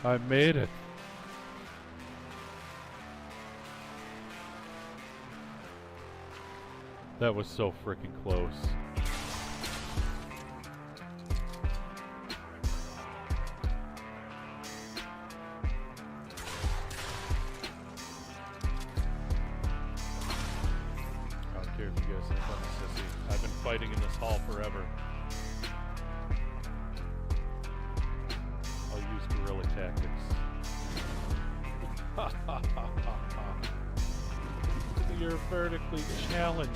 I made it. That was so freaking close. I don't care if you guys think I'm a sissy. I've been fighting in this hall forever. I'll use guerrilla tactics. Ha ha ha ha ha. You're vertically challenged.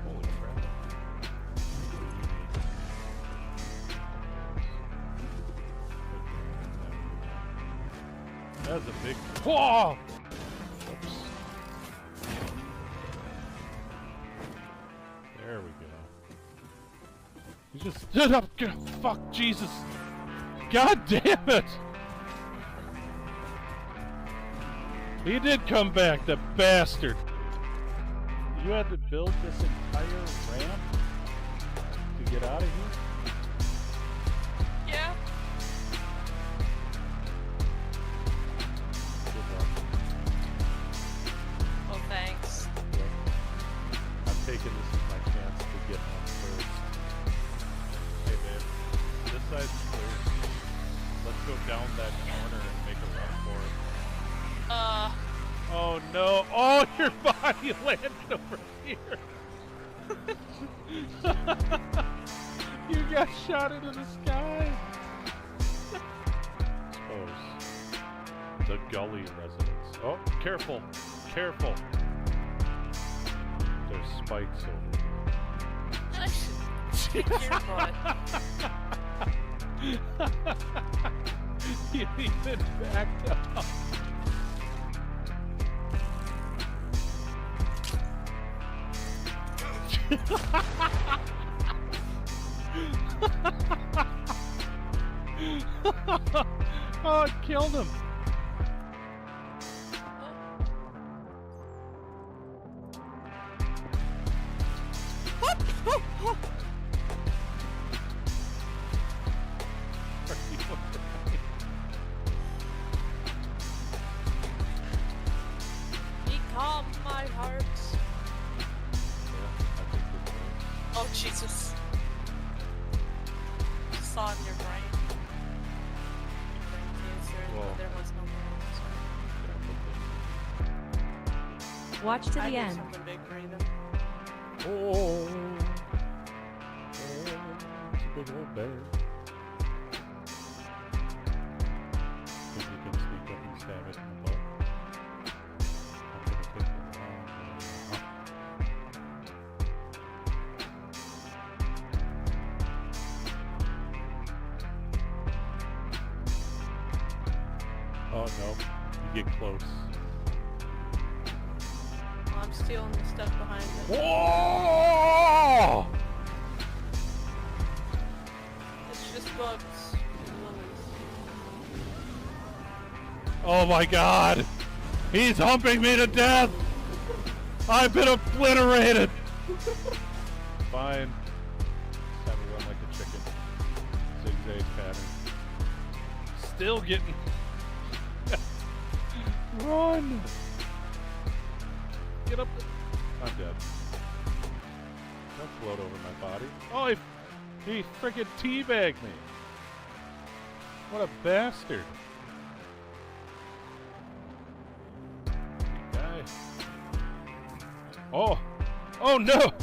Holy crap. That's a big... Whoa! Oops. There we go. He just stood up. Fuck, Jesus. God damn it! He did come back, the bastard! You had to build this entire ramp to get out of here? Yeah. Good luck. Oh, thanks. Yep. I'm taking this as my chance to get home first. Hey babe, this side's clear. Let's go down that corner and make a run for it. Oh no! Oh, your body landed over here! You got shot into the sky! Suppose. The gully residents. Oh, careful! Careful! There's spikes over Kick your butt. here. You even backed up. Oh, it killed him. Be calm, my heart. Yeah, I think we're good. Oh, Jesus. Saw in your brain. Your brain cancer. Whoa. There was no brain. Watch to I the did end. something big for you. Oh, it's a big old bear. Think you can sneak up and stab it in the butt? I'm gonna take the long way. Oh no, you get close. I'm stealing the stuff behind it. Whoa! It's just bugs. Lilies. Oh my god! He's humping me to death! I've been obliterated! Fine. Just have a run like a chicken. Zigzag pattern. Still getting... Run! Get up! I'm dead. Don't float over my body. Oh, he frickin' teabagged me! What a bastard! Guy. Oh! Oh no!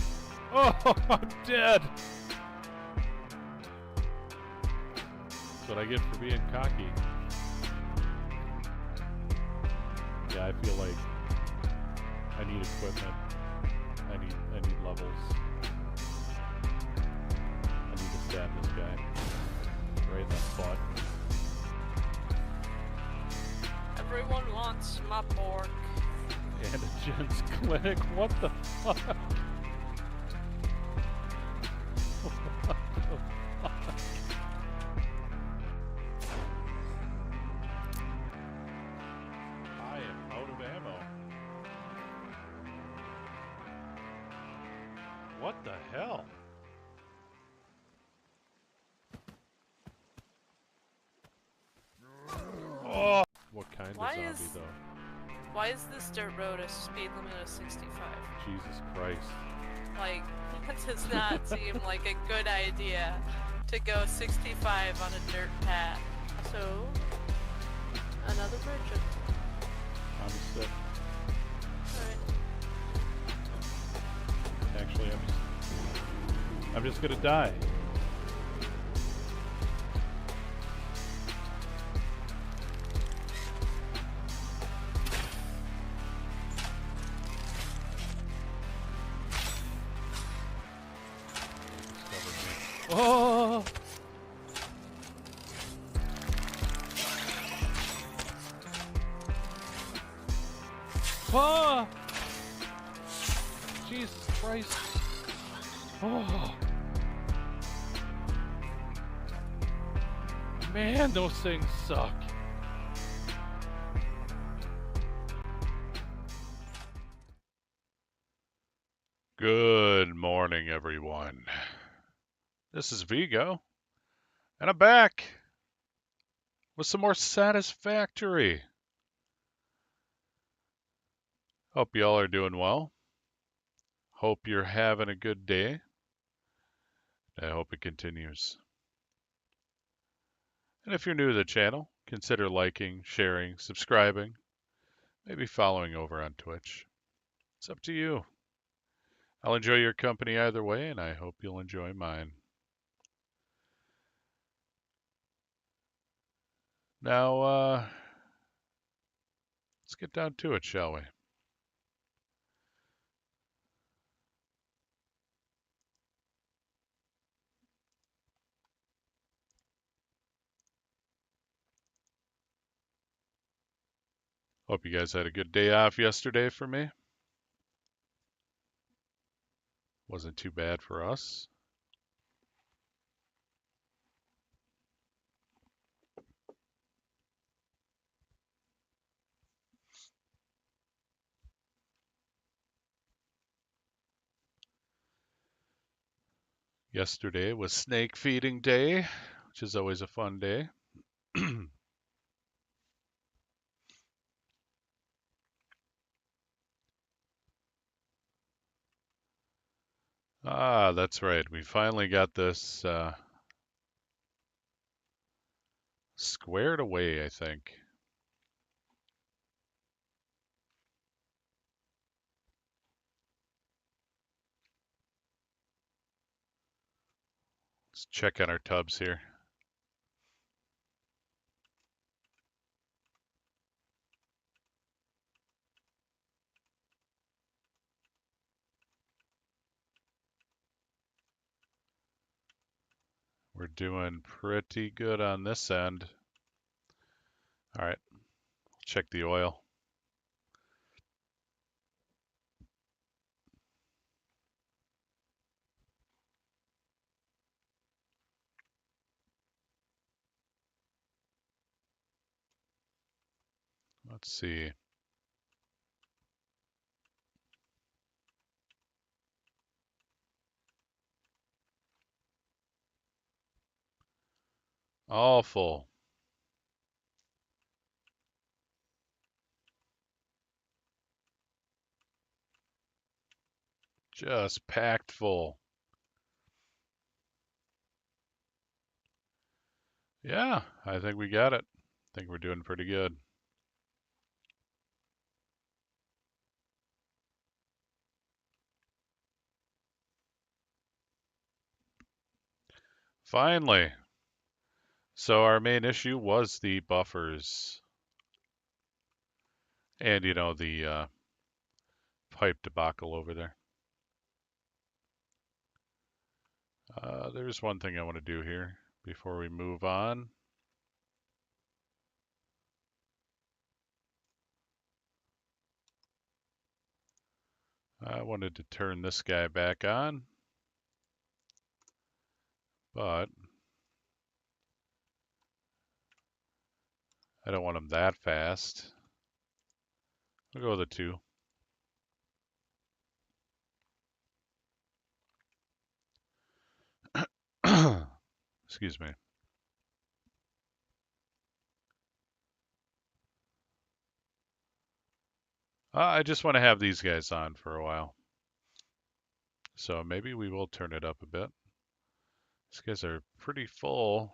Oh, I'm dead! That's what I get for being cocky. Yeah, I feel like I need equipment. I need levels. I need to stab this guy right in the butt. Everyone wants my pork. Antigens clinic. What the fuck? What the fuck? I am out of ammo. What the hell? zombie, though. Why is this dirt road a speed limit of 65? Jesus Christ. Like, that does not seem like a good idea to go 65 on a dirt path. So, another bridge. I'm sick. Alright. Actually, I'm just gonna die. Oh! Oh! Jesus Christ. Oh. Man, those things suck. Good morning, everyone. This is Vigo, and I'm back with some more Satisfactory. Hope y'all are doing well. Hope you're having a good day. I hope it continues. And if you're new to the channel, consider liking, sharing, subscribing, maybe following over on Twitch. It's up to you. I'll enjoy your company either way, and I hope you'll enjoy mine. Now, let's get down to it, shall we? Hope you guys had a good day off yesterday for me. Wasn't too bad for us. Yesterday was snake feeding day, which is always a fun day. Ah, that's right. We finally got this squared away, I think. Let's check on our tubs here. We're doing pretty good on this end. All right, check the oil. Let's see. All full. Just packed full. Yeah, I think we got it. I think we're doing pretty good. Finally. So our main issue was the buffers. And, you know, the pipe debacle over there. There's one thing I want to do here before we move on. I wanted to turn this guy back on, but I don't want him that fast. We'll go with the 2. Excuse me. I just want to have these guys on for a while. So maybe we will turn it up a bit. These guys are pretty full.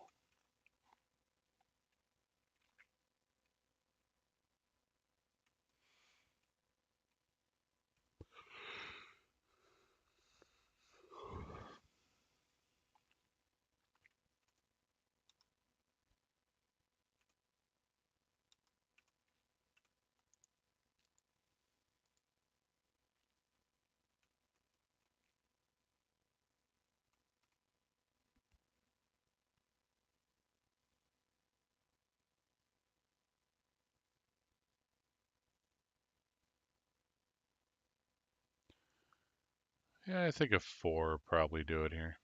Yeah, I think a 4 probably do it here.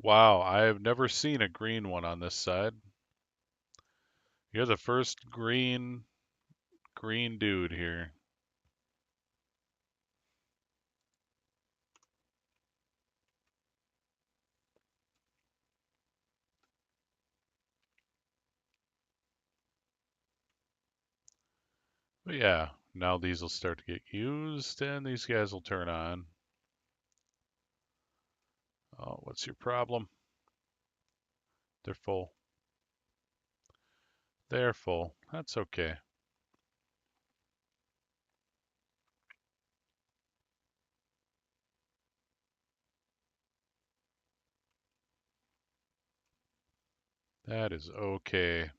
Wow, I have never seen a green one on this side. You're the first green dude here. But yeah, now these will start to get used and these guys will turn on. Oh, what's your problem? They're full. They're full. That's okay. That is okay.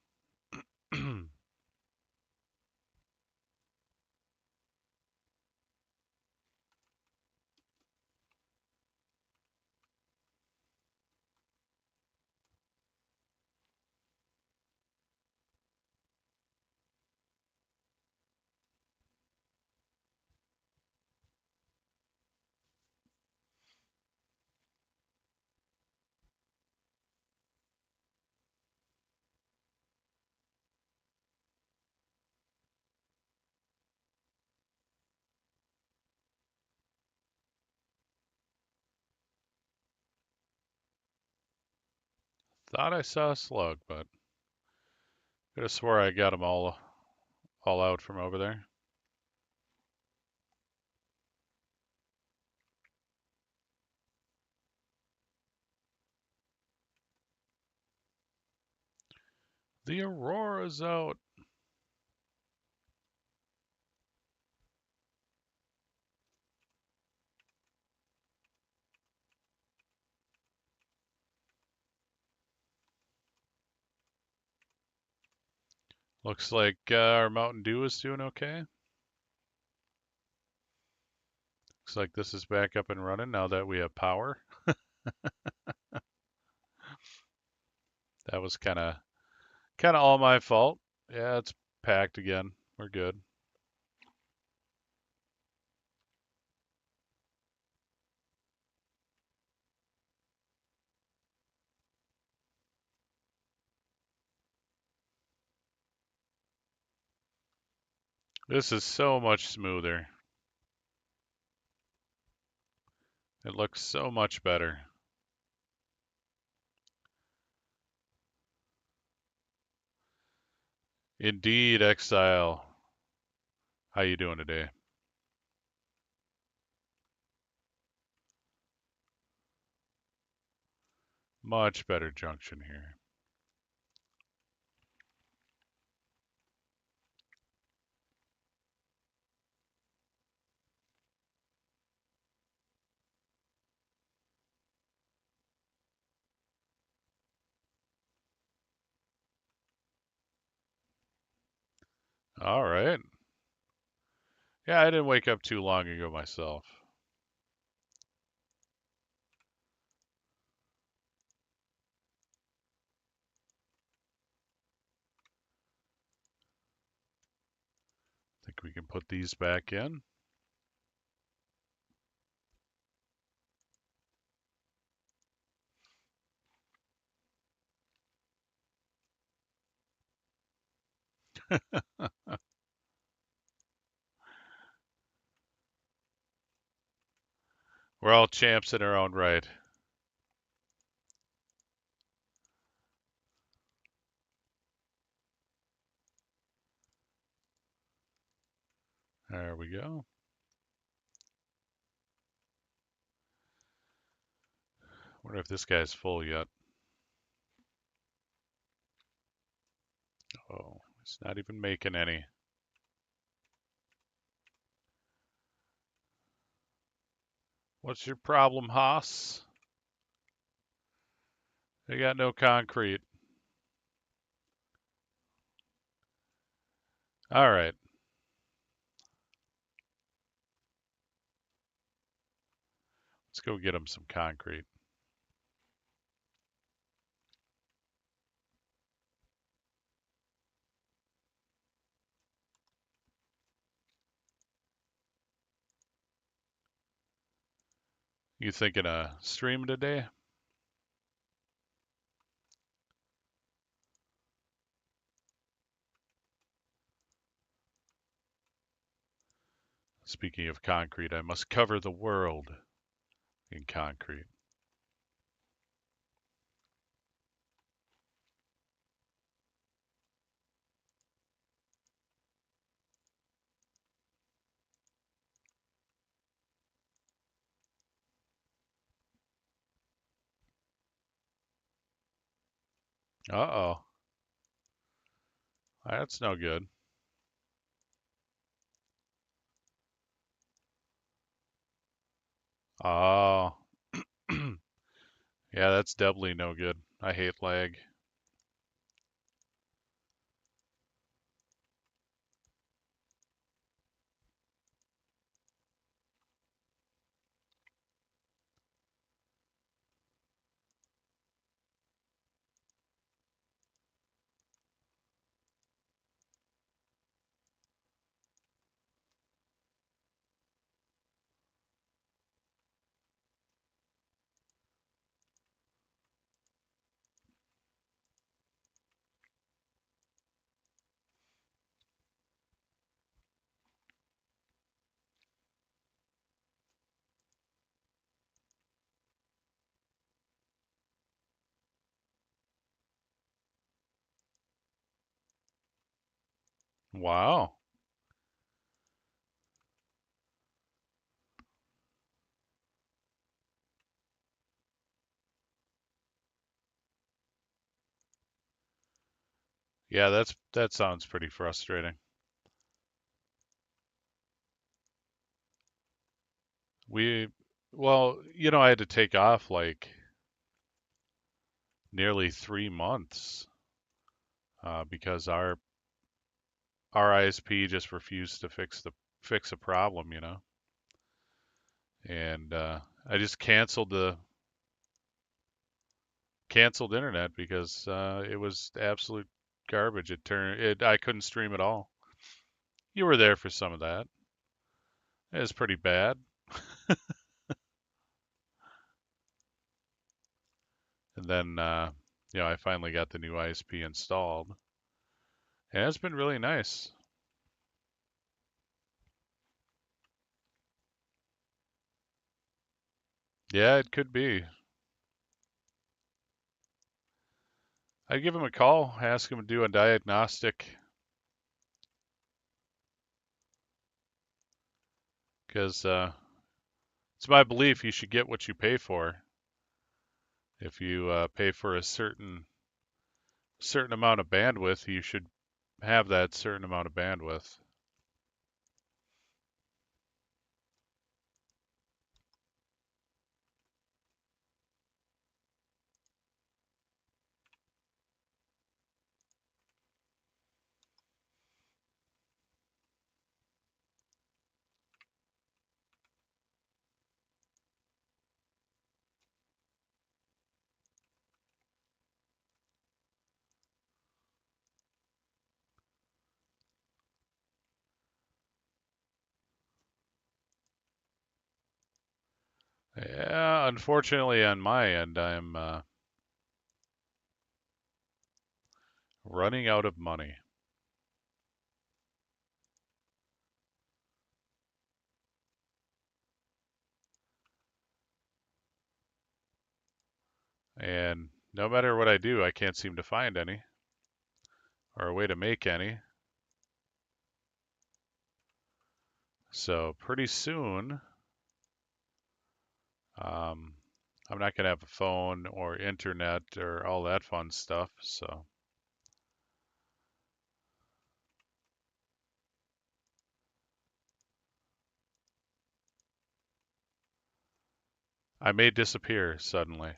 Thought I saw a slug, but could have swore I got them all out from over there. The Aurora's out. Looks like our Mountain Dew is doing okay. Looks like this is back up and running now that we have power. That was kind of all my fault. Yeah, it's packed again. We're good. This is so much smoother. It looks so much better. Indeed, Exile. How you doing today? Much better junction here. All right. Yeah, I didn't wake up too long ago myself. Think we can put these back in. We're all champs in our own right. There we go. Wonder if this guy's full yet. Oh, he's not even making any. What's your problem, Haas? They got no concrete. All right. Let's go get him some concrete. You thinking of streaming today? Speaking of concrete, I must cover the world in concrete. Uh-oh. That's no good. Oh. Yeah, that's doubly no good. I hate lag. Wow. Yeah, that sounds pretty frustrating. We, well, I had to take off like nearly 3 months because our ISP just refused to fix a problem. And I just canceled internet because it was absolute garbage. I couldn't stream at all. You were there for some of that. It was pretty bad. And then I finally got the new ISP installed. And it's been really nice. Yeah, it could be. I'd give him a call, ask him to do a diagnostic, because it's my belief you should get what you pay for. If you pay for a certain amount of bandwidth, you should have that certain amount of bandwidth. Yeah, unfortunately on my end, I'm running out of money. And no matter what I do, I can't seem to find any or a way to make any. So pretty soon, um, I'm not going to have a phone or internet or all that fun stuff. So I may disappear suddenly,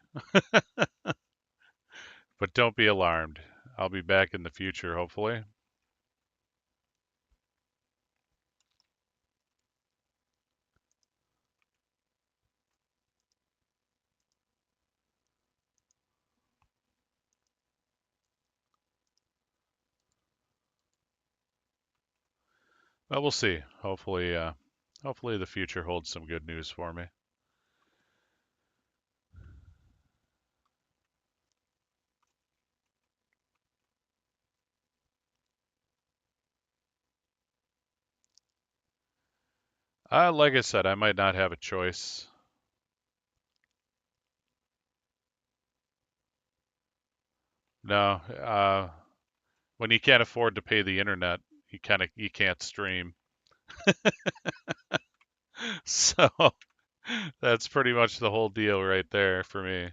but don't be alarmed. I'll be back in the future, hopefully. But we'll see. Hopefully the future holds some good news for me. Like I said, I might not have a choice. No, when you can't afford to pay the internet, you can't stream. So that's pretty much the whole deal right there for me.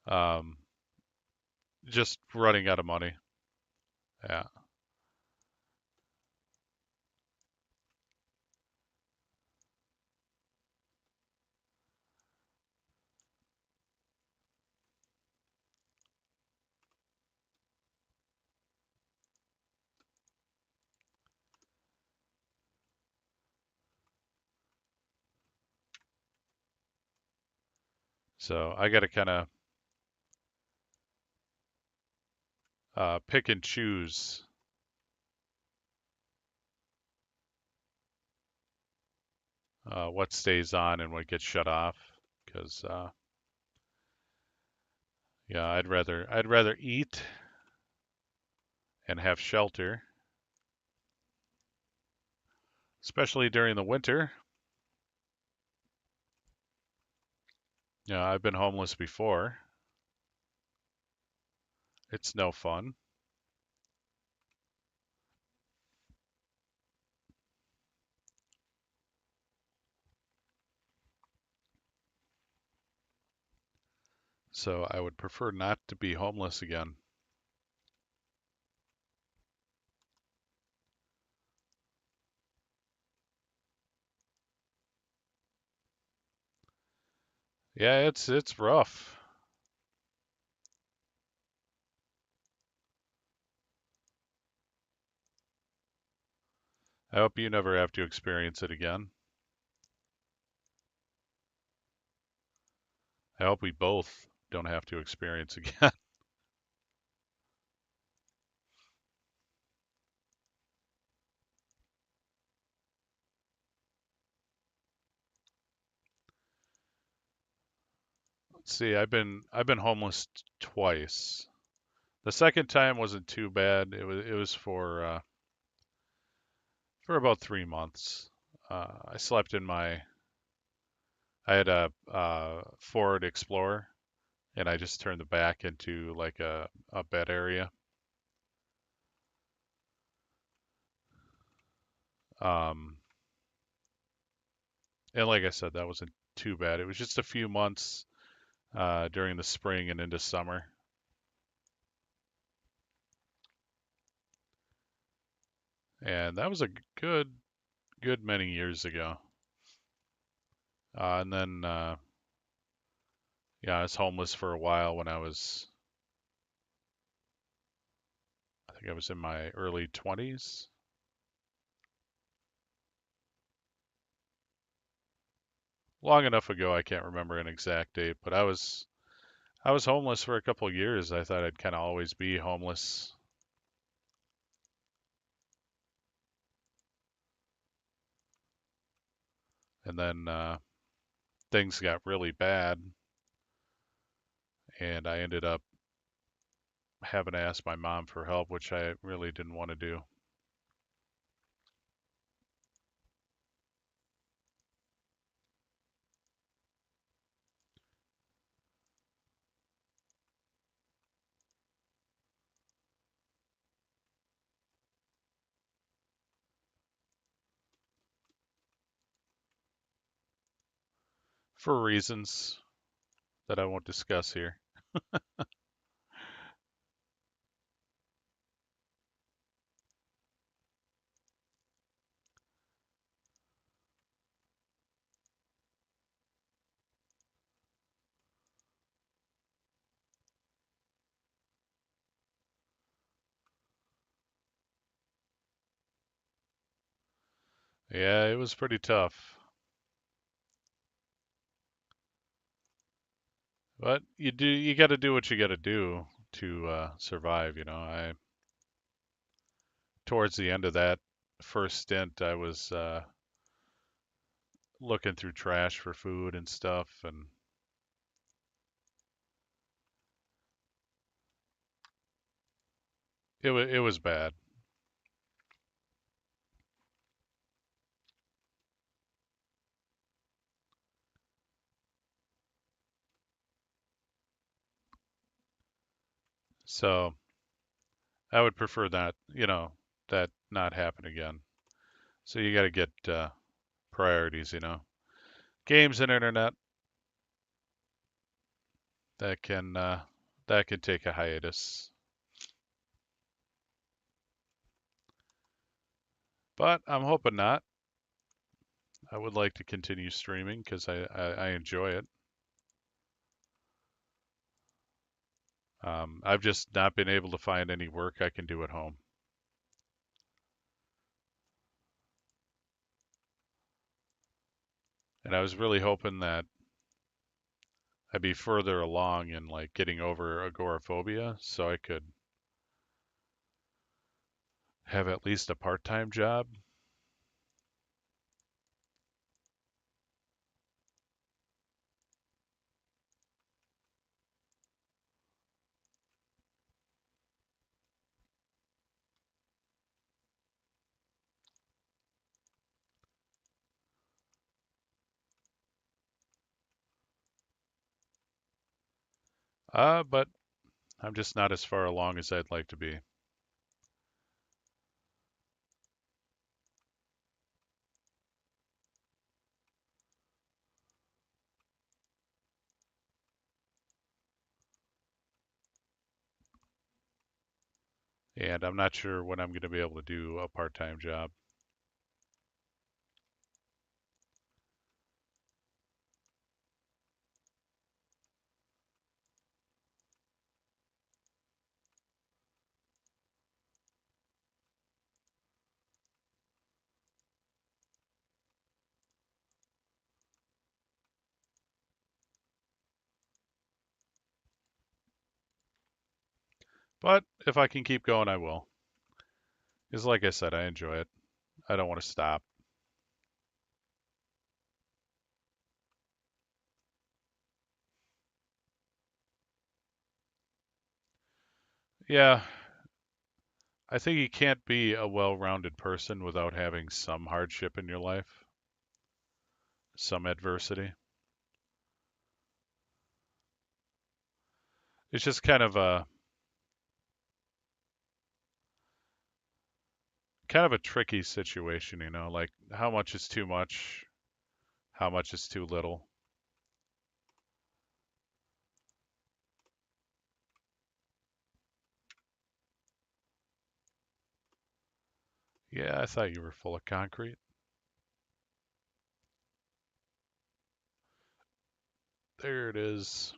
Um, just running out of money. Yeah. So I got to kind of pick and choose what stays on and what gets shut off because yeah, I'd rather eat and have shelter, especially during the winter. Yeah, I've been homeless before. It's no fun. So I would prefer not to be homeless again. Yeah, it's rough. I hope you never have to experience it again. I hope we both don't have to experience again. Let's see, I've been homeless twice. The second time wasn't too bad. It was for about 3 months. I slept in my I had a Ford Explorer, and I just turned the back into like a bed area. Um, and like I said, that wasn't too bad. It was just a few months during the spring and into summer, and that was a good many years ago. And then yeah, I was homeless for a while when I think I was in my early 20s. Long enough ago, I can't remember an exact date, but I was homeless for a couple of years. I thought I'd kind of always be homeless, and then things got really bad, and I ended up having to ask my mom for help, which I really didn't want to do. for reasons that I won't discuss here. Yeah, it was pretty tough. But you got to do what you got to do to survive, you know. I Towards the end of that first stint, I was looking through trash for food and stuff, and it was bad. So I would prefer that, that not happen again. So you got to get priorities, you know. Games and internet that can uh, that can take a hiatus. But I'm hoping not. I would like to continue streaming because I enjoy it. I've just not been able to find any work I can do at home. And I was really hoping that I'd be further along in like getting over agoraphobia so I could have at least a part-time job. But I'm just not as far along as I'd like to be. And I'm not sure when I'm going to be able to do a part-time job. But if I can keep going, I will. Because like I said, I enjoy it. I don't want to stop. Yeah, I think you can't be a well-rounded person without having some hardship in your life, some adversity. It's just kind of a tricky situation, you know, like how much is too much, how much is too little. Yeah, I thought you were full of concrete. There it is.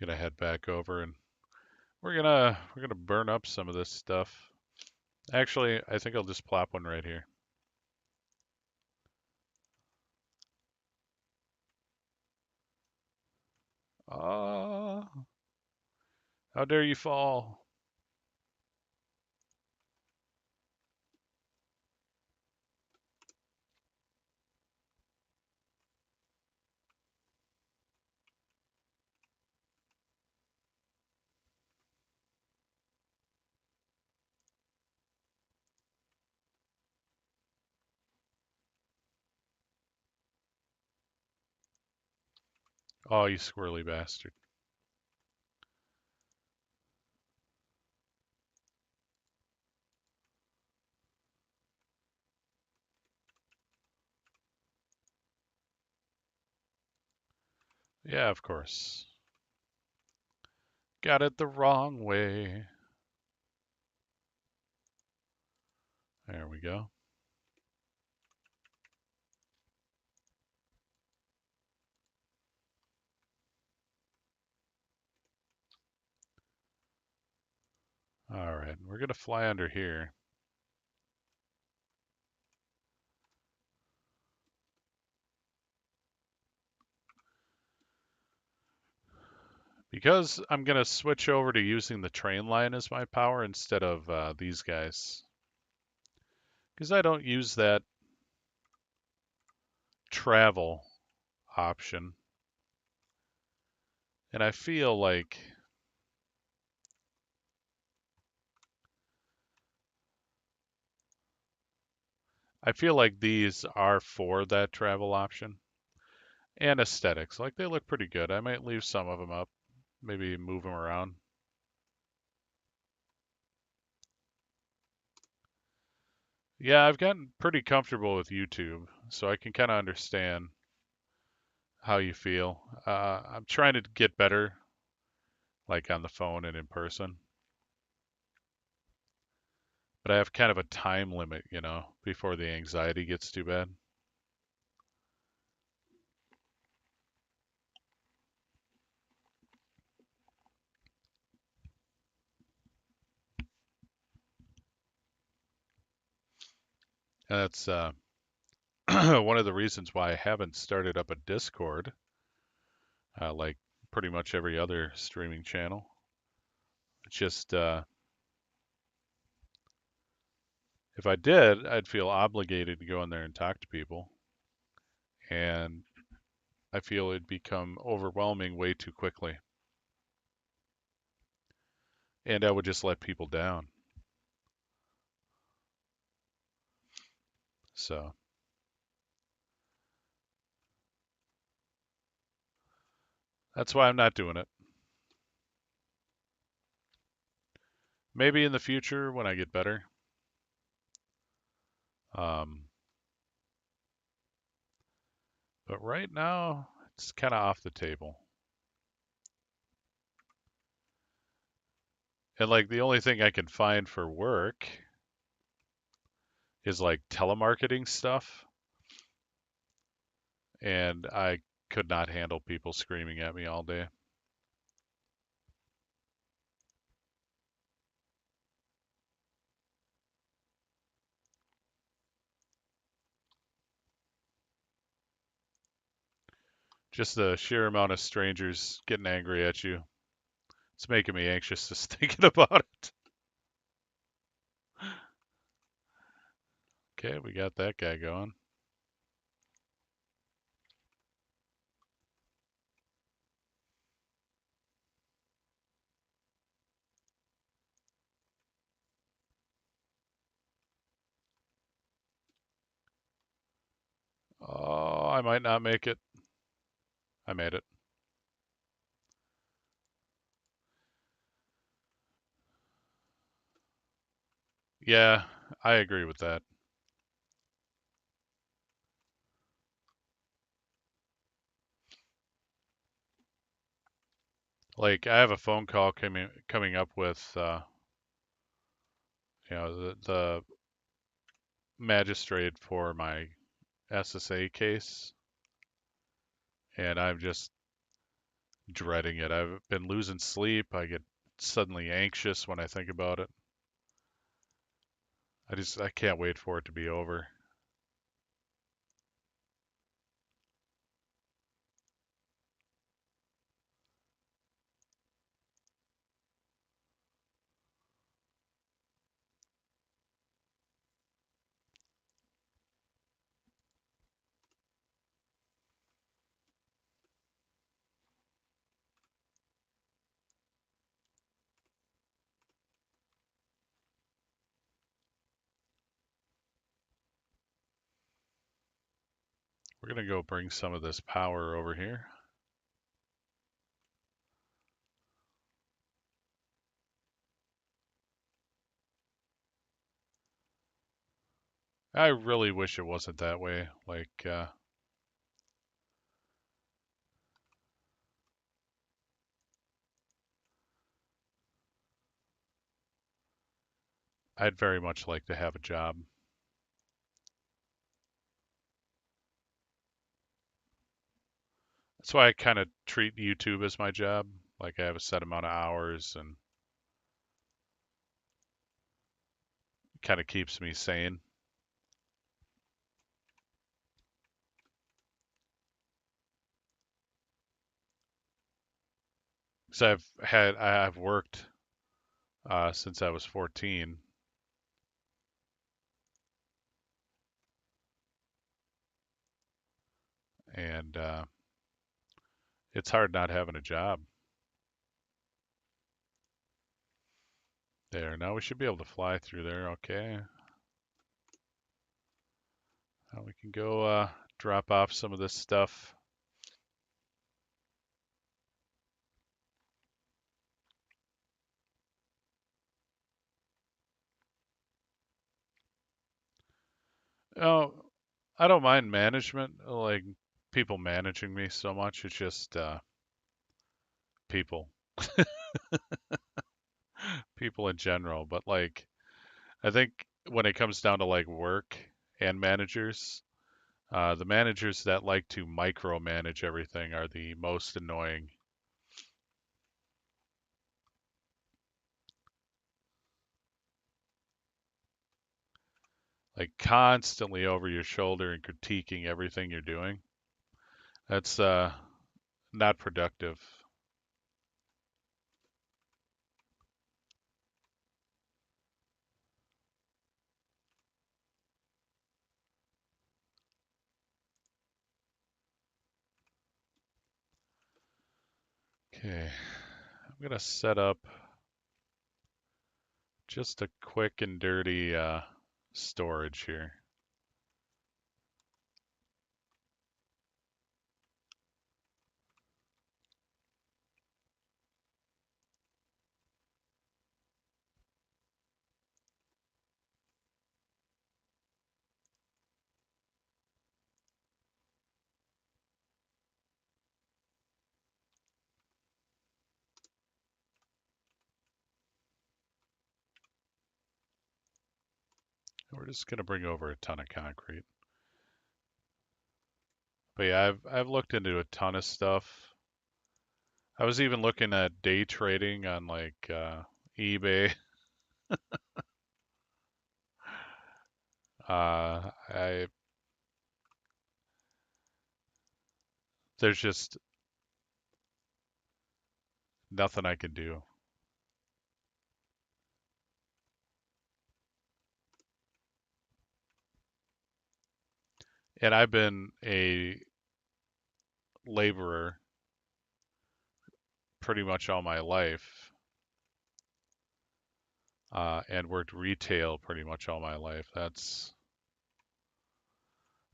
Gonna head back over and we're gonna burn up some of this stuff. Actually, I think I'll just plop one right here. Ah, how dare you fall? Oh, you squirrely bastard. Yeah, of course. Got it the wrong way. There we go. All right, we're gonna fly under here. Because I'm gonna switch over to using the train line as my power instead of these guys. Because I don't use that travel option. And I feel like these are for that travel option. And aesthetics. Like they look pretty good. I might leave some of them up. Maybe move them around. Yeah, I've gotten pretty comfortable with YouTube, so I can kind of understand how you feel. I'm trying to get better, like on the phone and in person. But I have kind of a time limit, before the anxiety gets too bad. And that's one of the reasons why I haven't started up a Discord, like pretty much every other streaming channel. It's just, if I did, I'd feel obligated to go in there and talk to people. And I feel it'd become overwhelming way too quickly. And I would just let people down. So that's why I'm not doing it. Maybe in the future when I get better. Um, but right now, it's kind of off the table. And like the only thing I can find for work is like telemarketing stuff. And I could not handle people screaming at me all day. Just the sheer amount of strangers getting angry at you. It's making me anxious just thinking about it. Okay, we got that guy going. Oh, I might not make it. I made it. Yeah, I agree with that. Like I have a phone call coming up with the magistrate for my SSA case, and I'm just dreading it. I've been losing sleep. I get suddenly anxious when I think about it. I can't wait for it to be over. We're gonna go bring some of this power over here. I really wish it wasn't that way. Like, I'd very much like to have a job. That's why I kind of treat YouTube as my job. Like I have a set amount of hours and kind of keeps me sane. Because I've worked since I was 14, and it's hard not having a job. There, now we should be able to fly through there. Okay, now we can go drop off some of this stuff. Oh, I don't mind management, like people managing me so much. It's just people, people in general. But like, I think when it comes down to like work and managers, the managers that like to micromanage everything are the most annoying. Like constantly over your shoulder and critiquing everything you're doing. That's not productive. Okay, I'm gonna set up just a quick and dirty storage here. We're just gonna bring over a ton of concrete. But yeah, I've looked into a ton of stuff. I was even looking at day trading on like eBay. I there's just nothing I can do. And I've been a laborer pretty much all my life, and worked retail pretty much all my life. That's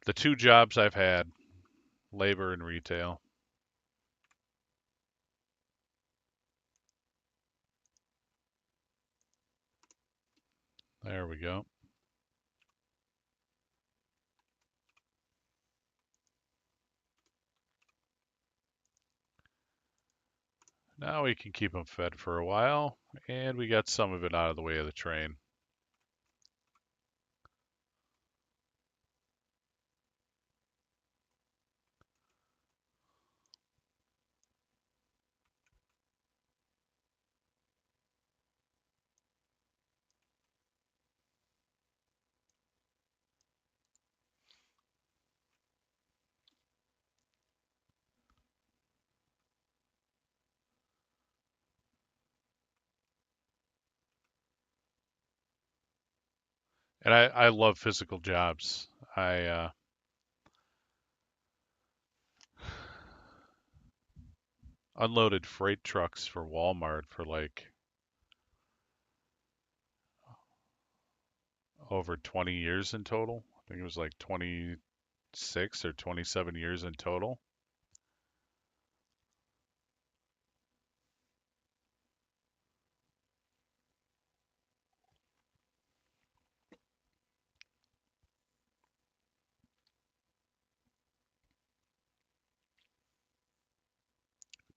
the two jobs I've had, labor and retail. There we go. Now we can keep them fed for a while, and we got some of it out of the way of the train. And I love physical jobs. I unloaded freight trucks for Walmart for like over 20 years in total. I think it was like 26 or 27 years in total.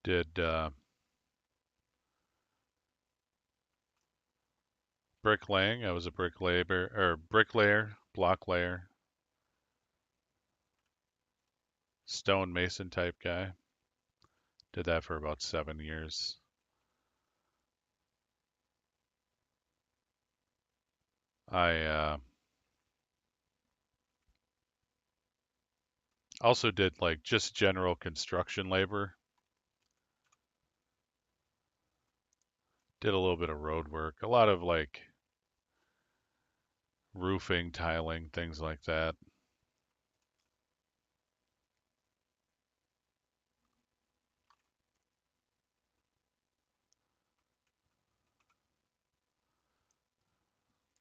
Did bricklaying. I was a bricklayer, block layer, stone mason type guy. Did that for about 7 years. I also did like just general construction labor. Did a little bit of road work, a lot of like roofing, tiling, things like that.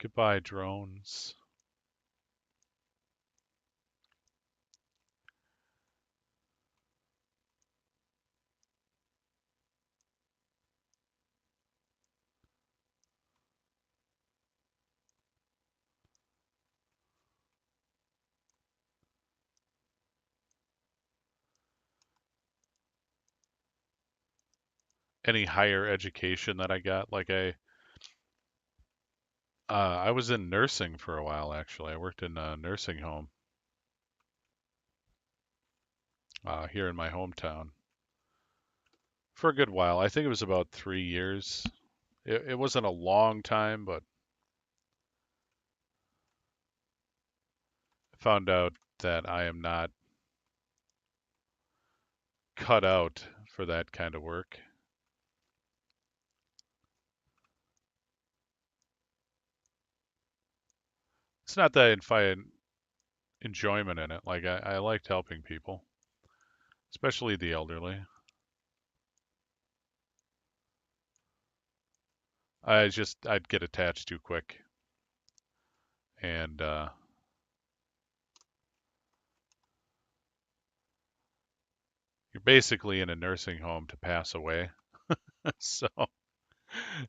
Goodbye, drones. Any higher education that I got, like I was in nursing for a while actually. I worked in a nursing home here in my hometown for a good while. I think it was about 3 years. It wasn't a long time, but I found out that I am not cut out for that kind of work. It's not that I find enjoyment in it. Like I liked helping people, especially the elderly. I'd get attached too quick, and you're basically in a nursing home to pass away. So,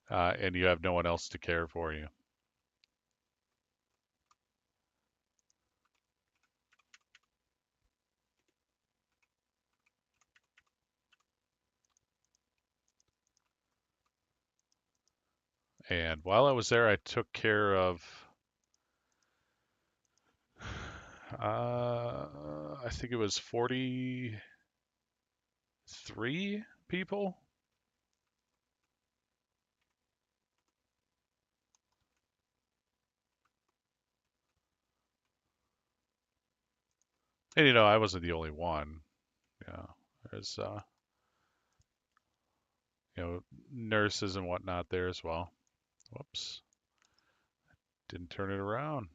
and you have no one else to care for you. And while I was there, I took care of, I think it was 43 people. And I wasn't the only one. Yeah, there's nurses and whatnot there as well. Whoops, didn't turn it around.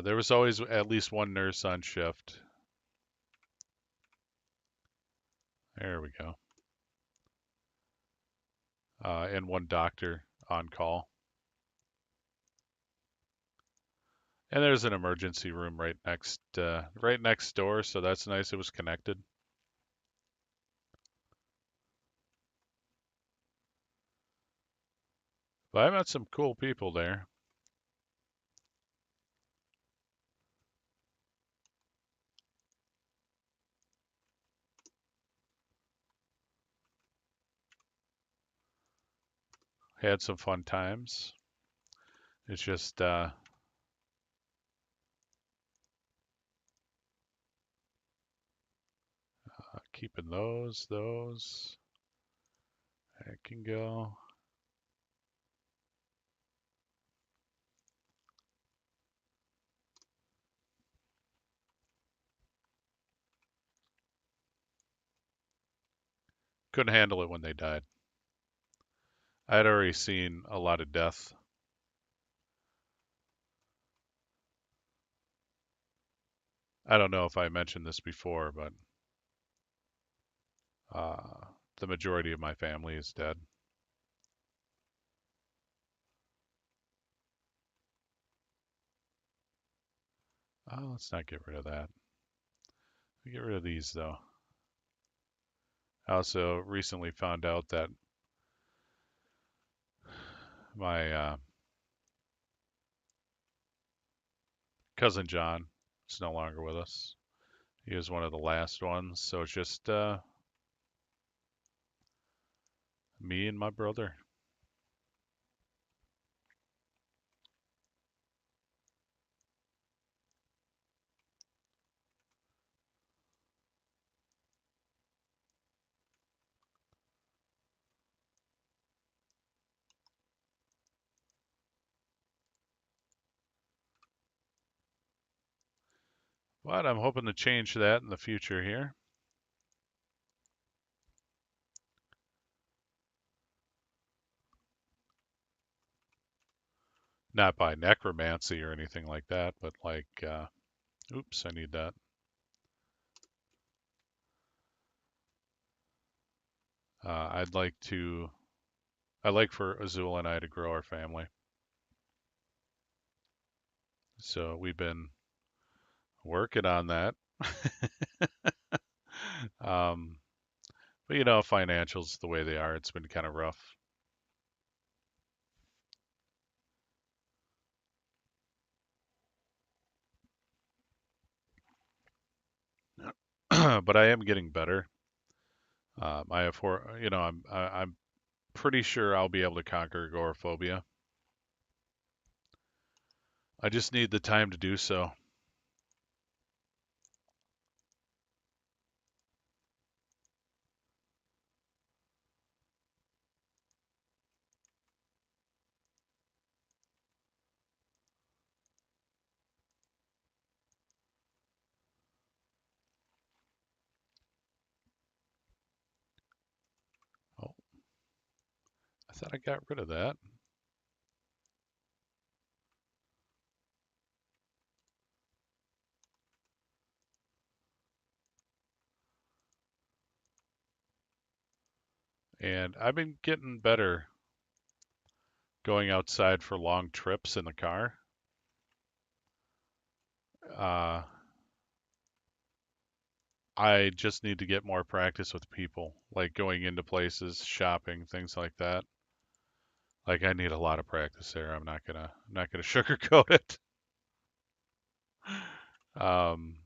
There was always at least one nurse on shift. There we go. And one doctor on call. And there's an emergency room right next door, so that's nice. It was connected. But I met some cool people there. Had some fun times. It's just keeping those. That can go. Couldn't handle it when they died. I had already seen a lot of death. I don't know if I mentioned this before, but the majority of my family is dead. Let's not get rid of that. Get rid of these though. I also recently found out that my cousin John is no longer with us. He was one of the last ones, so it's just Me and my brother. But I'm hoping to change that in the future here. Not by necromancy or anything like that, but like, oops, I need that. I'd like to, I like for Azul and I to grow our family. So we've been working on that. um, but you know, financials the way they are, it's been kind of rough. But I am getting better. I have four, you know, I'm pretty sure I'll be able to conquer agoraphobia. I just need the time to do so. Oh, I thought I got rid of that. And I've been getting better going outside for long trips in the car. Uh, I just need to get more practice with people, like going into places, shopping, things like that. Like I need a lot of practice there. I'm not gonna sugarcoat it. Um,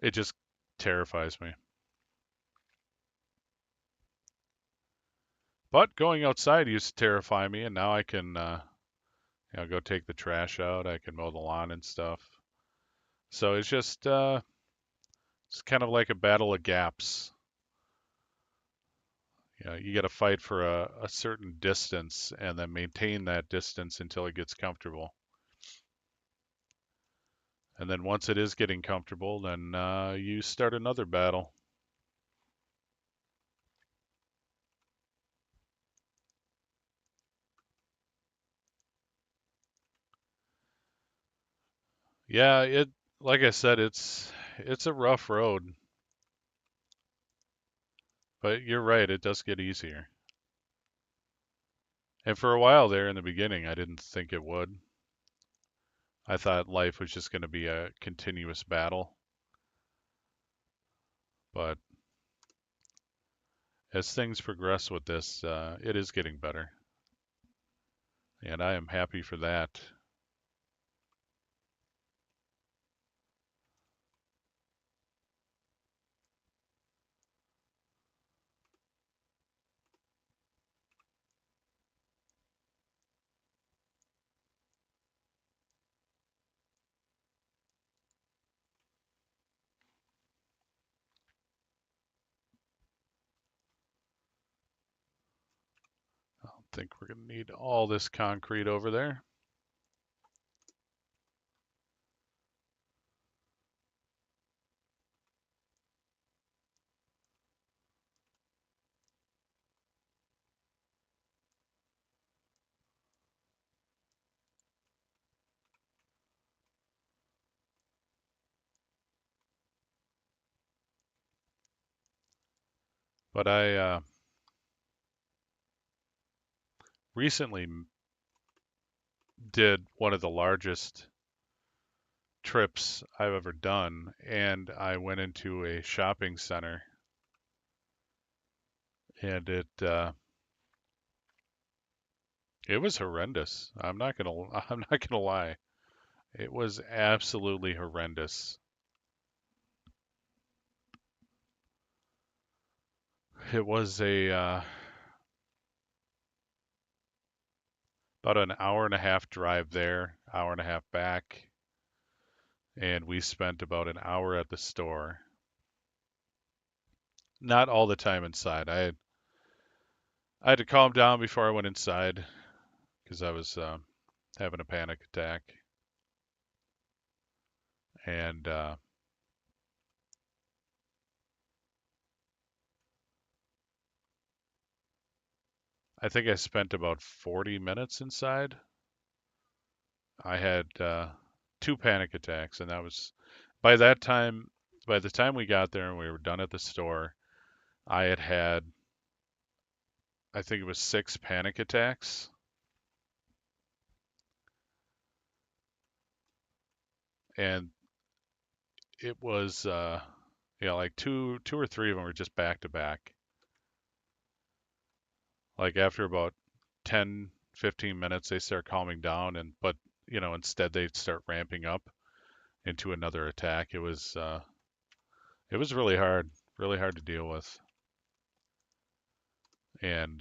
it just terrifies me. But going outside used to terrify me, and now I can, you know, go take the trash out. I can mow the lawn and stuff. So it's kind of like a battle of gaps. You know, you got to fight for a certain distance and then maintain that distance until it gets comfortable. And then once it is getting comfortable, then you start another battle. Yeah, it like I said, it's a rough road, but you're right, it does get easier. And for a while there in the beginning, I didn't think it would. I thought life was just going to be a continuous battle, but as things progress with this, it is getting better, and I am happy for that. I don't think we're going to need all this concrete over there. But I recently did one of the largest trips I've ever done, and I went into a shopping center, and It was horrendous. I'm not gonna lie. It was absolutely horrendous. It was a about an hour and a half drive there, hour and a half back, and we spent about an hour at the store. Not all the time inside. I had to calm down before I went inside because I was having a panic attack, and I think I spent about 40 minutes inside. I had two panic attacks, and that was by that time. By the time we got there and we were done at the store, I had had, I think it was 6 panic attacks, and it was, like two or three of them were just back to back. Like after about 10, 15 minutes, they start calming down, and but instead they start ramping up into another attack. It was really hard to deal with, and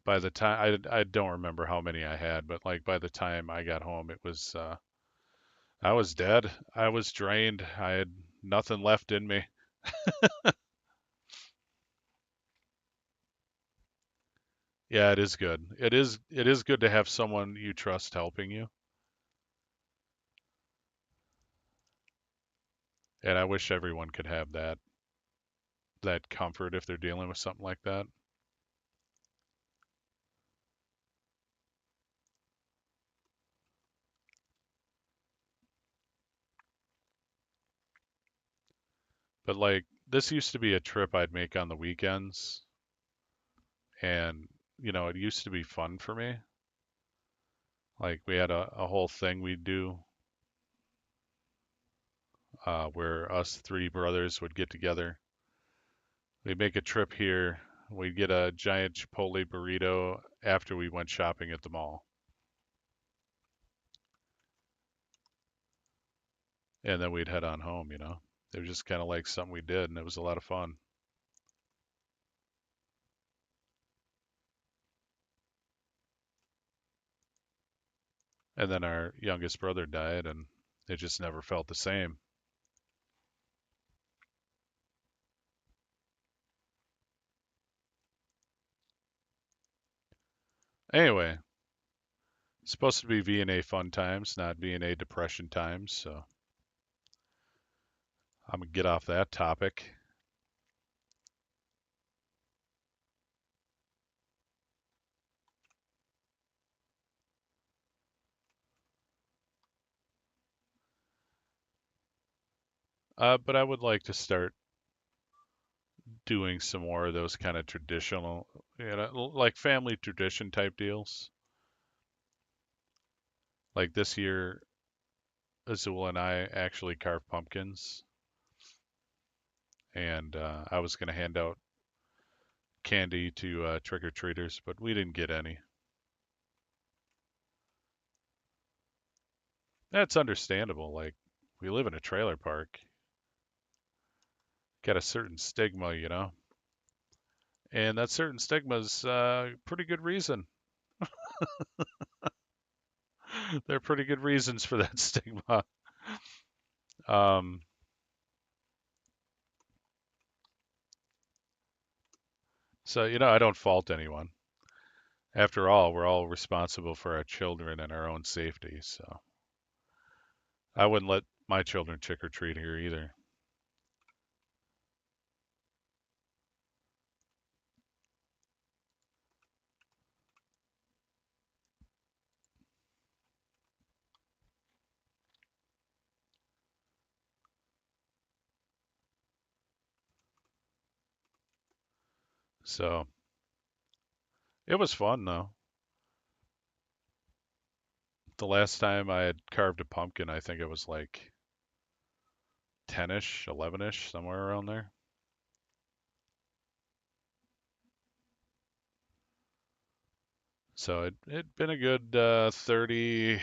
by the time I don't remember how many I had, but like by the time I got home, it was I was dead. I was drained. I had nothing left in me. Yeah, it is good. It is good to have someone you trust helping you. And I wish everyone could have that comfort if they're dealing with something like that. But like this used to be a trip I'd make on the weekends, and it used to be fun for me. Like we had a whole thing we'd do where us three brothers would get together. We'd make a trip here. We'd get a giant Chipotle burrito after we went shopping at the mall. And then we'd head on home. It was just kind of like something we did, and it was a lot of fun. And then our youngest brother died, and it just never felt the same. Anyway, it's supposed to be VnA fun times, not VnA depression times, so I'm gonna get off that topic. But I would like to start doing some more of those kind of traditional, like family tradition type deals. Like this year, Azul and I actually carved pumpkins, and I was going to hand out candy to trick-or-treaters, but we didn't get any. That's understandable. Like, we live in a trailer park, got a certain stigma. And that certain stigma is pretty good reason. There are pretty good reasons for that stigma. Um, so, I don't fault anyone. After all, we're all responsible for our children and our own safety. So I wouldn't let my children trick or treat here either. So it was fun though. The last time I had carved a pumpkin, I think it was like 10ish, 11ish, somewhere around there. So it'd been a good 30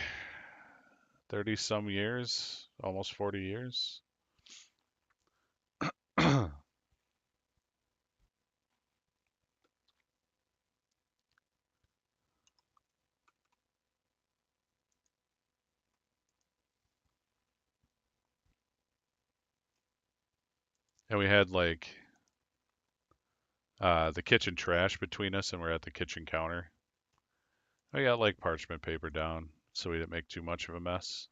some years, almost 40 years. And we had like the kitchen trash between us, and we're at the kitchen counter. We got like parchment paper down so we didn't make too much of a mess.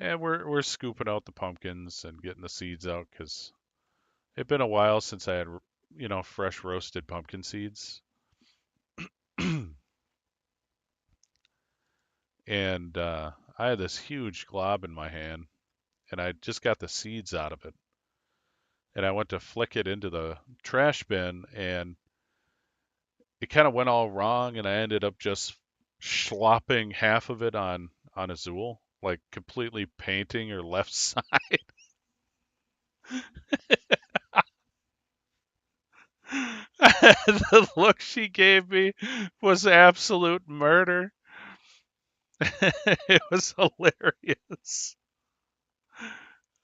And we're scooping out the pumpkins and getting the seeds out because it'd been a while since I had, fresh roasted pumpkin seeds. And I had this huge glob in my hand, and I just got the seeds out of it. And I went to flick it into the trash bin, and it kind of went all wrong, and I ended up just slopping half of it on Azul, like completely painting her left side. The look she gave me was absolute murder. It was hilarious.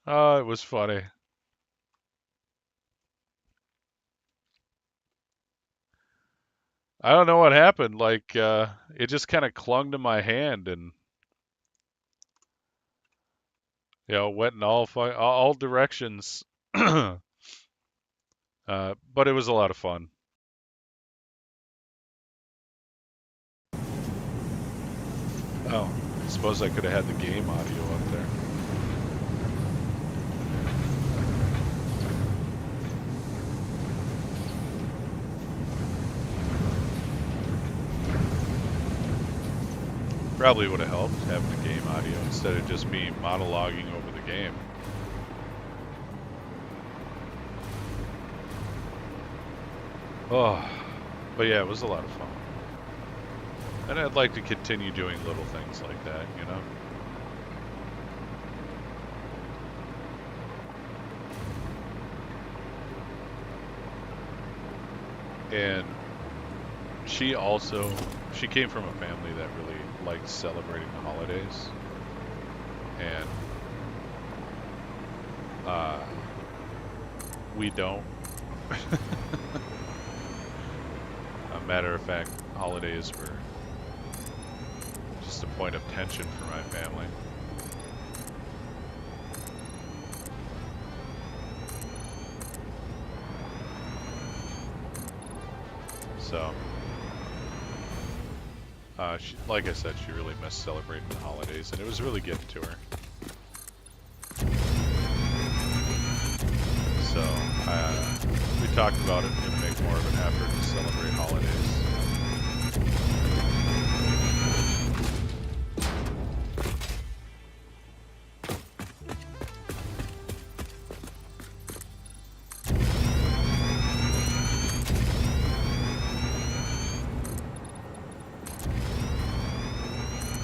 Oh, it was funny. I don't know what happened. Like, it just kind of clung to my hand and, went in all directions. But it was a lot of fun. Oh, I suppose I could have had the game audio up there. Probably would have helped having the game audio instead of just me monologuing over the game. Oh, but yeah, it was a lot of fun. And I'd like to continue doing little things like that, And she came from a family that really liked celebrating the holidays. And we don't. A matter of fact, holidays were just a point of tension for my family. So, like I said, she really missed celebrating the holidays, and it was really getting to her. So, we talked about it, going to make more of an effort to celebrate holidays.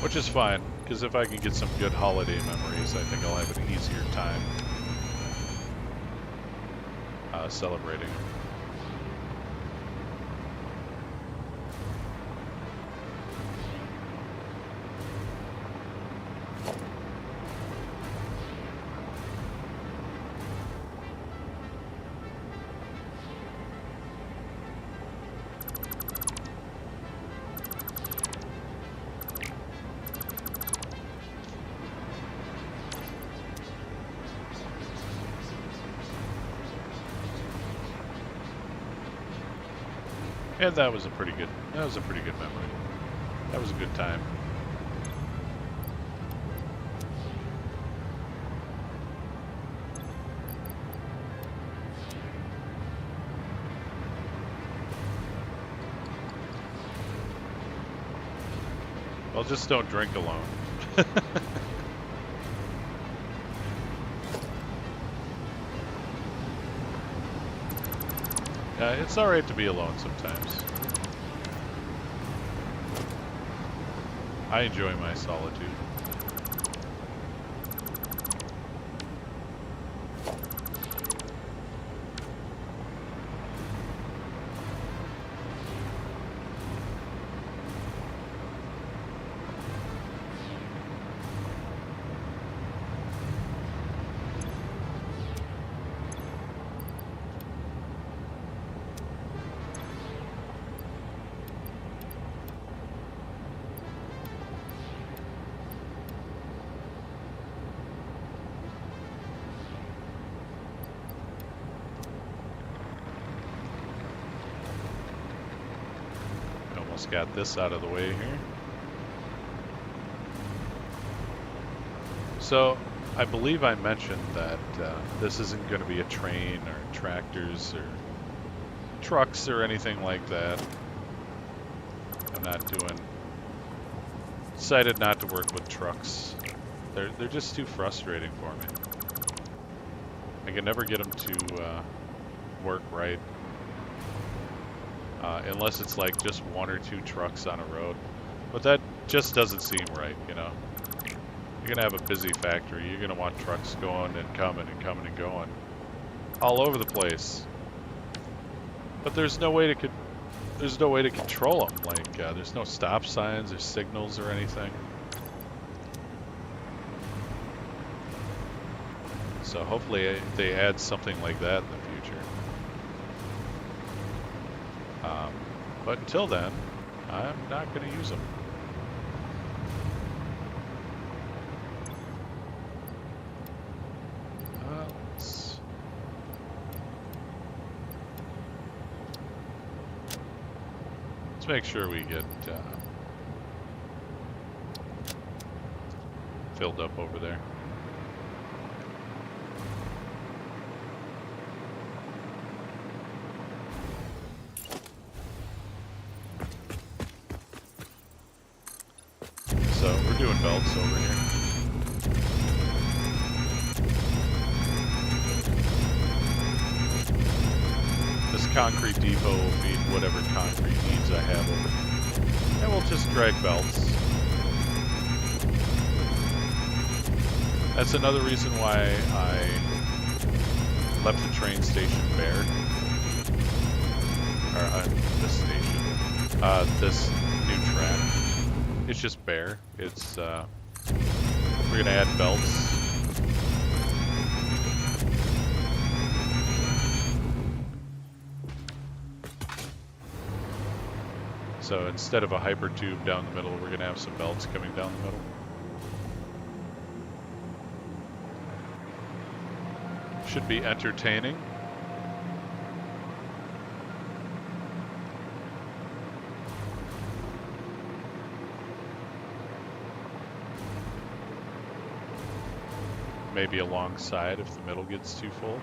Which is fine, because if I can get some good holiday memories, I think I'll have an easier time celebrating. And that was a pretty good memory. That was a good time. Well, just don't drink alone. It's alright to be alone sometimes. I enjoy my solitude. Almost got this out of the way here. So, I believe I mentioned that this isn't going to be a train or tractors or trucks or anything like that. I'm not doing... Decided not to work with trucks. They're just too frustrating for me. I can never get them to work right. Unless it's like just one or two trucks on a road. But that just doesn't seem right, you know. You're gonna have a busy factory. You're gonna want trucks going and coming and coming and going all over the place. But there's no way to control them. Like there's no stop signs or signals or anything. So hopefully they add something like that in the future. But until then, I'm not going to use them. Let's make sure we get filled up over there. So we're doing belts over here. This concrete depot will feed whatever concrete needs I have over here. And we'll just drag belts. That's another reason why I left the train station bare. Or this station. This new track. It's just bare. It's we're gonna add belts. So instead of a hyper tube down the middle, we're gonna have some belts coming down the middle. Should be entertaining. Maybe alongside if the middle gets too full.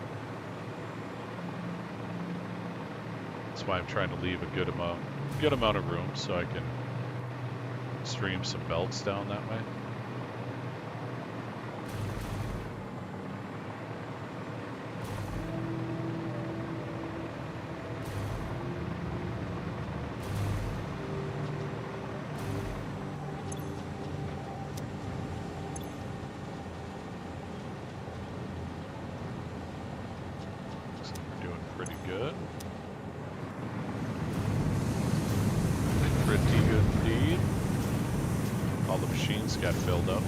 That's why I'm trying to leave a good amount of room so I can stream some belts down that way. Got filled up.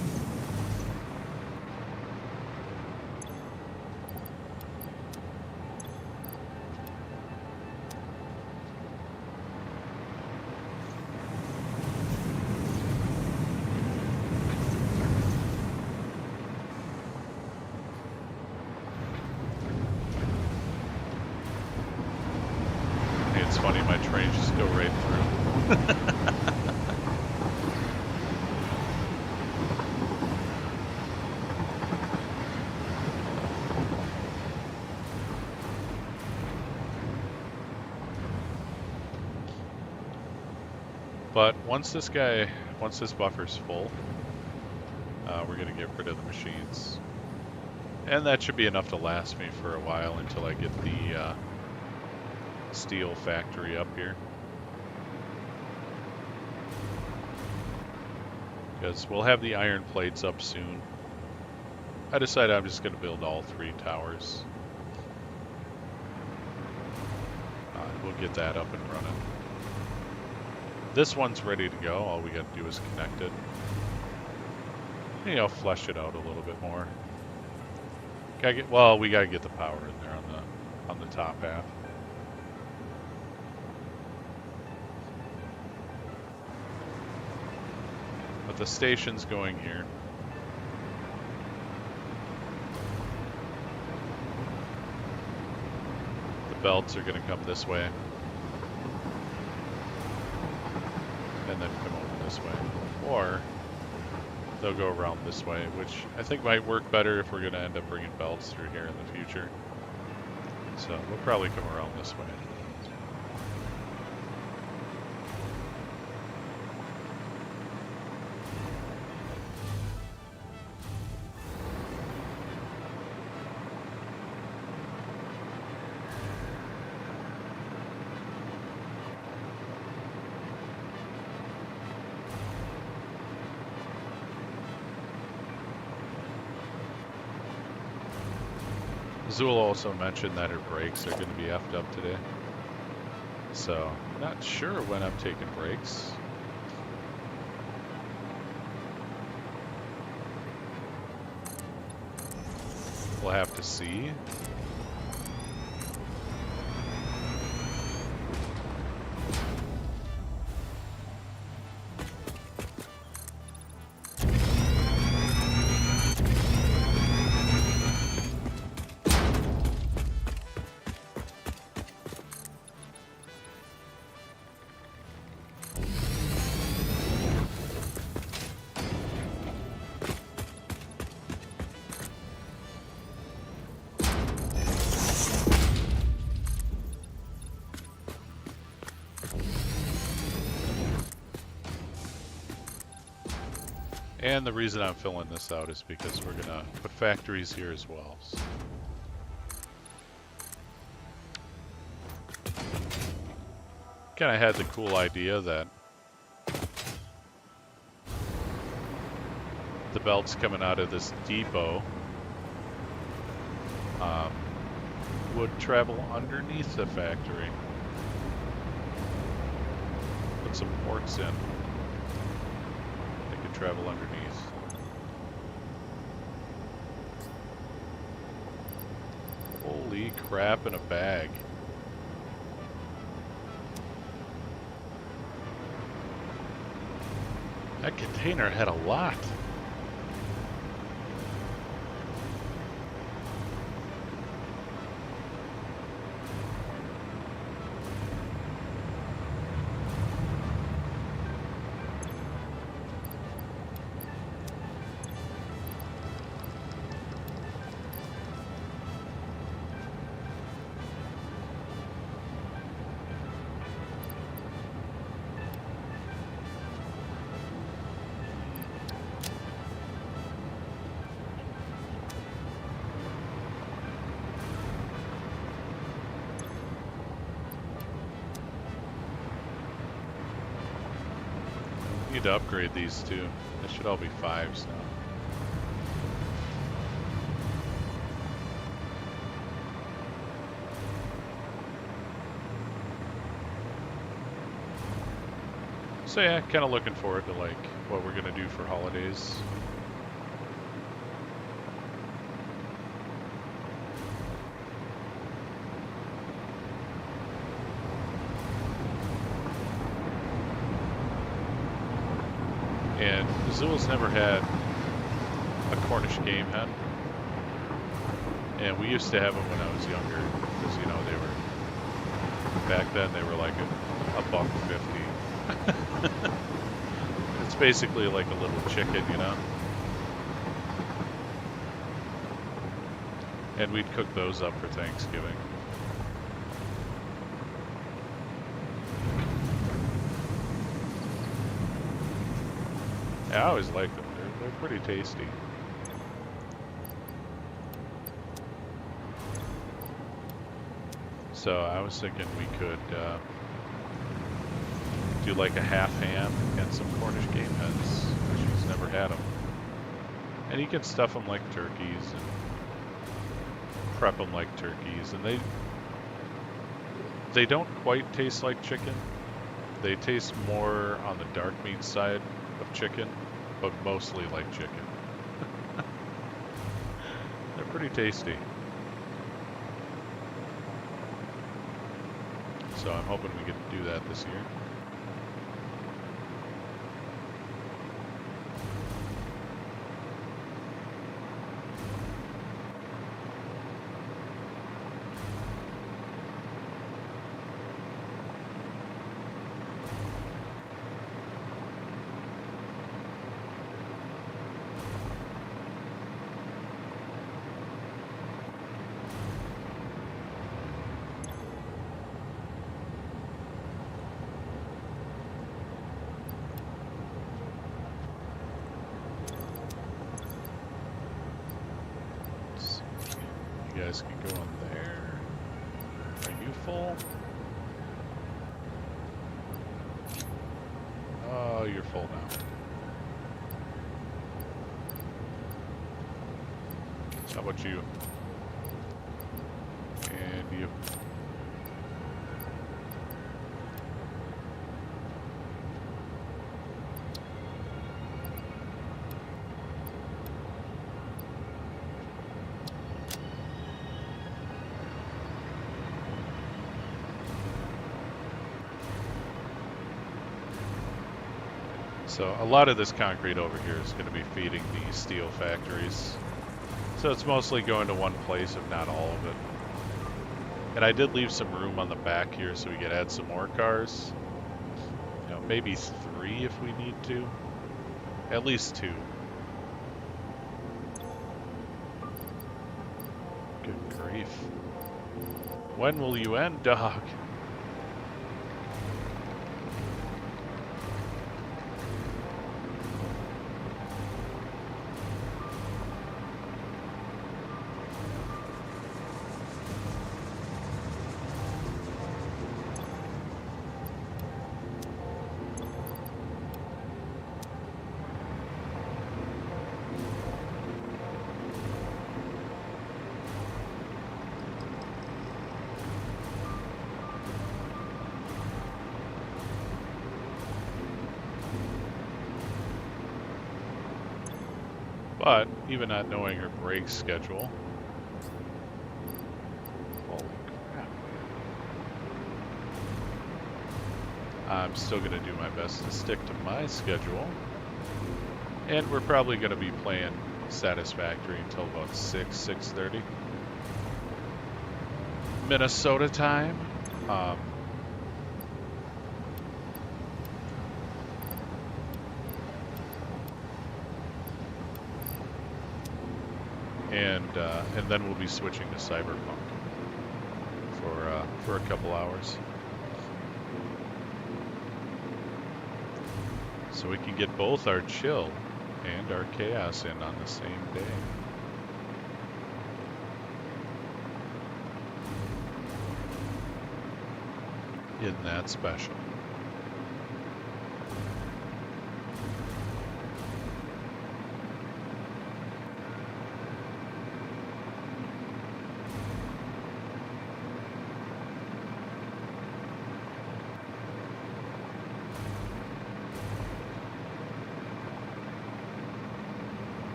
It's funny, my trains just go right through. But once this buffer's full, we're gonna get rid of the machines. And that should be enough to last me for a while until I get the steel factory up here. Because we'll have the iron plates up soon. I decided I'm just gonna build all 3 towers. We'll get that up and running. This one's ready to go. All we got to do is connect it. You know, flesh it out a little bit more. We gotta get the power in there on the top half. But the station's going here. The belts are gonna come this way. and then come over this way. Or they'll go around this way, which I think might work better if we're going to end up bringing belts through here in the future. So we'll probably come around this way. Azul also mentioned that her brakes are going to be effed up today. So, not sure when I'm taking breaks. We'll have to see. And the reason I'm filling this out is because we're going to put factories here as well. So. Kind of had the cool idea that the belts coming out of this depot would travel underneath the factory. Put some ports in. They could travel underneath. Holy crap in a bag. That container had a lot. Need to upgrade these two. They should all be 5s now. So yeah, kind of looking forward to like what we're gonna do for holidays. And Azul's never had a Cornish game hen. And we used to have them when I was younger, because you know they were, back then they were like a $1.50. It's basically like a little chicken, you know? And we'd cook those up for Thanksgiving. Yeah, I always liked them. They're pretty tasty. So I was thinking we could do like a half ham and some Cornish game hens. She's never had them. And you can stuff them like turkeys and prep them like turkeys. And they don't quite taste like chicken. They taste more on the dark meat side of chicken, but mostly like chicken. They're pretty tasty. So I'm hoping we get to do that this year. guys can go in there. Are you full? Oh, you're full now. How about you? And you. So a lot of this concrete over here is going to be feeding the steel factories. So it's mostly going to one place, if not all of it. And I did leave some room on the back here so we could add some more cars. You know, maybe 3 if we need to. At least 2. Good grief. When will you end, dog? But even not knowing her break schedule, holy crap, I'm still going to do my best to stick to my schedule. And we're probably going to be playing Satisfactory until about 6:30 Minnesota time. And then we'll be switching to Cyberpunk for a couple hours, so we can get both our chill and our chaos in on the same day. Isn't that special?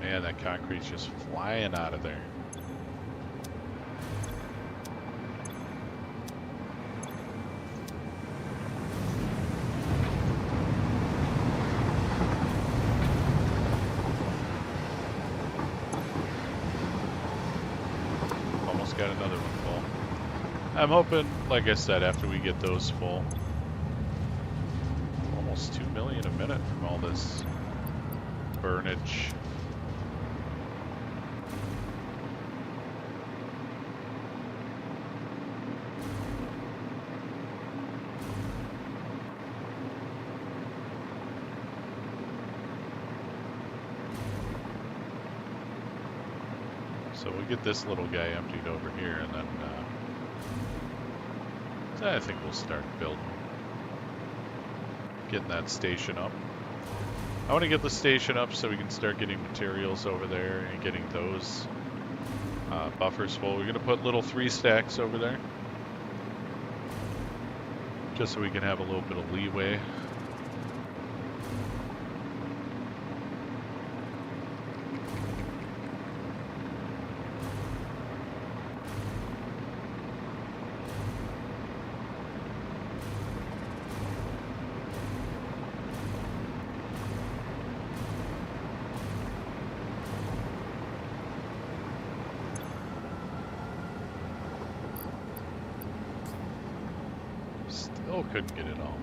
Man, that concrete's just flying out of there. Almost got another one full. I'm hoping, like I said, after we get those full, almost 2 million a minute from all this burnage. So we'll get this little guy emptied over here, and then I think we'll start building, getting that station up. I want to get the station up so we can start getting materials over there and getting those buffers full. We're going to put little 3 stacks over there, just so we can have a little bit of leeway. Still couldn't get it all.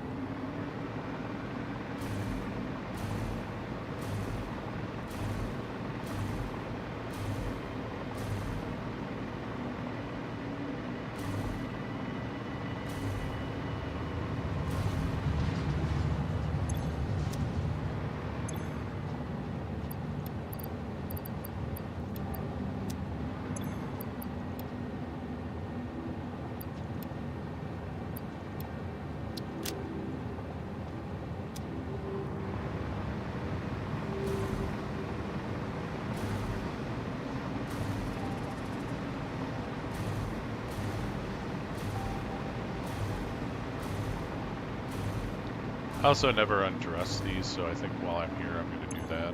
I also never undress these, so I think while I'm here, I'm going to do that.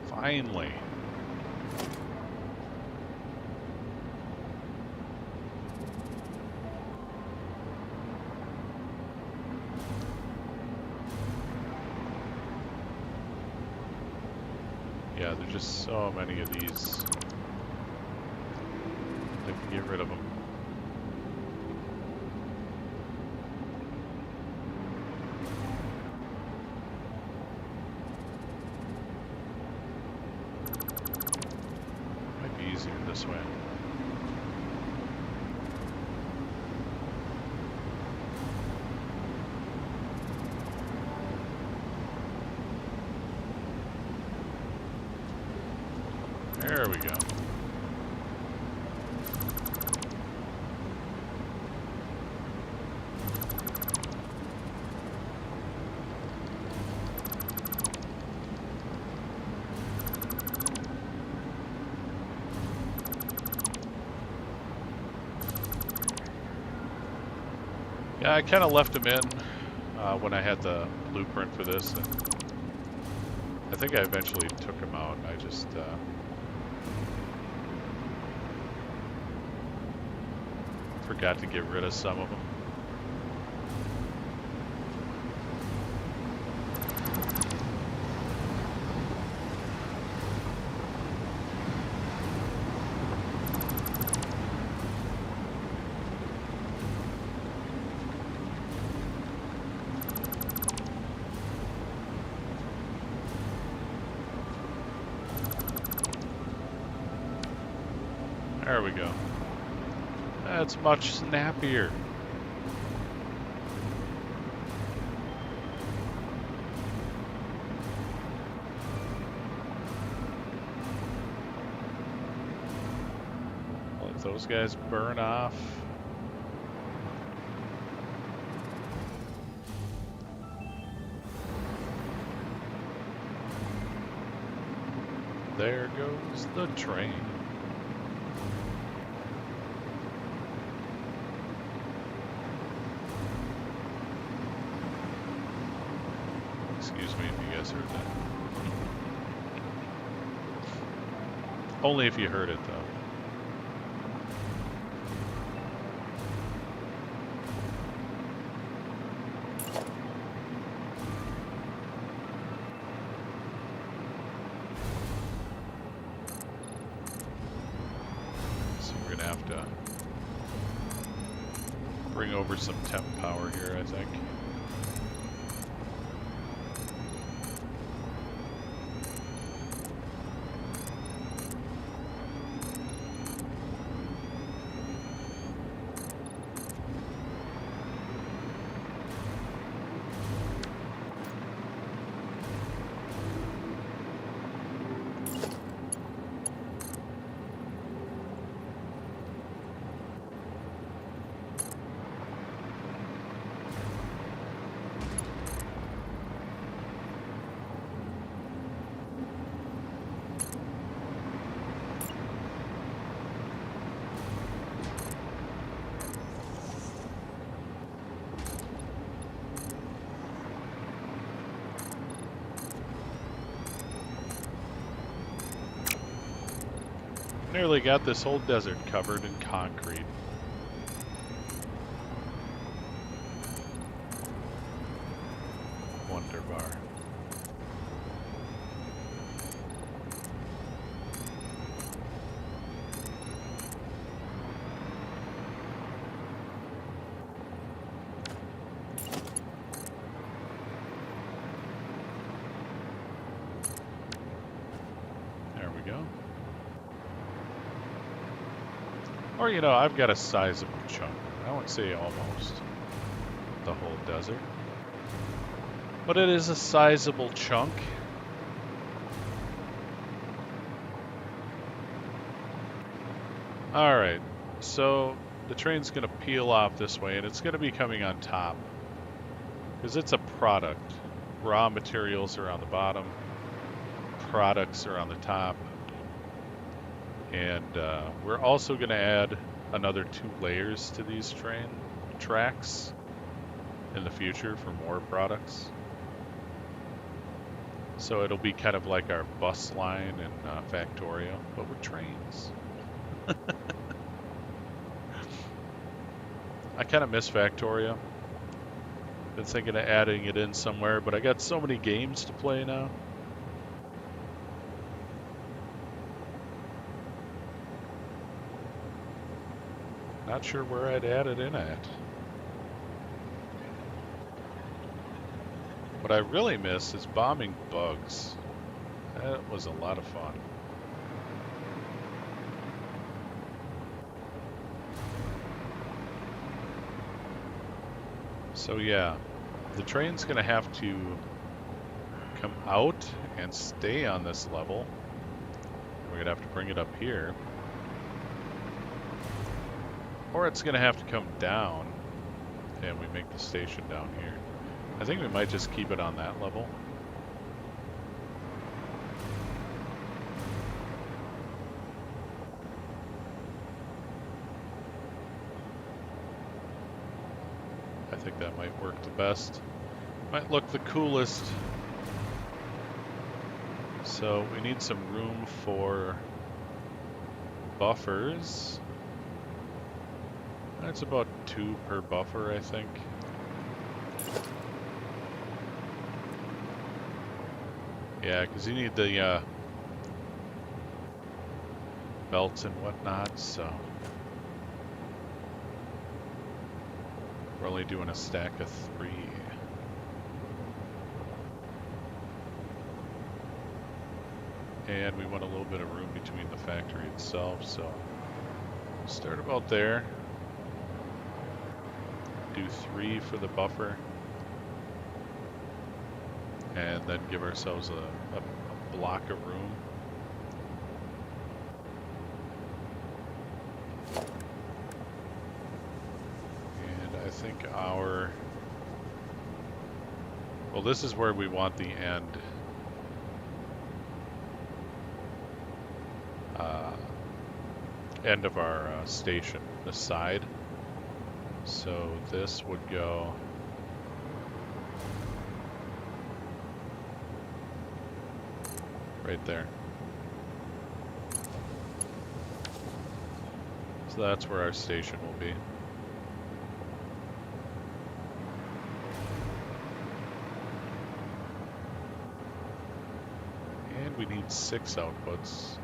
Finally. Yeah, there's just so many of these. I can get rid of them. Might be easier this way. There we go. Yeah, I kind of left them in when I had the blueprint for this, and I think I eventually took them out. I just forgot to get rid of some of them. There we go. That's much snappier. Let those guys burn off. There goes the train. Excuse me if you guys heard that. Only if you heard it, though. So we're gonna have to bring over some temp power here, I think. Nearly got this whole desert covered in concrete. Wonder bar. There we go. Or, you know, I've got a sizable chunk. I won't say almost the whole desert. But it is a sizable chunk. Alright, so the train's going to peel off this way, and it's going to be coming on top. Because it's a product. Raw materials are on the bottom. Products are on the top. And we're also going to add another 2 layers to these train tracks. in the future for more products. So it'll be kind of like our bus line in Factorio, but with trains. I kind of miss Factorio. Been thinking of adding it in somewhere, but I got so many games to play now. Not sure where I'd add it in at. What I really miss is bombing bugs. That was a lot of fun. So yeah, the train's gonna have to come out and stay on this level. We're gonna have to bring it up here. Or it's gonna have to come down and we make the station down here. I think we might just keep it on that level. I think that might work the best. Might look the coolest. So we need some room for buffers. That's about 2 per buffer, I think. Yeah, because you need the belts and whatnot, so we're only doing a stack of 3. And we want a little bit of room between the factory itself, so start about there. Do 3 for the buffer. And then give ourselves a block of room. And I think our... Well, this is where we want the end. End of our station, the side. So this would go... right there. So that's where our station will be. And we need 6 outputs.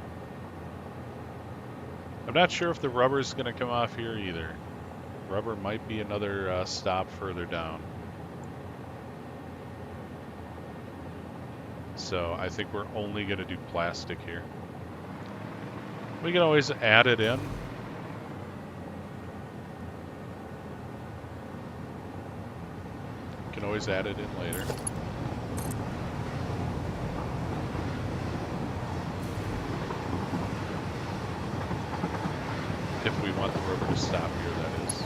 I'm not sure if the rubber's going to come off here either. Rubber might be another stop further down. So I think we're only going to do plastic here. We can always add it in. We can always add it in later. If we want the rubber to stop here, that is.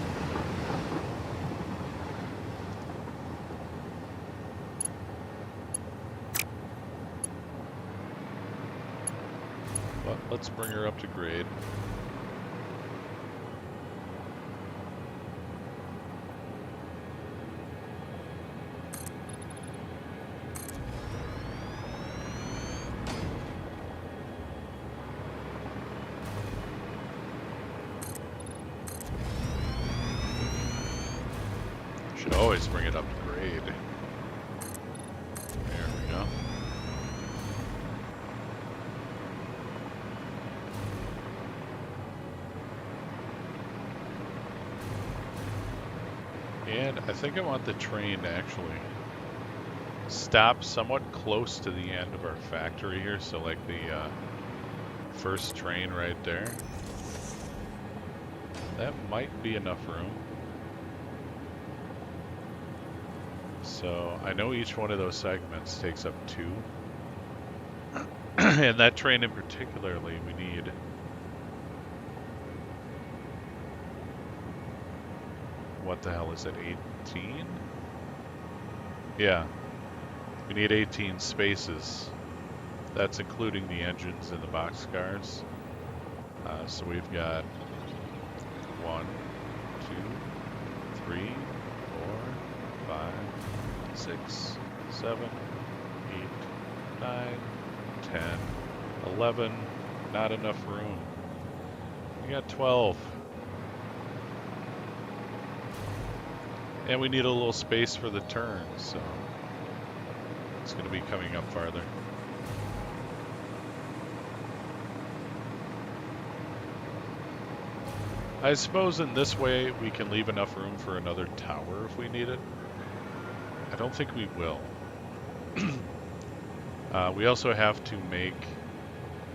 But let's bring her up to grade. Should always bring it up to grade. There we go. And I think I want the train to actually stop somewhat close to the end of our factory here. So like the first train right there. That might be enough room. So I know each one of those segments takes up 2. And that train in particularly, we need... What the hell is it, 18? Yeah. We need 18 spaces. That's including the engines and the boxcars. So we've got 1, 2, 3, 4, 5, 6, 7, 8, 9, 10, 11. Not enough room. We got 12. And we need a little space for the turns, so it's going to be coming up farther. I suppose in this way we can leave enough room for another tower if we need it. I don't think we will. We also have to make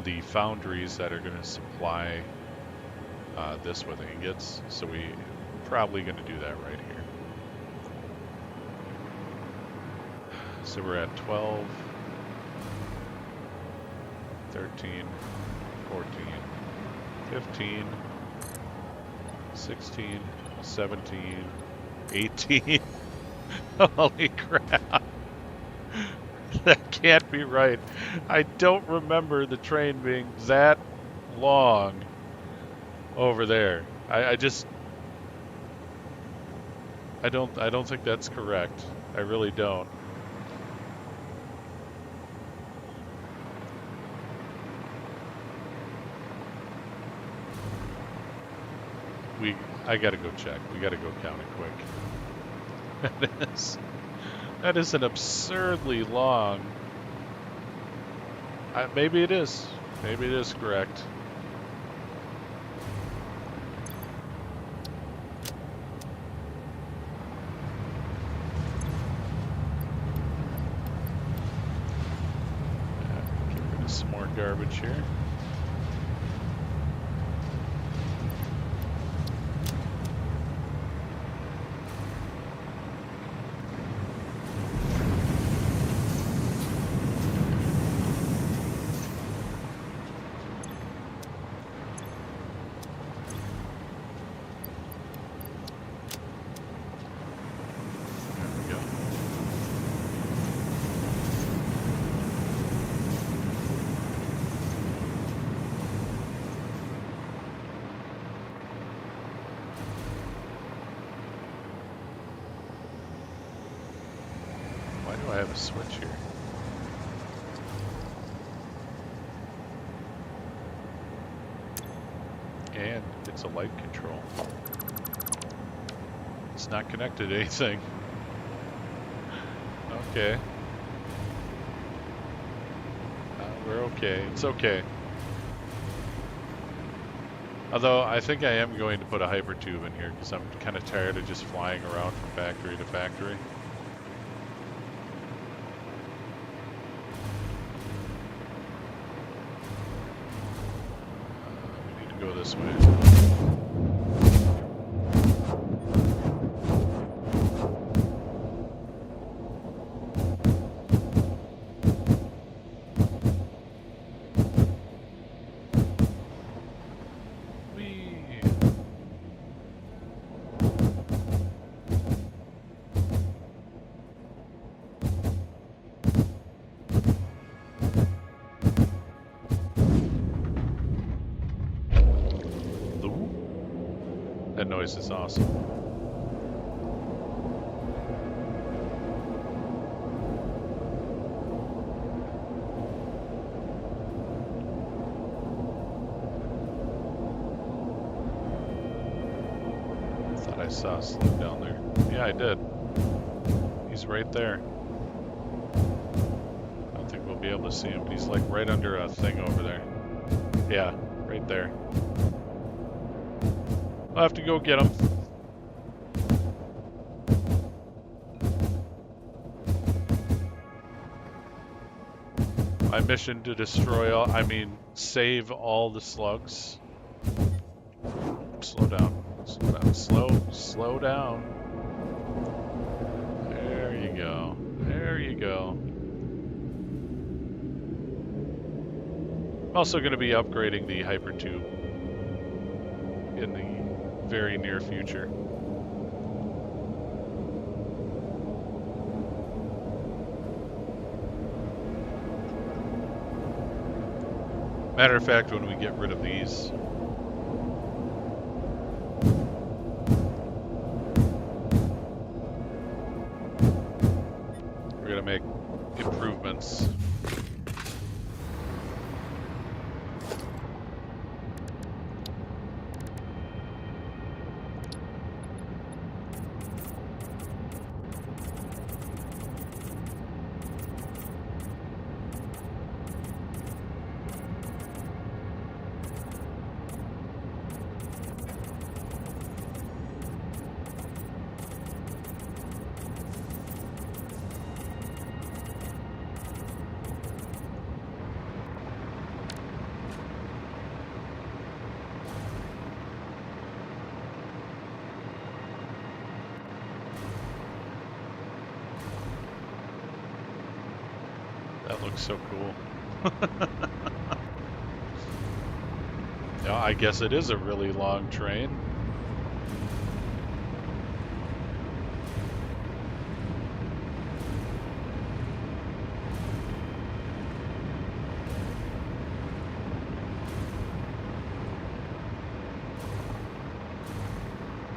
the foundries that are going to supply this with ingots, so we're probably going to do that right here. So we're at 12, 13, 14, 15, 16, 17, 18. Holy crap. That can't be right. I don't remember the train being that long over there. I don't think that's correct. I really don't. I gotta go check. We gotta go count it quick. That is an absurdly long. Maybe it is. Maybe it is correct. Get rid of some more garbage here. I have a switch here. And it's a light control. It's not connected to anything. Okay. We're okay. It's okay. Although I think I am going to put a hypertube in here because I'm kind of tired of just flying around from factory to factory. Go this way. That noise is awesome. Thought I saw something down there. Yeah, I did. He's right there. I don't think we'll be able to see him, but he's like right under a thing over there. Yeah, right there. I'll have to go get him. My mission to destroy all, save all the slugs. Slow down, slow down, slow down. There you go, there you go. I'm also going to be upgrading the hypertube in the very near future. Matter of fact, when we get rid of these, 6. That looks so cool. Yeah, I guess it is a really long train.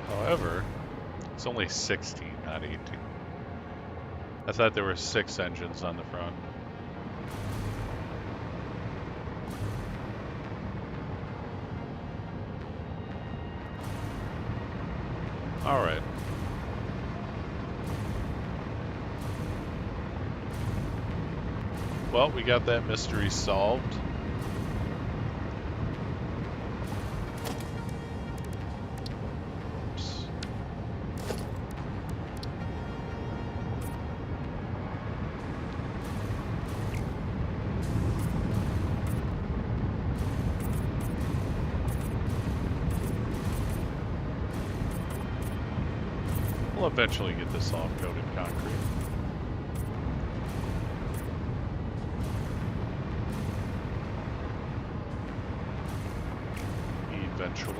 However, it's only 16, not 18. I thought there were 6 engines on the front. All right. Well, we got that mystery solved. Oops. We'll eventually get this all coated concrete. Eventually.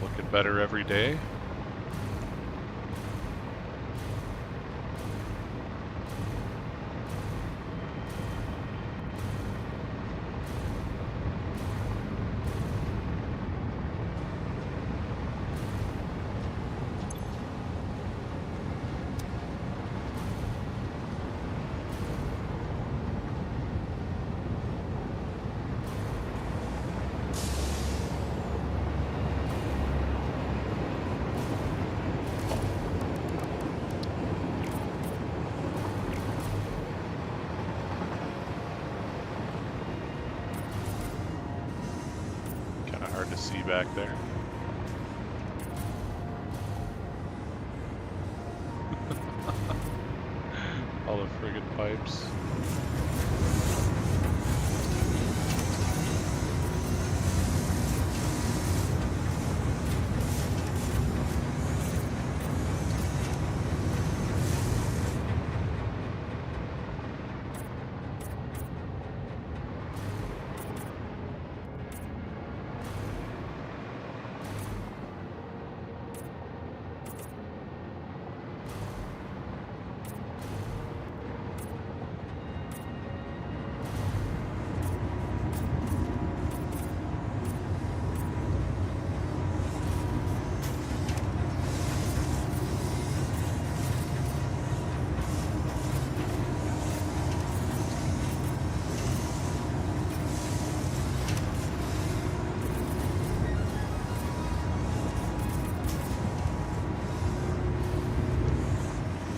Looking better every day. Hard to see back there. All the friggin' pipes.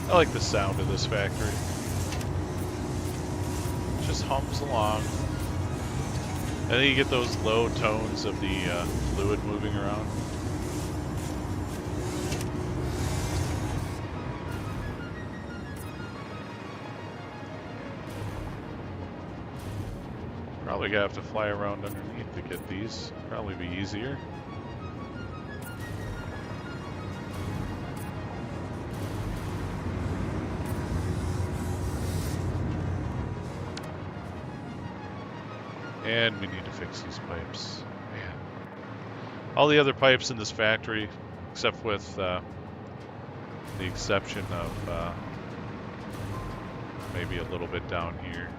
I like the sound of this factory. It just hums along. And then you get those low tones of the fluid moving around. Probably gonna have to fly around underneath to get these. Probably be easier. And we need to fix these pipes. Man. All the other pipes in this factory, except with the exception of maybe a little bit down here,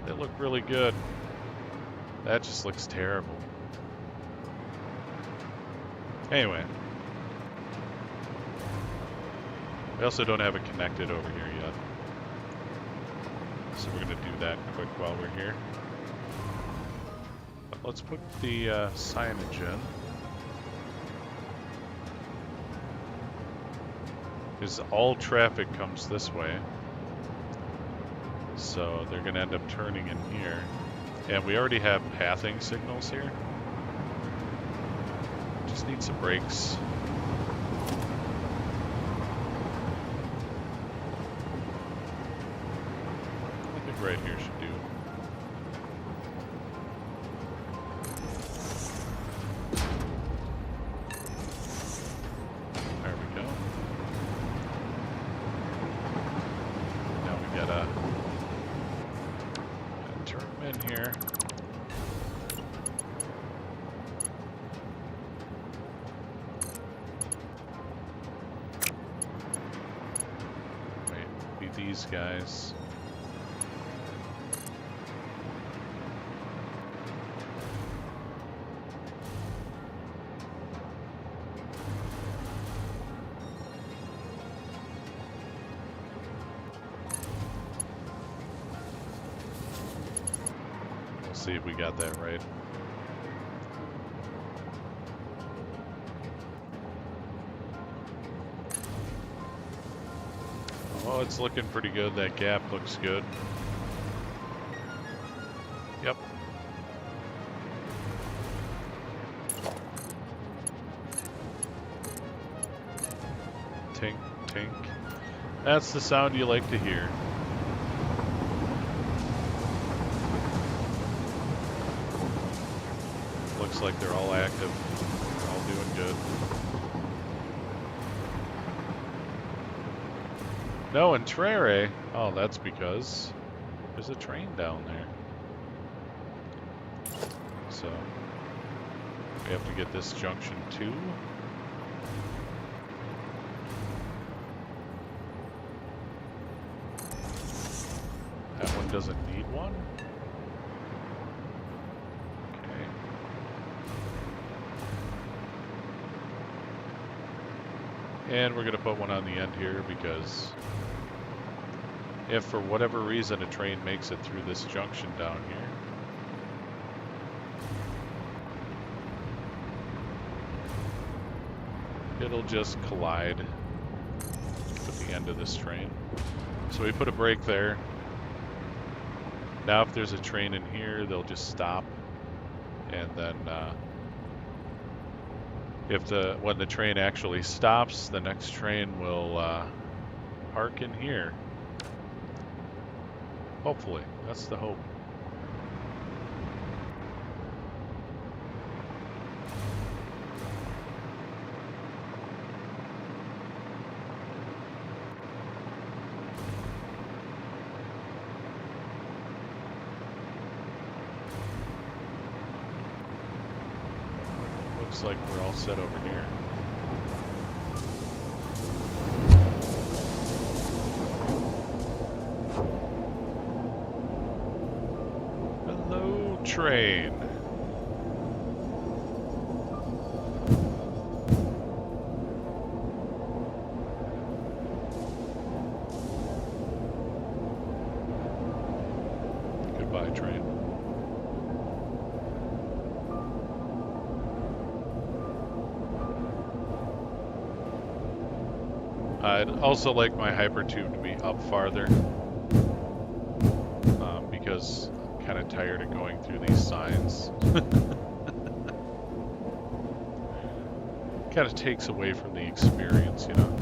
they look really good. That just looks terrible. Anyway. We also don't have it connected over here yet. So we're going to do that quick while we're here. But let's put the signage in. Because all traffic comes this way. So they're going to end up turning in here. And we already have pathing signals here. Just need some brakes. I think right here should do. There we go. Now we gotta turn them in here. These guys. We'll see if we got that right. Oh, it's looking pretty good. That gap looks good. Yep. Tink, tink. That's the sound you like to hear. Looks like they're all active. They're all doing good. No, in Trere. Oh, that's because there's a train down there. So we have to get this junction too. That one doesn't need one. Okay. And we're going to put one on the end here because if for whatever reason a train makes it through this junction down here, it'll just collide with the end of this train. So we put a brake there. Now if there's a train in here, they'll just stop. And then when the train actually stops, the next train will park in here. Hopefully, that's the hope. Looks like we're all set over here. Hello, train. Goodbye, train. I'd also like my hypertube to be up farther because I'm kind of tired of going through these signs. Kind of takes away from the experience, you know.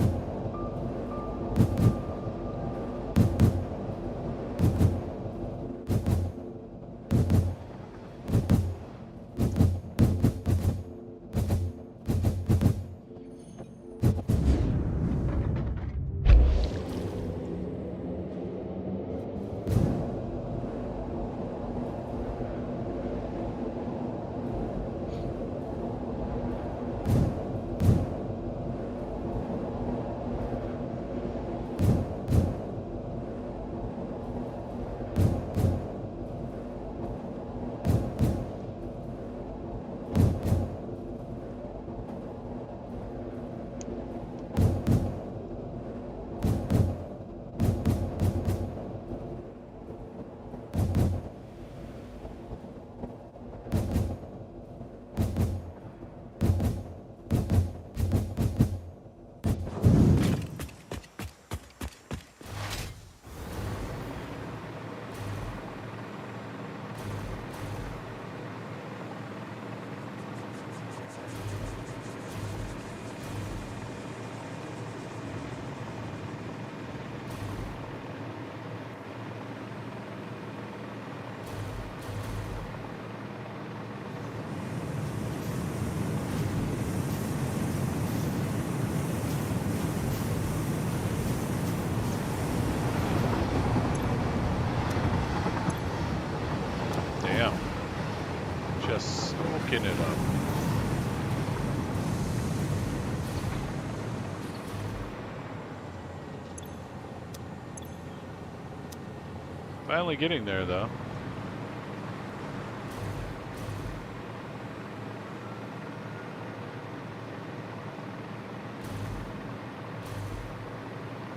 Finally getting there, though.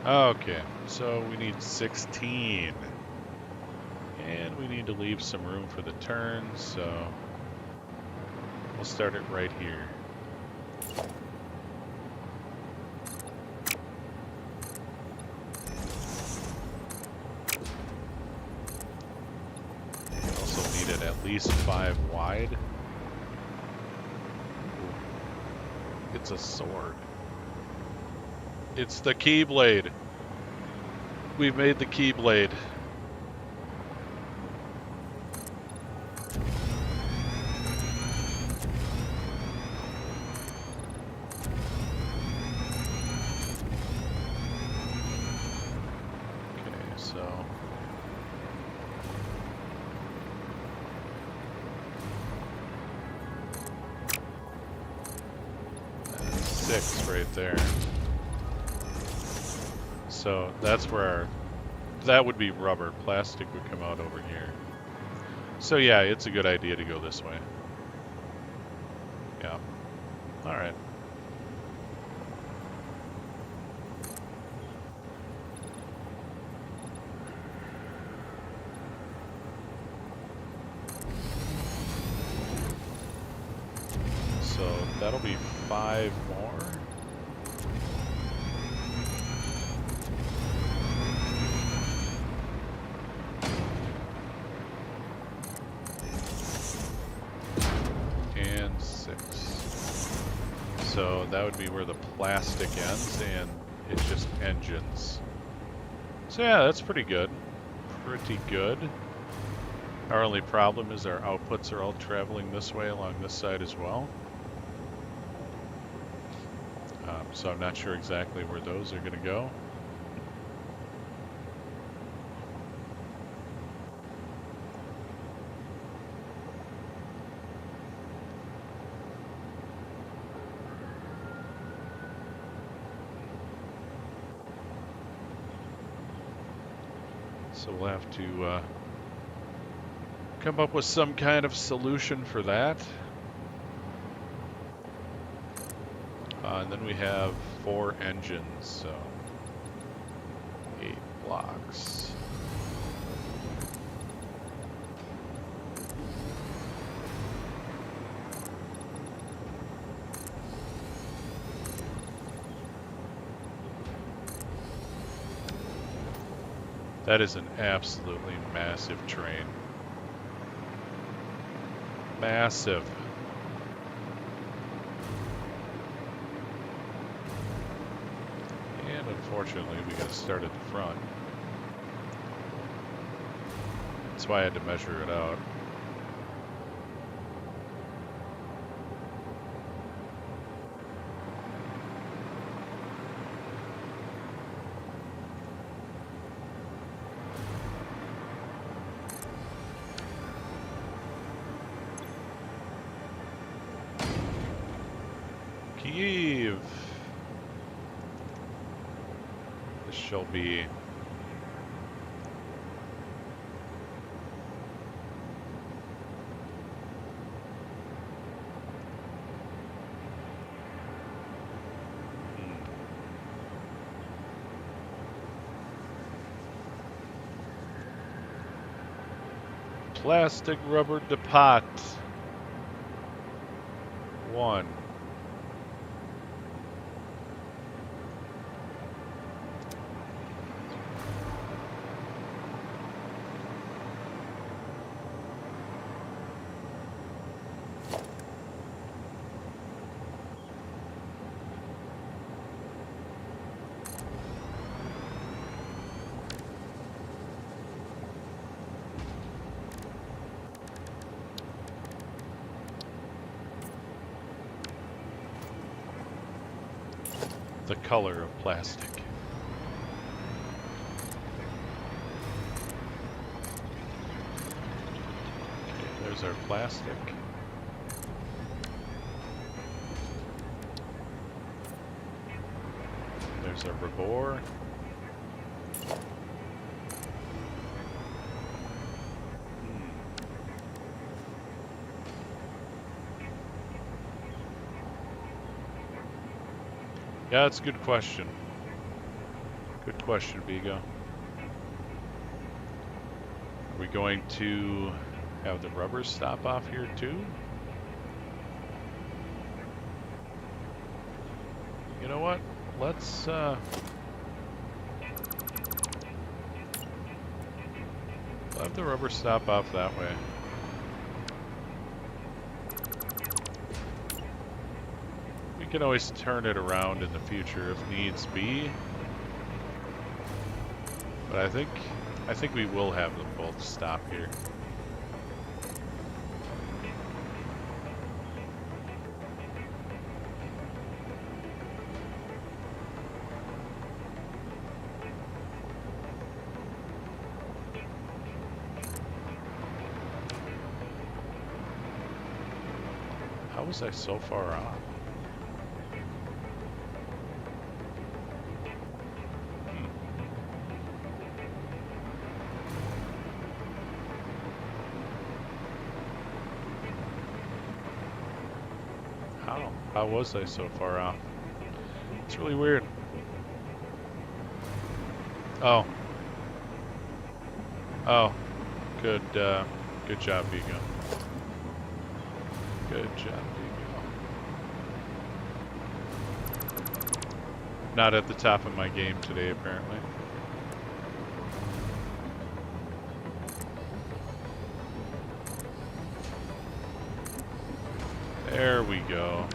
Okay, so we need 16. And we need to leave some room for the turns, so we'll start it right here. Also need it at least 5 wide. Ooh. It's a sword. It's the Keyblade. We've made the Keyblade. Right there. So that's where that would be rubber. Plastic would come out over here. So yeah, it's a good idea to go this way. Yeah. All right. So that'll be 5 more. So that would be where the plastic ends, and it's just engines. So yeah, that's pretty good. Pretty good. Our only problem is our outputs are all traveling this way along this side as well. So I'm not sure exactly where those are going to go. So we'll have to come up with some kind of solution for that. And then we have 4 engines, so 8 blocks. That is an absolutely massive train. Massive. And unfortunately, we got to start at the front. That's why I had to measure it out. Kyiv. This shall be plastic rubber depot. 1. The color of plastic. Okay, there's our plastic. There's our rubber. Yeah, that's a good question. Good question, Vigo. Are we going to have the rubbers stop off here too? You know what? Let's have the rubber stop off that way. We can always turn it around in the future if needs be. But I think we will have them both stop here. How was I so far off? How was I so far off? It's really weird. Oh. Oh. Good job, Vigo. Good job, Vigo. Not at the top of my game today, apparently. There we go.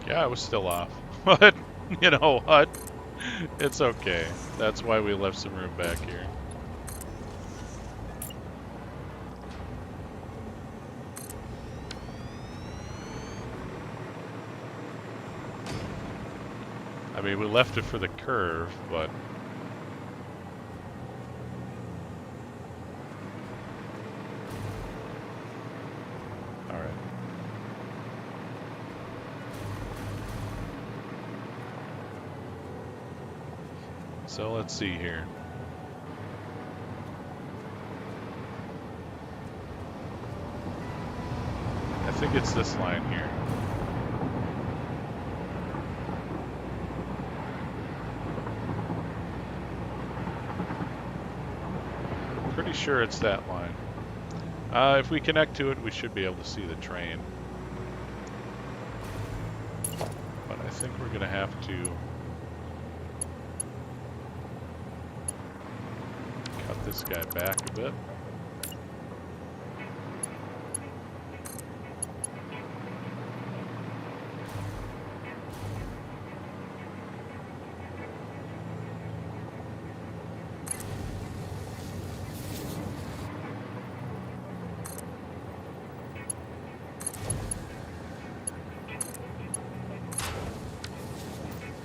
Yeah, I was still off. But, you know what? It's okay. That's why we left some room back here. I mean, we left it for the curve, but... Alright. So let's see here. I think it's this line here. Pretty sure it's that line. If we connect to it, we should be able to see the train. But I think we're gonna have to cut this guy back a bit.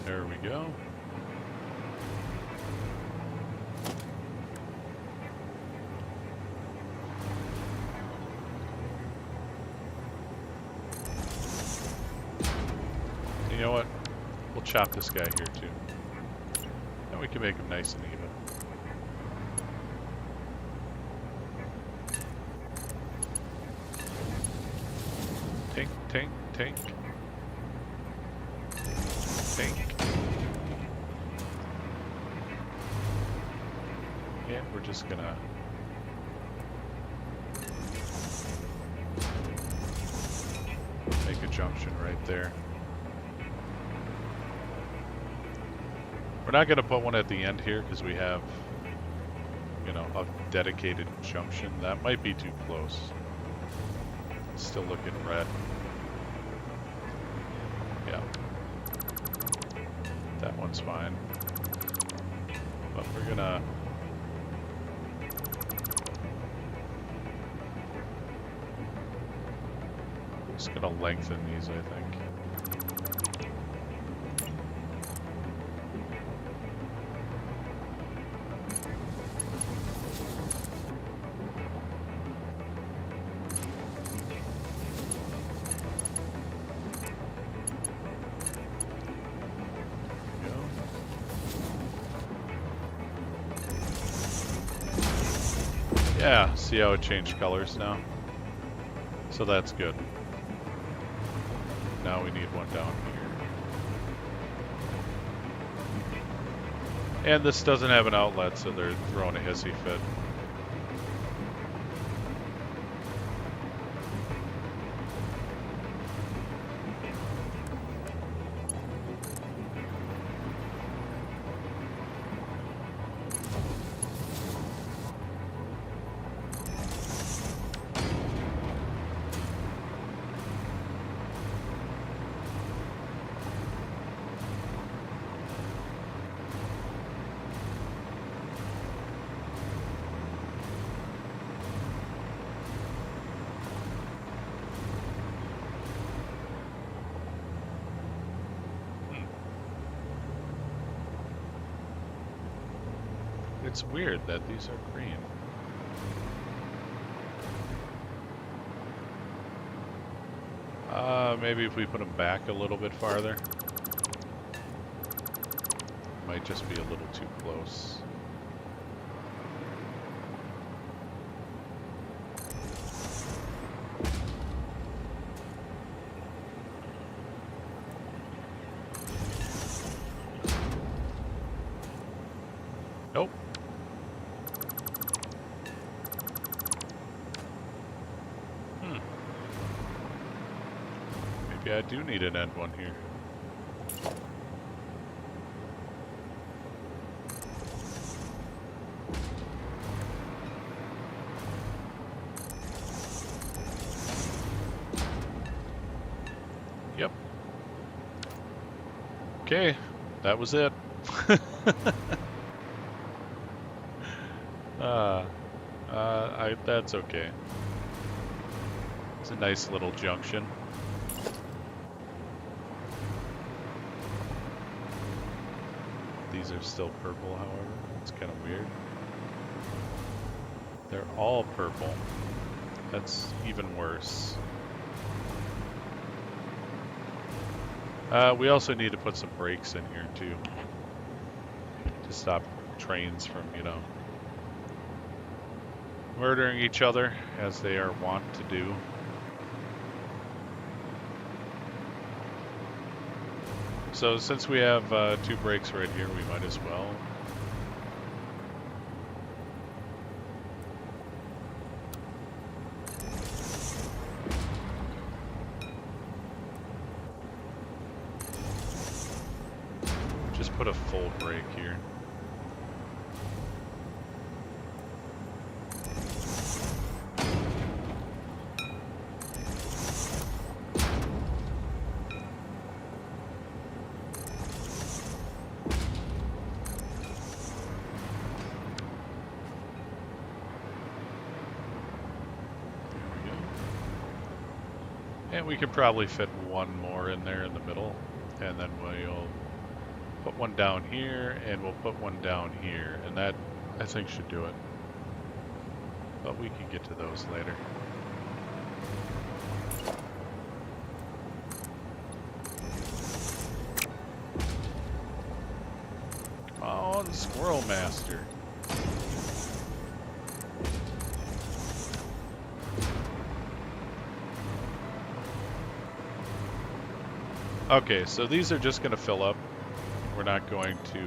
There we go. You know what? We'll chop this guy here too. And we can make him nice and even. Tink, tink, tink. Tink. And we're just gonna make a junction right there. We're not gonna put one at the end here because we have, you know, a dedicated junction. That might be too close. Still looking red. Yeah. That one's fine. But we're gonna... Just gonna lengthen these, I think. Yeah, see how it changed colors now? So that's good. Now we need one down here. And this doesn't have an outlet, so they're throwing a hissy fit. It's weird that these are green. Maybe if we put them back a little bit farther. Might just be a little too close. Nope. Maybe I do need an end one here. Yep. Okay, that was it. That's okay. It's a nice little junction. These are still purple, however. It's kind of weird. They're all purple. That's even worse. We also need to put some brakes in here too, to stop trains from, you know, murdering each other as they are wont to do. So since we have 2 brakes right here, we might as well. Just put a full brake here. And we could probably fit one more in there in the middle, and then we'll put one down here, and we'll put one down here, and that, I think, should do it. But we can get to those later. Oh, the Squirrel Master. Okay, so these are just going to fill up. We're not going to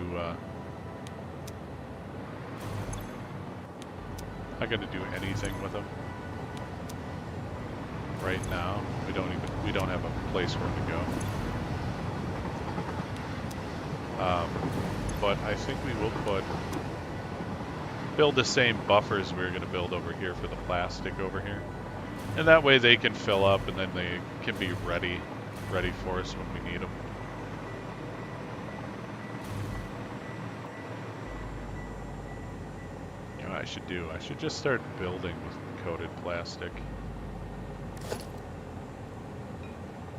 do anything with them right now. We don't have a place for them to go. But I think we will put build the same buffers we were going to build over here for the plastic over here. And that way they can fill up and then they can be ready for us when we need them. You know what I should do? I should just start building with coated plastic.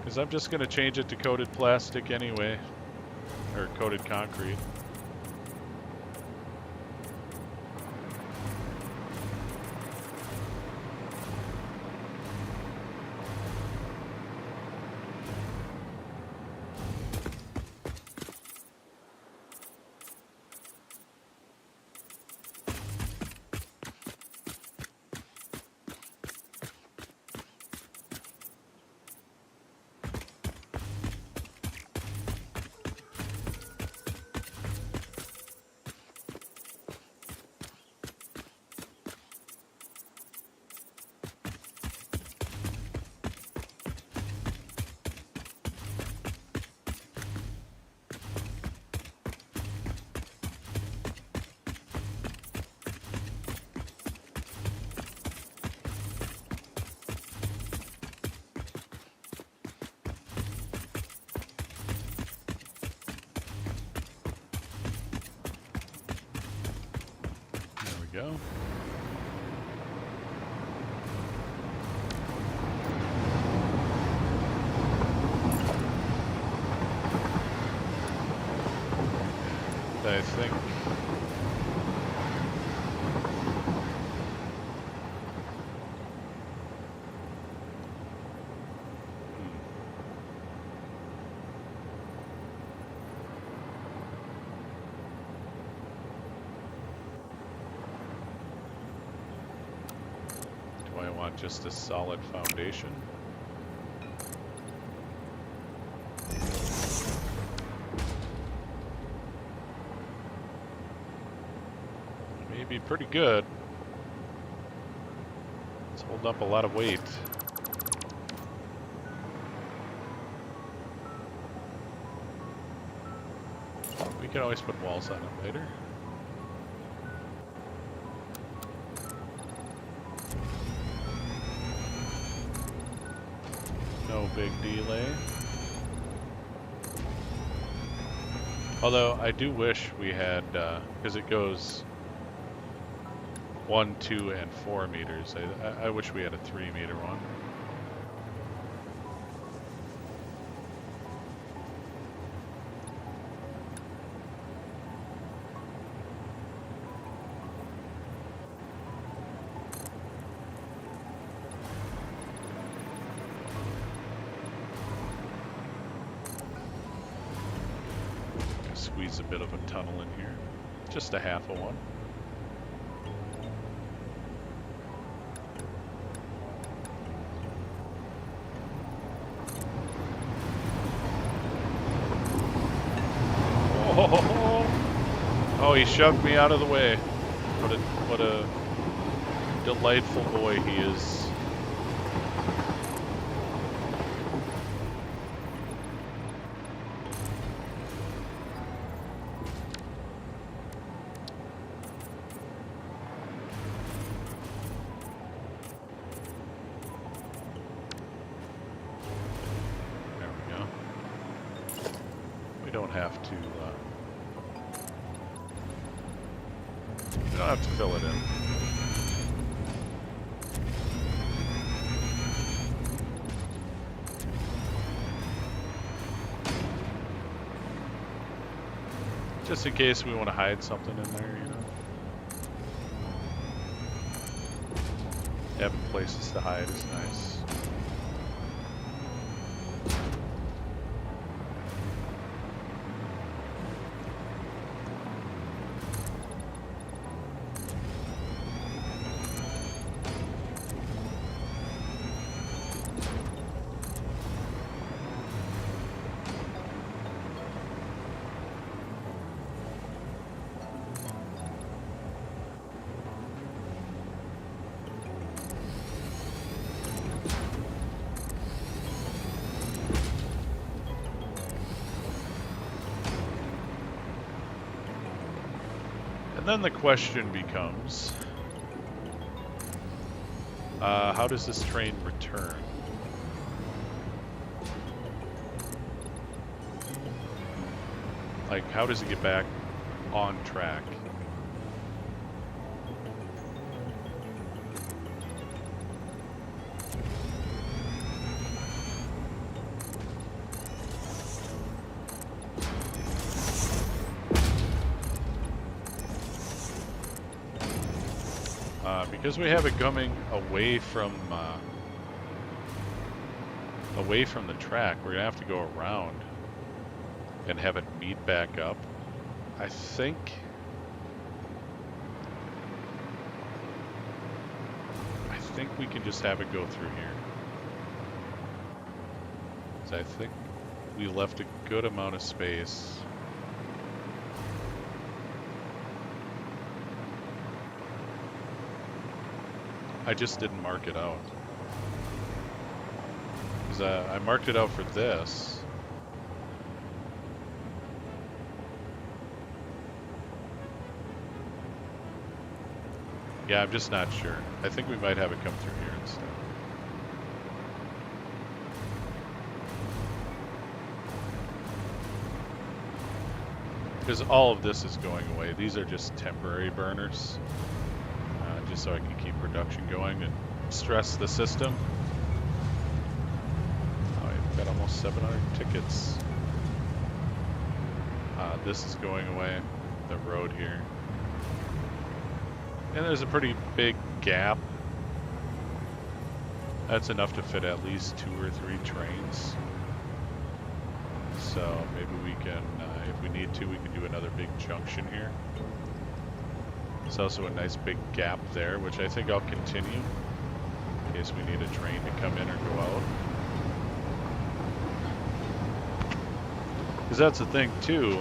Because I'm just going to change it to coated plastic anyway. Or coated concrete. Go. I think just a solid foundation. May be pretty good. It's holding up a lot of weight. We can always put walls on it later. No big delay. Although I do wish we had, because it goes 1, 2, and 4 meters. I wish we had a 3-meter one. Squeeze a bit of a tunnel in here. Just a half of one. Oh, he shoved me out of the way. What a delightful boy he is. You don't have to fill it in. Just in case we want to hide something in there, you know. Having places to hide is nice. And then the question becomes, how does this train return? Like, how does it get back on track? Because we have it coming away from the track, we're gonna have to go around and have it meet back up. I think we can just have it go through here. So I think we left a good amount of space. I just didn't mark it out. Because I marked it out for this. Yeah, I'm just not sure. I think we might have it come through here instead. Because all of this is going away. These are just temporary burners. Just so I can keep production going and stress the system. Oh, I've got almost 700 tickets. This is going away, the road here. And there's a pretty big gap. That's enough to fit at least 2 or 3 trains. So maybe we can, if we need to, we can do another big junction here. There's also a nice big gap there, which I think I'll continue in case we need a train to come in or go out. Because that's the thing too,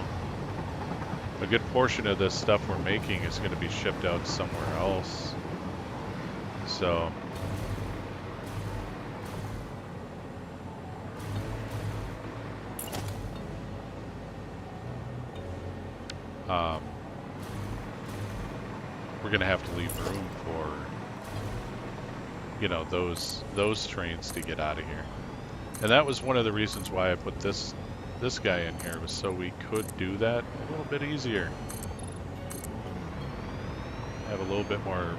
a good portion of this stuff we're making is going to be shipped out somewhere else. So we're going to have to leave room for, you know, those trains to get out of here. And that was one of the reasons why I put this guy in here, was so we could do that a little bit easier. Have a little bit more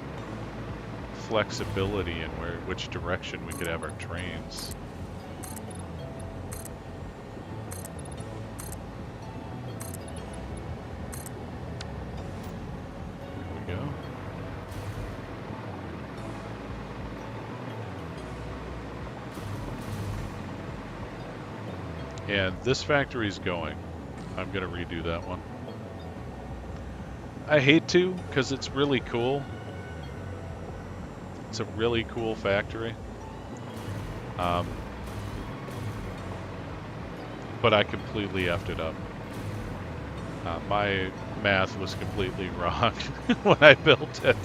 flexibility in which direction we could have our trains. And this factory's going. I'm gonna redo that one. I hate to, because it's really cool. It's a really cool factory. But I completely effed it up. My math was completely wrong when I built it.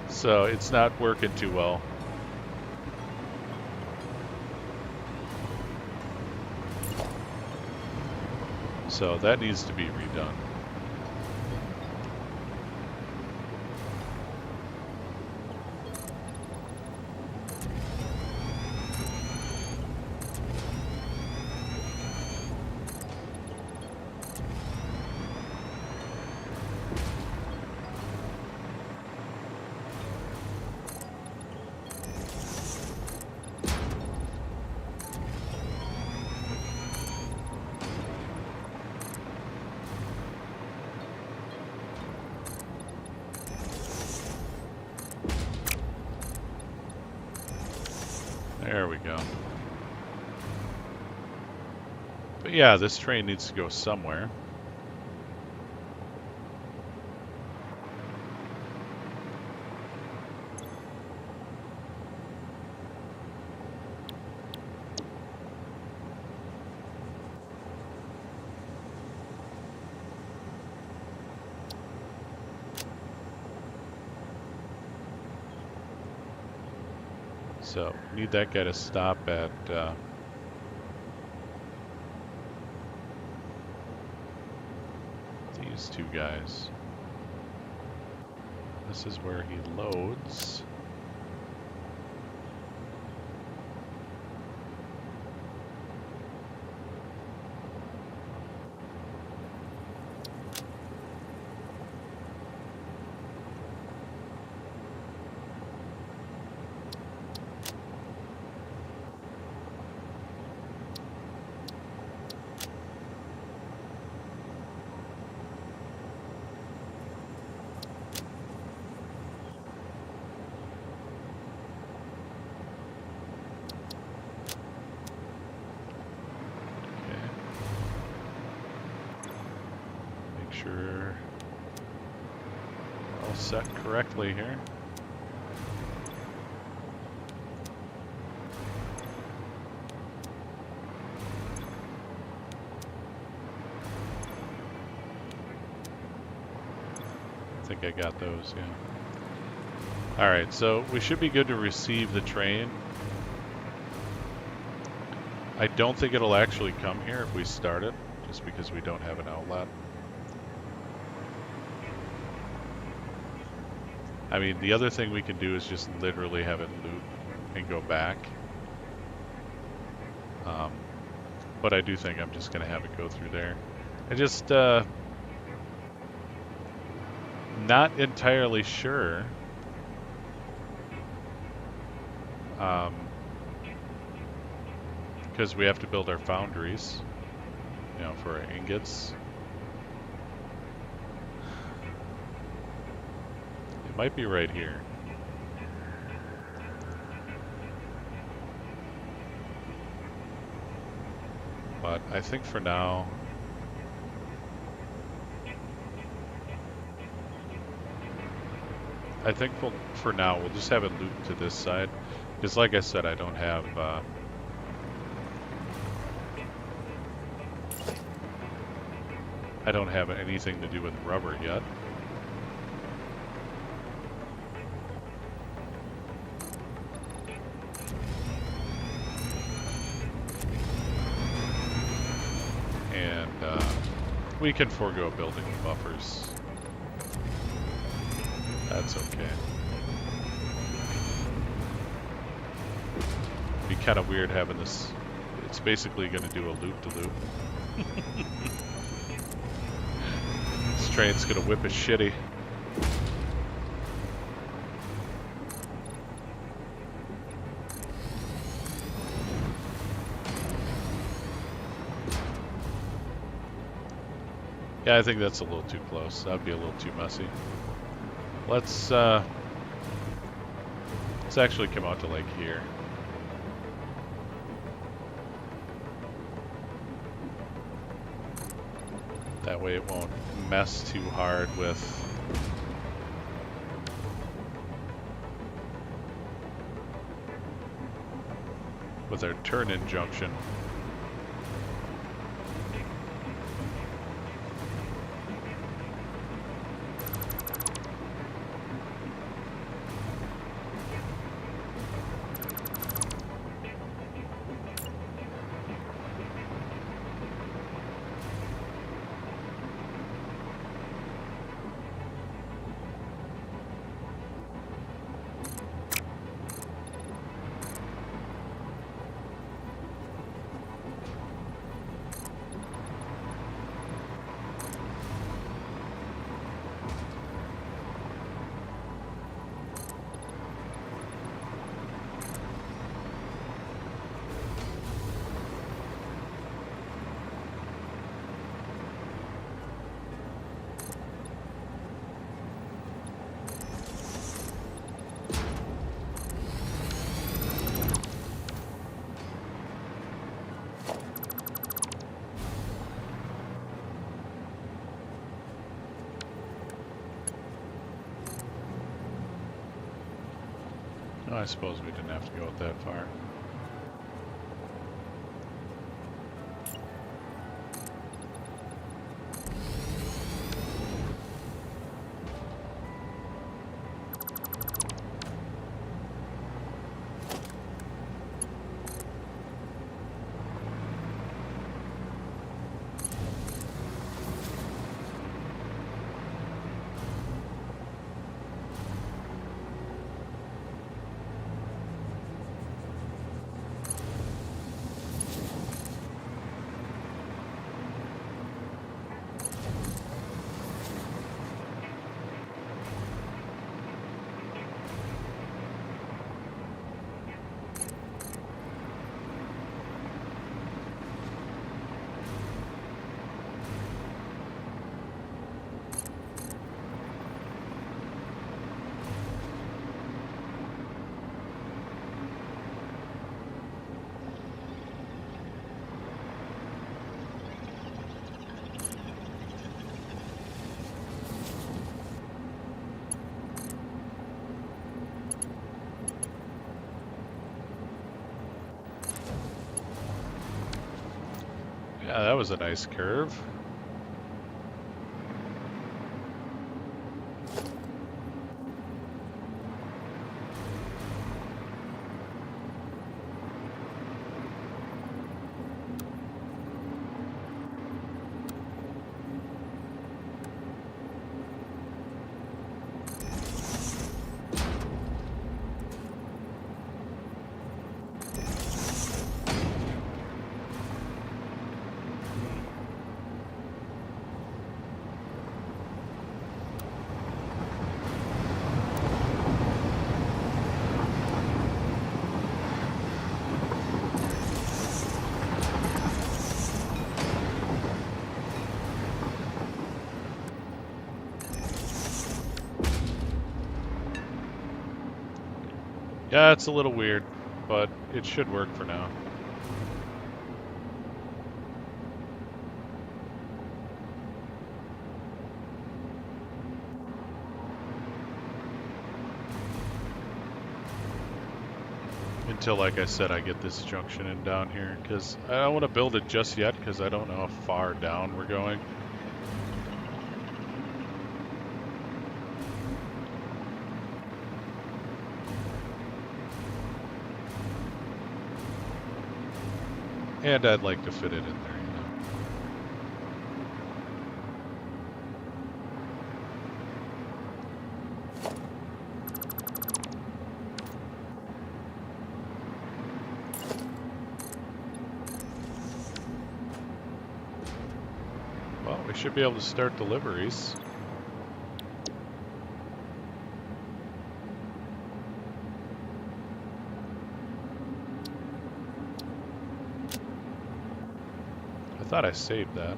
So it's not working too well. So that needs to be redone. There we go. But yeah, this train needs to go somewhere. So, need that guy to stop at these two guys. This is where he loads. Sure, all set correctly here. I think I got those, yeah. Alright, so we should be good to receive the train. I don't think it'll actually come here if we start it, just because we don't have an outlet. I mean, the other thing we can do is just literally have it loop and go back. But I do think I'm just going to have it go through there. I just not entirely sure. Because we have to build our foundries, you know, for our ingots. It might be right here. But I think for now, for now we'll just have it loop to this side. Because like I said, I don't have anything to do with rubber yet. We can forego building the buffers. That's okay. It'd be kind of weird having this. It's basically going to do a loop-to-loop. This train's going to whip us shitty. Yeah, I think that's a little too close. That'd be a little too messy. Let's actually come out to like here. That way it won't mess too hard with our turn-in junction. I suppose we didn't have to go that far. Yeah, that was a nice curve. Yeah, it's a little weird, but it should work for now. Until, like I said, I get this junction in down here, because I don't want to build it just yet, because I don't know how far down we're going. And I'd like to fit it in there, you know. Well, we should be able to start deliveries. I thought I saved that.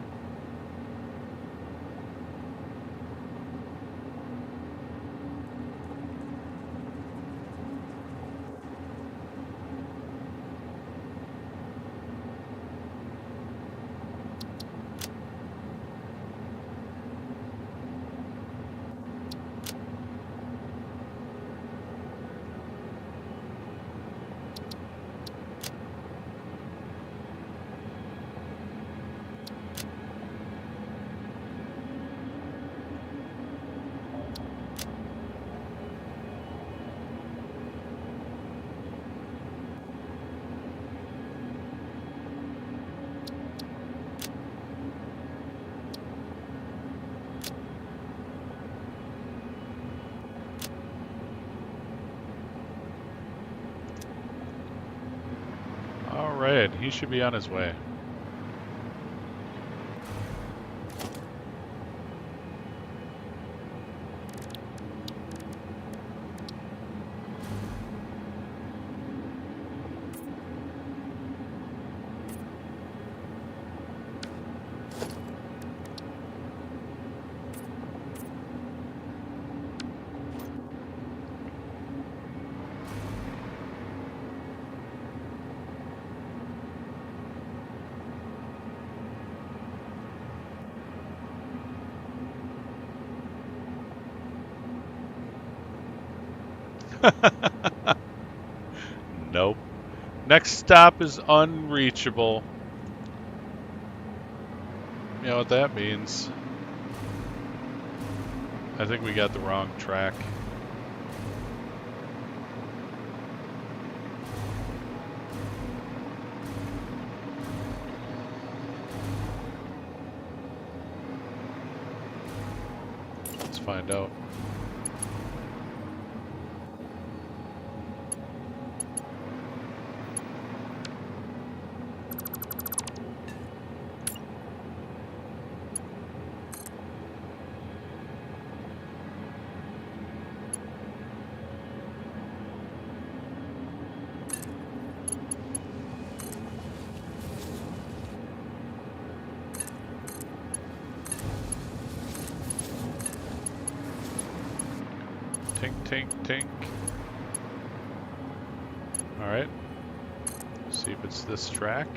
Alright, he should be on his way. Nope. Next stop is unreachable. You know what that means? I think we got the wrong track. Let's find out. Tink, tink, tink. Alright. See if it's this track.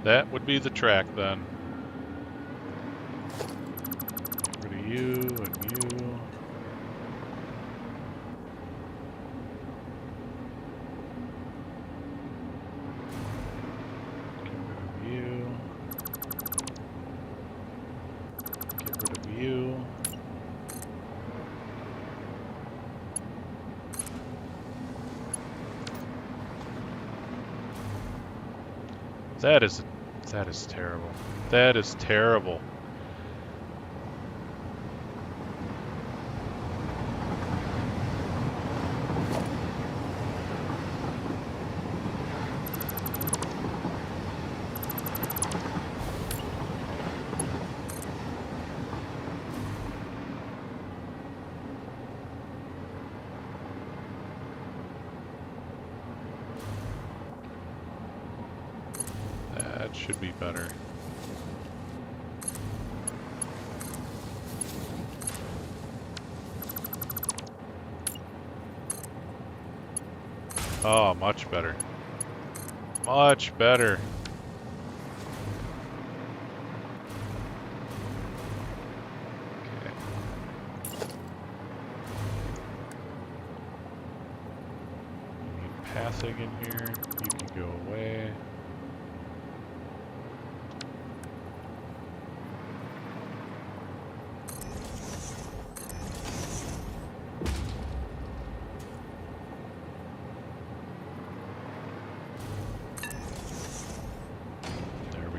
That would be the track then. Get rid of you and you. Get rid of you. Get rid of you. That is terrible. That is terrible. That should be better. Oh, much better. Much better. Okay. We need passing in here. You can go away.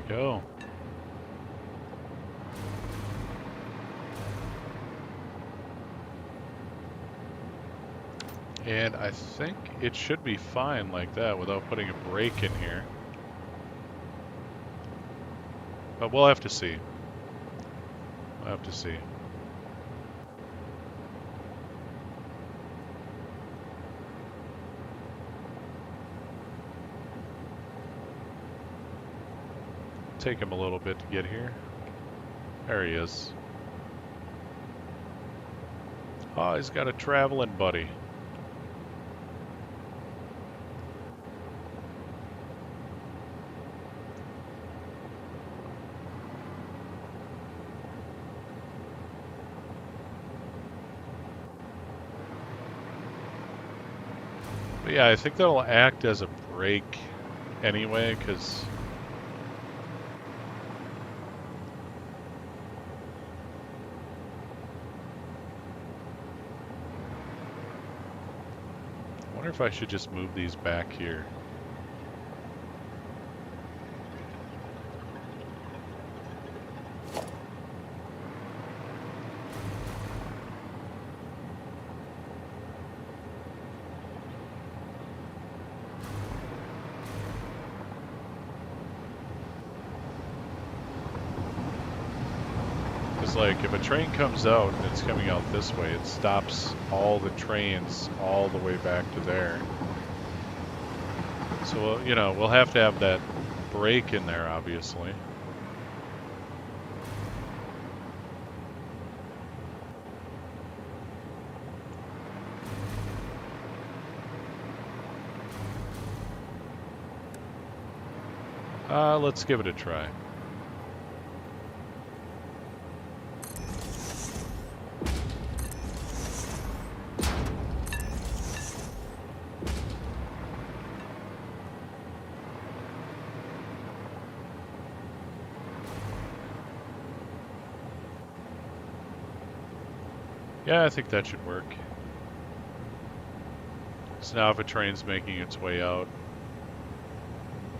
Go. And I think it should be fine like that without putting a brake in here. But we'll have to see. We'll have to see. Take him a little bit to get here. There he is. Oh, he's got a traveling buddy. But yeah, I think that'll act as a brake anyway, because I wonder if I should just move these back here. Like, if a train comes out and it's coming out this way, it stops all the trains all the way back to there. So, you know, we'll have to have that brake in there, obviously. Let's give it a try. Yeah, I think that should work. So now if a train's making its way out,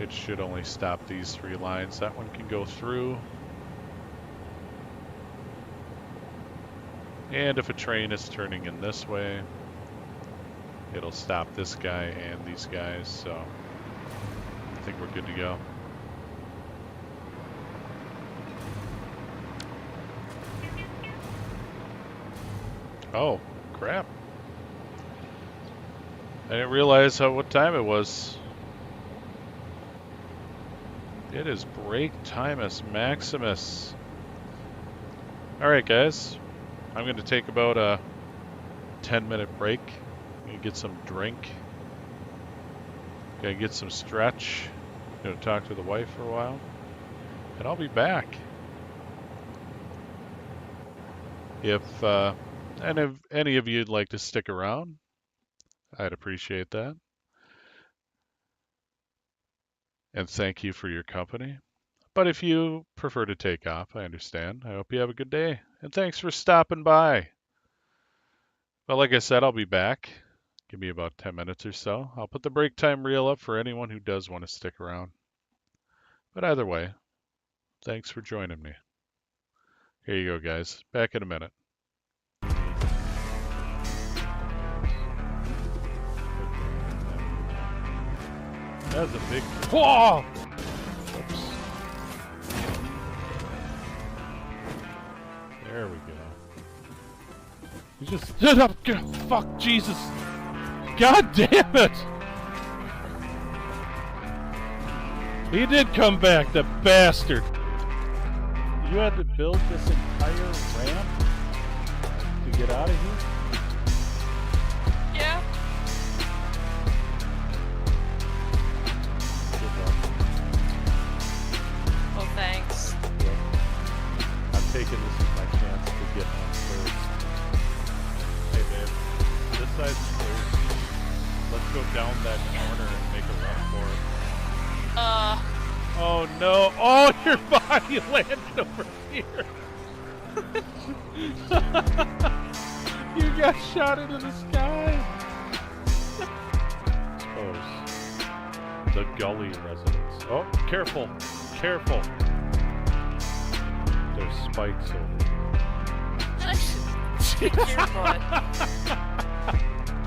it should only stop these 3 lines. That one can go through. And if a train is turning in this way, it'll stop this guy and these guys, so I think we're good to go. Oh, crap. I didn't realize what time it was. It is break timus maximus. Alright guys, I'm going to take about a 10-minute break. I'm going to get some drink. Going to get some stretch. Going to talk to the wife for a while. and I'll be back. If any of you'd like to stick around, I'd appreciate that. And thank you for your company. But if you prefer to take off, I understand. I hope you have a good day. And thanks for stopping by. Well, like I said, I'll be back. Give me about 10 minutes or so. I'll put the break time reel up for anyone who does want to stick around. But either way, thanks for joining me. Here you go, guys. Back in a minute. That's a big... Whoa! Oops. There we go. He just stood up. Fuck, Jesus. God damn it! He did come back, the bastard. You had to build this entire ramp to get out of here? Yeah. Good luck. Well, thanks. Yep. I'm taking this as my chance to get home first. Hey, babe. This side's clear. Let's go down that corner and make a run for it. Oh no! Oh, your body landed over here! You got shot into the sky! Suppose. The gully residents. Oh, careful! Careful! There's spikes over Kick your butt.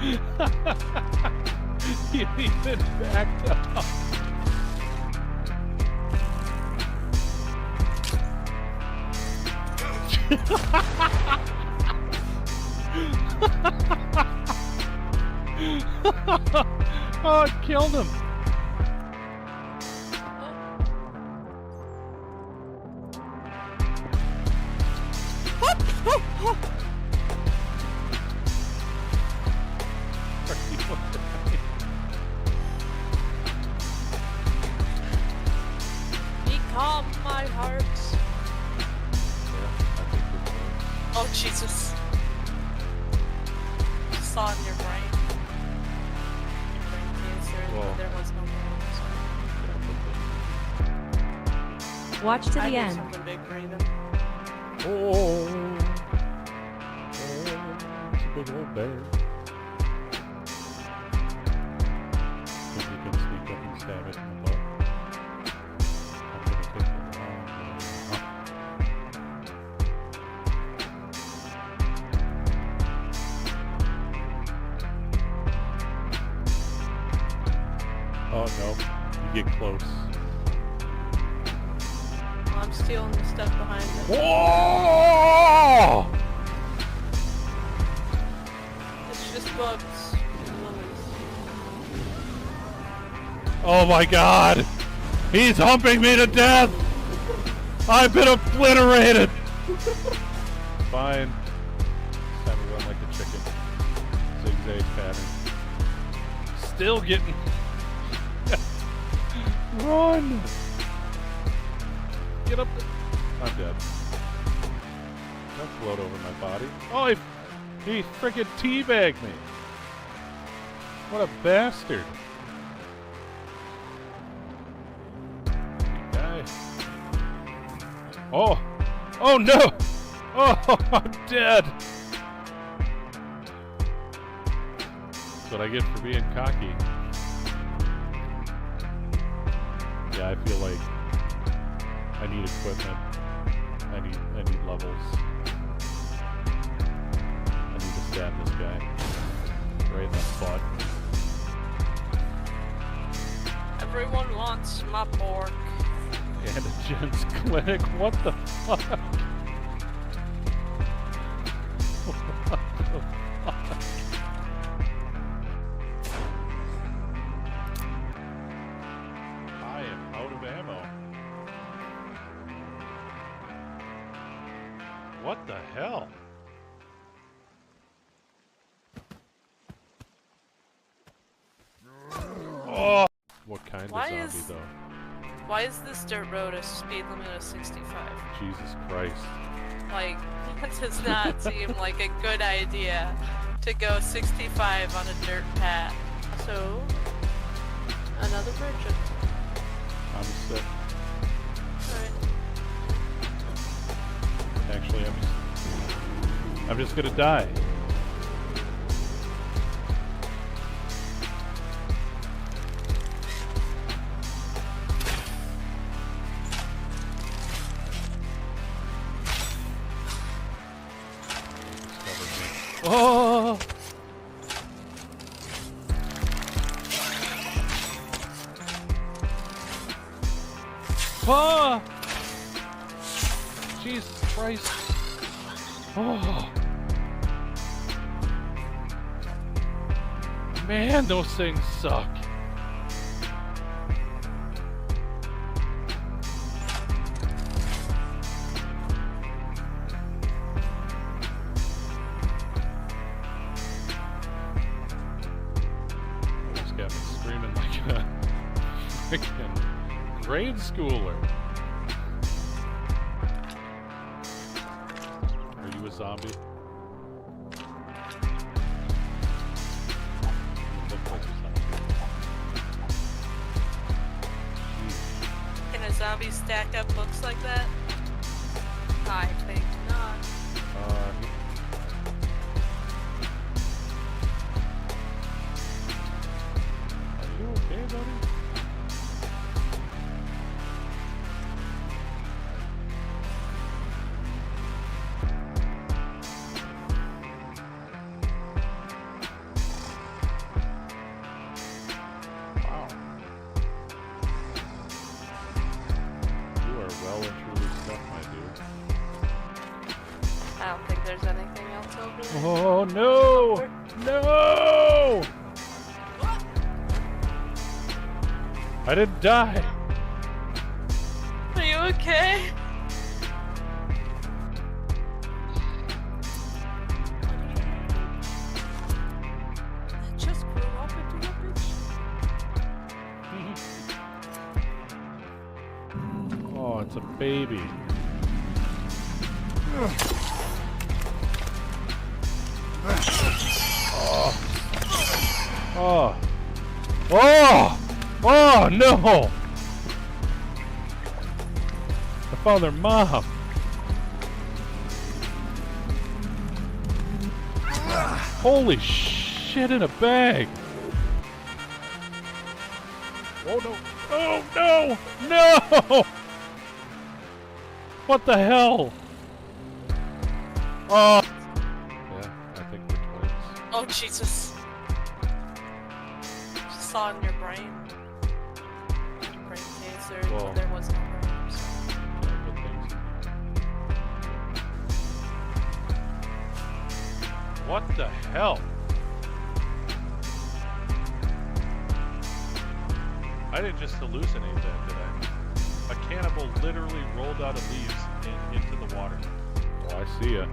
here. You even backed up. Oh, it killed him. Be calm, my heart. Oh, Jesus. Just saw in your brain. Brain cancer. Whoa. There was no brain. Watch to I the did end. something big for you. Oh, it's a big old bear. Think you can sneak up and stab it in the butt? I'm gonna take the long way. Oh no, you get close. Well, I'm stealing the stuff behind it. Whoa! It's just bugs. Oh my god! He's humping me to death! I've been obliterated! Fine. Just have to run like a chicken. Zigzag pattern. Still getting... Run! Get up there. I'm dead. Don't float over my body. Oh, he freaking teabagged me. What a bastard. Guy. Oh! Oh no! Oh, I'm dead! That's what I get for being cocky. Yeah, I feel like I need equipment. I need levels. I need to stab this guy right in the butt. Everyone wants my pork. And a Jen's clinic. What the fuck? What the fuck? I am out of ammo. What the hell? Oh! What kind Why of is- zombie though? Why is this dirt road a speed limit of 65? Jesus Christ. Like, it does not seem like a good idea to go 65 on a dirt path. So, another merchant. I'm sick. Alright. Actually, I'm just gonna die. Oh! Oh! Jesus Christ! Oh! Man, those things suck. Almost got me screaming like a freaking grade schooler. Are you a zombie? You look like a zombie. Jeez. Can a zombie stack up books like that? I think not. Are you okay, buddy? Wow. You are well and truly stuck, my dude. I don't think there's anything else over there. Oh no! No! I didn't die. Are you okay? That just grew up into a bitch. Oh, it's a baby. Oh. Oh! Oh no! I found their mom. Holy shit in a bag! Oh no! Oh no! No! What the hell? Oh! Yeah, I think we're twins. Oh Jesus. Just saw in your brain. Brain cancer, Whoa. but there was no brain. So. Can I put things in? What the hell? I didn't just hallucinate that, did I? A cannibal literally rolled out of leaves into the water. Oh, I see ya.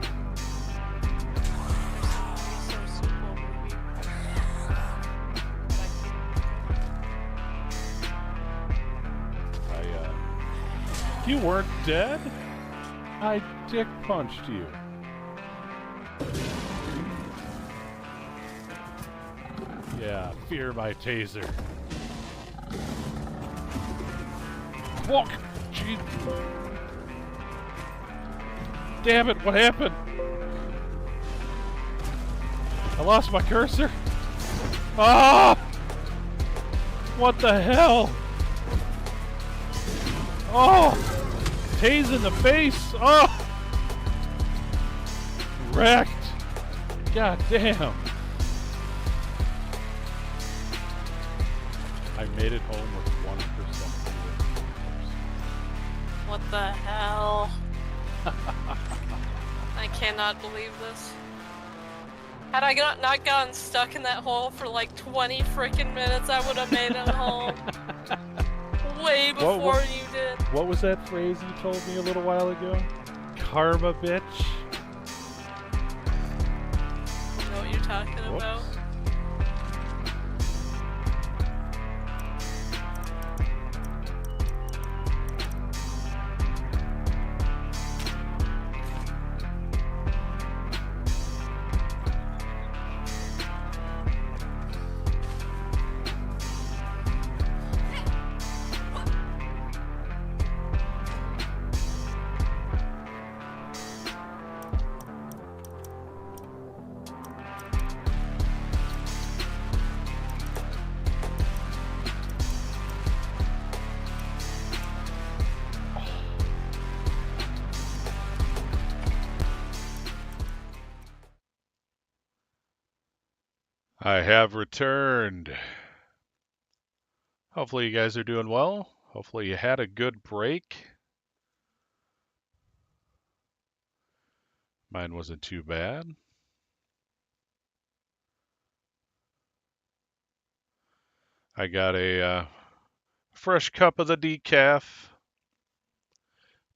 You weren't dead? I dick punched you. Yeah, fear my taser. Walk! Jeez. Damn it, what happened? I lost my cursor. Ah! What the hell? Oh! Tase in the face! Oh! Wrecked! God damn! I made it home with 1% fewer. What the hell? I cannot believe this. Had I not gotten stuck in that hole for like 20 freaking minutes, I would have made it home. Way before you did. What was that phrase you told me a little while ago? Karma, bitch. You know what you're talking about? I have returned. Hopefully you guys are doing well. Hopefully you had a good break. Mine wasn't too bad. I got a fresh cup of the decaf.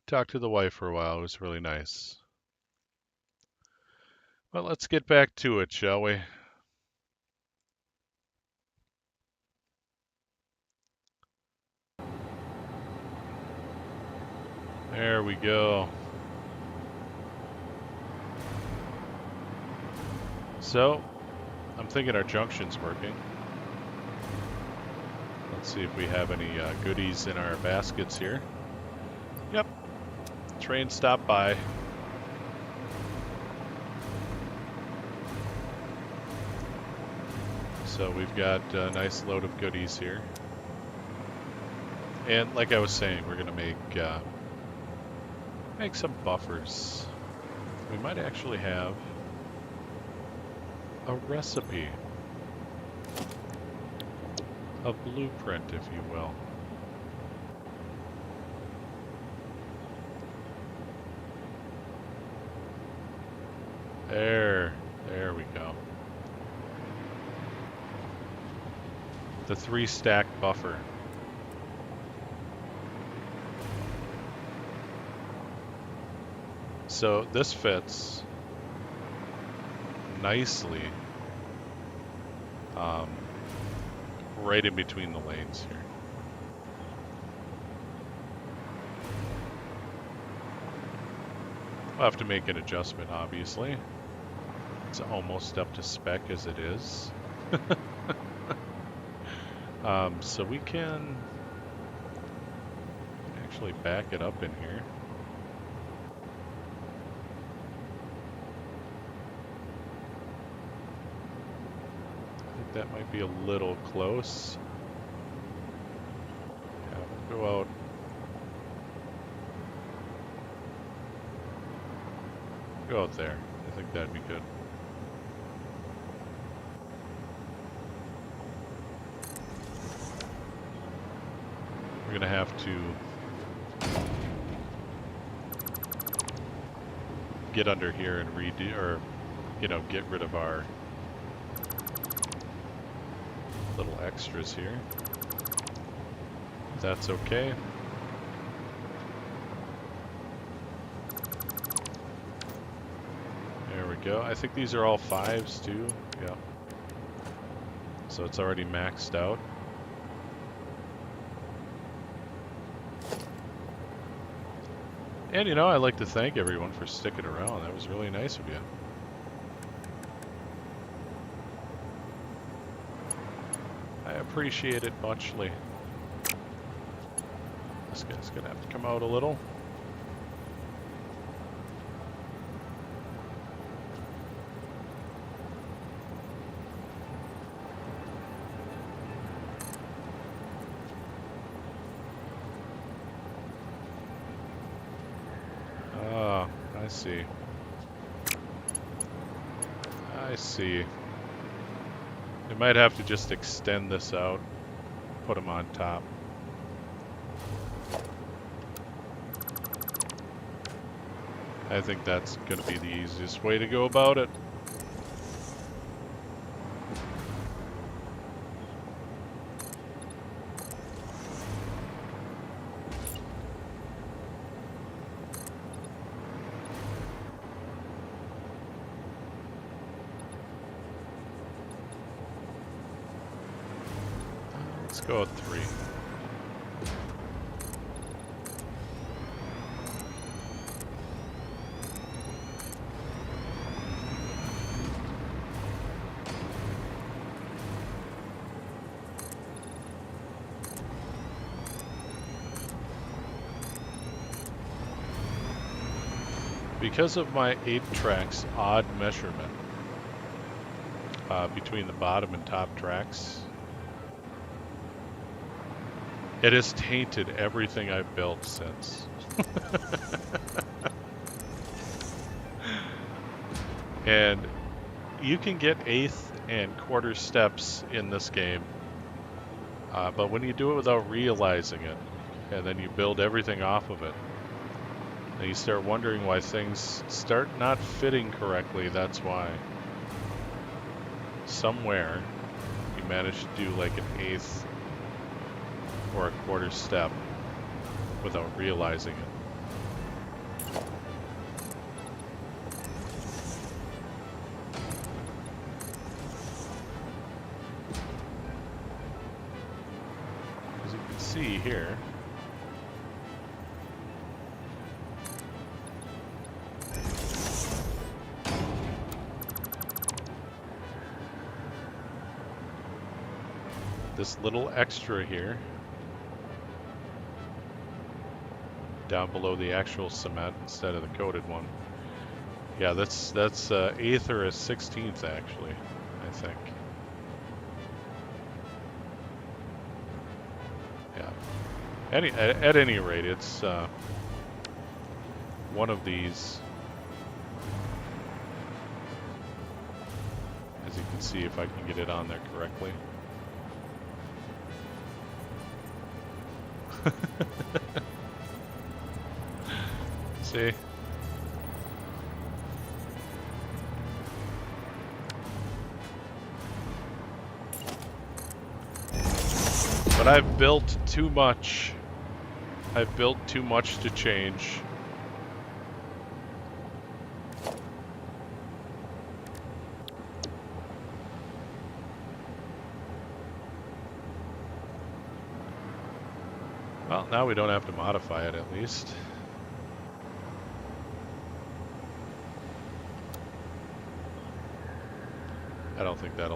Talked to the wife for a while. It was really nice. Well, let's get back to it, shall we? There we go. So, I'm thinking our junction's working. Let's see if we have any goodies in our baskets here. Yep. Train stopped by. So we've got a nice load of goodies here. And like I was saying, we're going to make some buffers. We might actually have a recipe. A blueprint, if you will. There we go. The 3-stack buffer. So this fits nicely right in between the lanes here. I'll have to make an adjustment, obviously. It's almost up to spec as it is. So we can actually back it up in here. I think that might be a little close. Yeah, we'll go out. Go out there. I think that'd be good. We're gonna have to get under here and redo, or get rid of our little extras here. That's okay. There we go. I think these are all 5s too. Yeah. So it's already maxed out. And I'd like to thank everyone for sticking around. That was really nice of you. I appreciate it muchly. This guy's gonna have to come out a little. I see. I see. We might have to just extend this out, put them on top. I think that's going to be the easiest way to go about it. Let's go with 3. Because of my 8 tracks odd measurement between the bottom and top tracks, it has tainted everything I've built since. And you can get 8th and quarter steps in this game. But when you do it without realizing it, and then you build everything off of it, and you start wondering why things start not fitting correctly, that's why. Somewhere, you manage to do like an eighth or a quarter step without realizing it. As you can see here, this little extra here down below the actual cement instead of the coated one. Yeah, that's eighth or a 16th actually, I think. Yeah. At any rate, it's one of these. As you can see, if I can get it on there correctly. See? But I've built too much. I've built too much to change. Well, now we don't have to modify it at least. I don't think it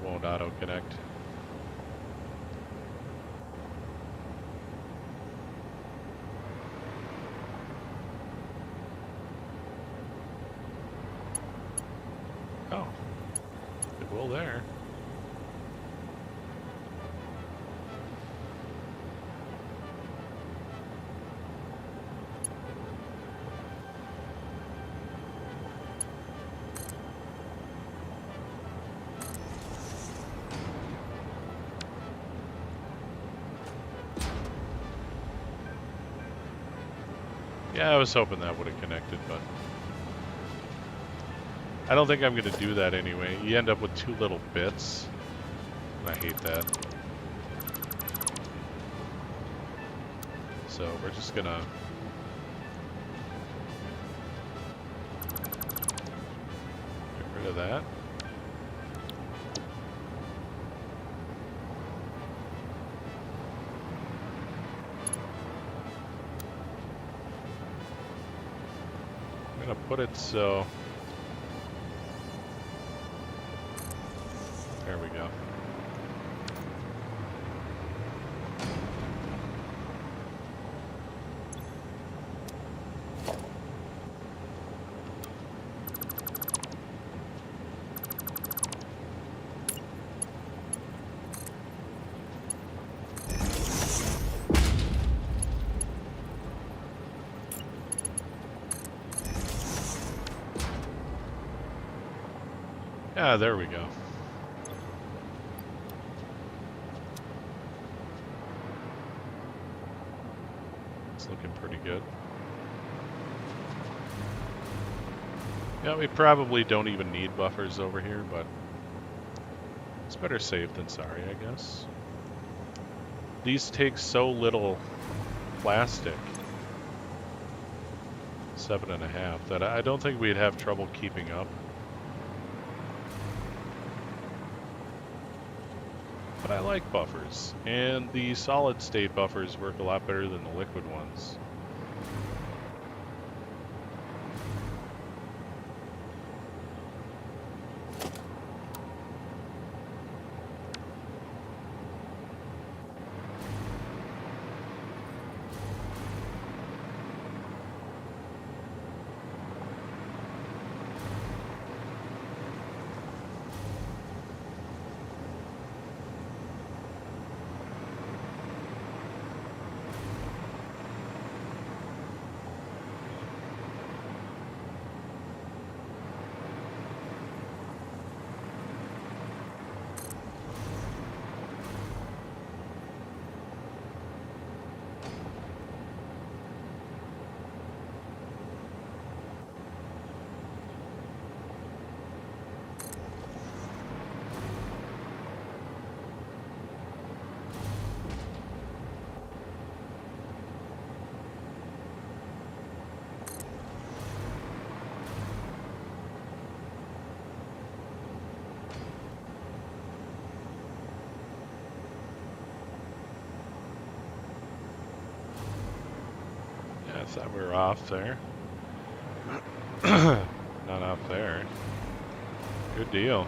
won't auto-connect. Oh, it will there. Yeah, I was hoping that would have connected, but I don't think I'm going to do that anyway. You end up with two little bits, and I hate that. So we're just going to get rid of that. I'm going to put it so... There we go. Ah, there we go. It's looking pretty good. Yeah, we probably don't even need buffers over here, but it's better safe than sorry, I guess. These take so little plastic, 7.5, that I don't think we'd have trouble keeping up. But I like buffers, and the solid state buffers work a lot better than the liquid ones. Thought we were off there. Not off there. Good deal.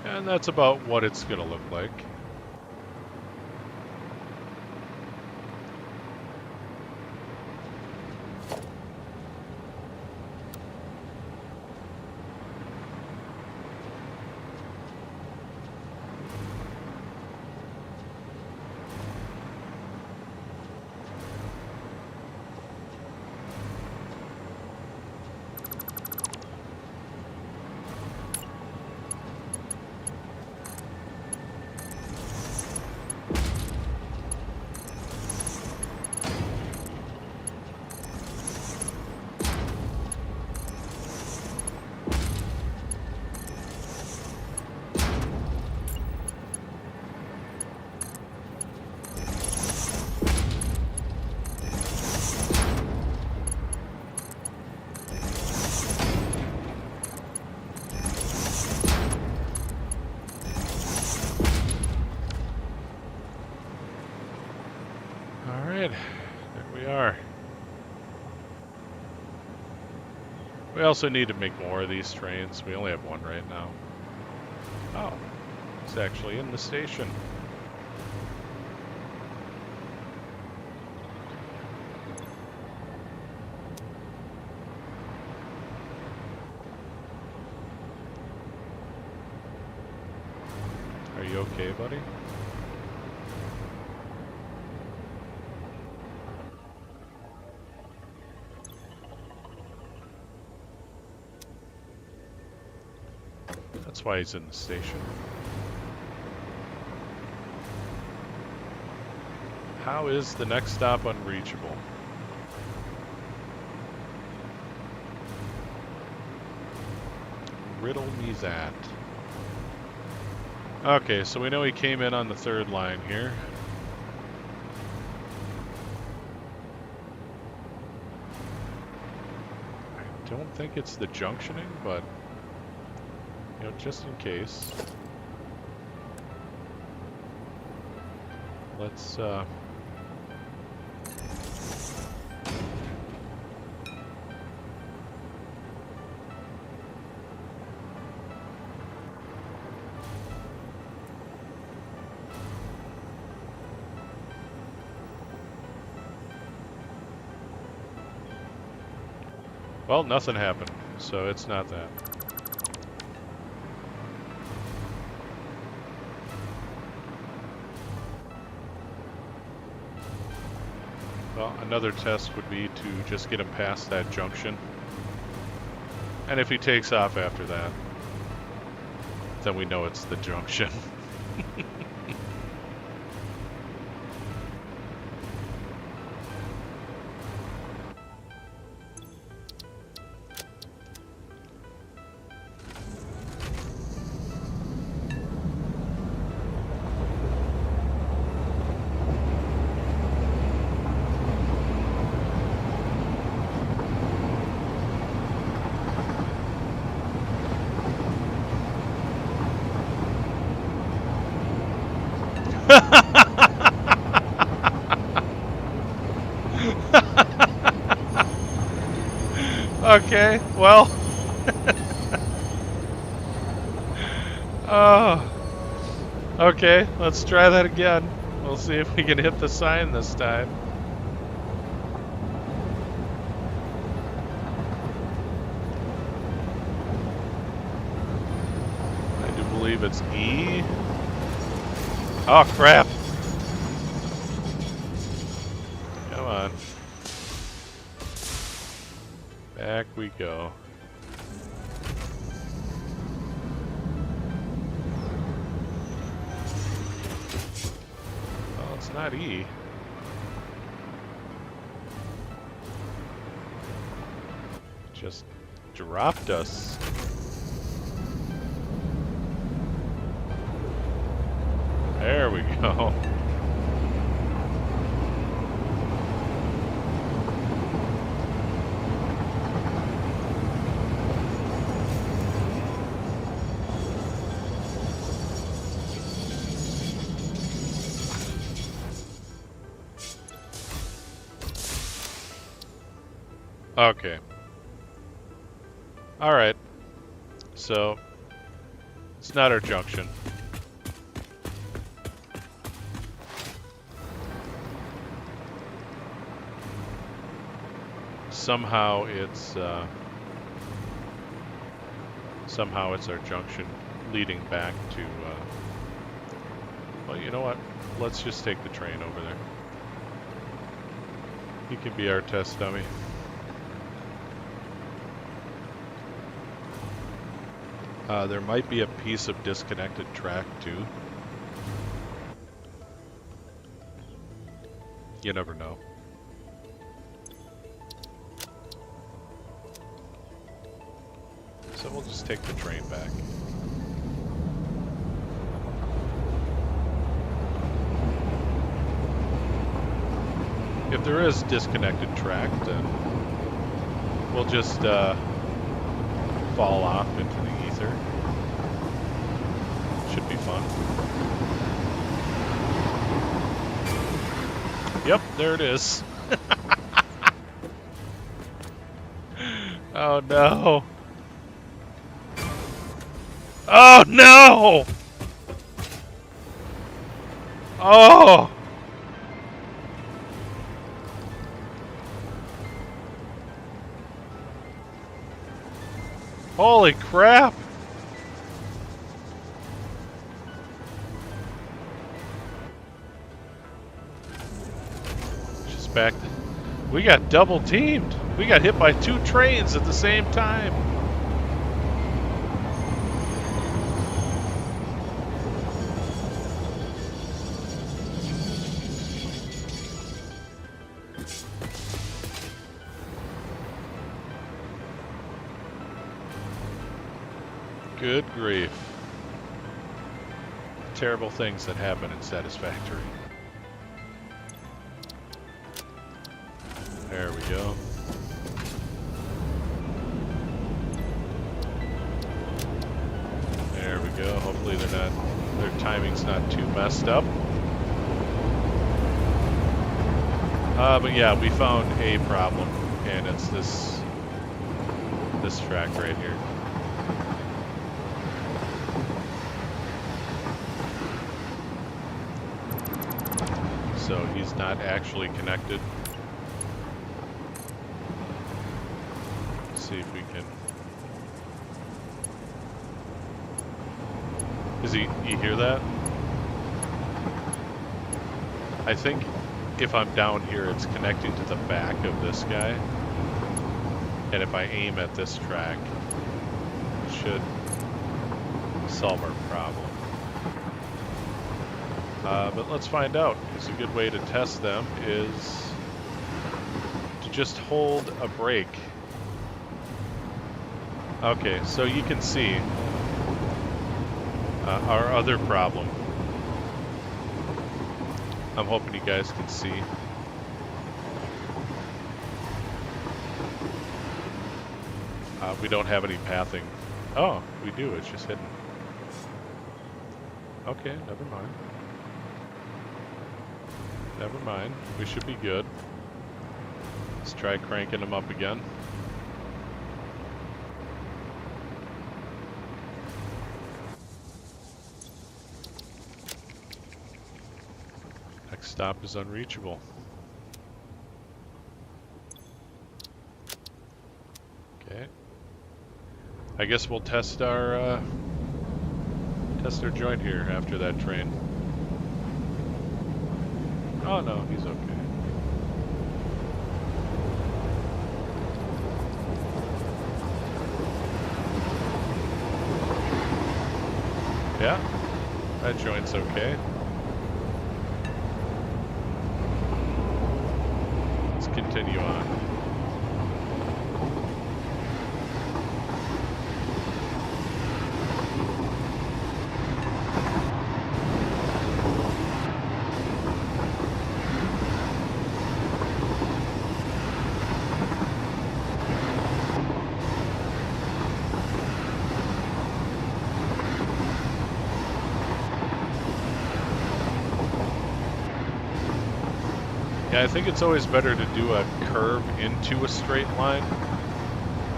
And that's about what it's going to look like. Alright, there we are. We also need to make more of these trains. We only have one right now. Oh, it's actually in the station. Are you okay, buddy? That's why he's in the station. How is the next stop unreachable? Riddle me that. Okay, so we know he came in on the third line here. I don't think it's the junctioning, but you know, just in case. Let's well, nothing happened, so it's not that. Well, another test would be to just get him past that junction. And if he takes off after that, then we know it's the junction. Okay, well. Oh. Okay, let's try that again. We'll see if we can hit the sign this time. I do believe it's E. Oh, crap. Come on. Back we go. Well, it's not E. Just dropped us. There we go. Okay. Alright. So, it's not our junction. Somehow it's our junction leading back to, well, you know what? Let's just take the train over there. He can be our test dummy. There might be a piece of disconnected track too. You never know. So we'll just take the train back. If there is disconnected track, then we'll just fall off into the ether. Should be fun. Yep, there it is. Oh no. Oh no! Oh! Holy crap! Just back. We got double teamed. We got hit by 2 trains at the same time. Good grief. Terrible things that happen in Satisfactory. There we go. There we go. Hopefully their timing's not too messed up. But yeah, we found a problem, and it's this track right here. So he's not actually connected. Let's see if we can. You hear that? I think if I'm down here, it's connecting to the back of this guy. And if I aim at this track, it should solve our problem. But let's find out, because a good way to test them is to just hold a brake. Okay, so you can see our other problem. I'm hoping you guys can see. We don't have any pathing. Oh, we do, it's just hidden. Okay, never mind. Never mind, we should be good. Let's try cranking them up again. Next stop is unreachable. Okay. I guess we'll test our joint here after that train. Oh no, he's okay. Yeah, that joint's okay. Let's continue on. Yeah, I think it's always better to do a curve into a straight line.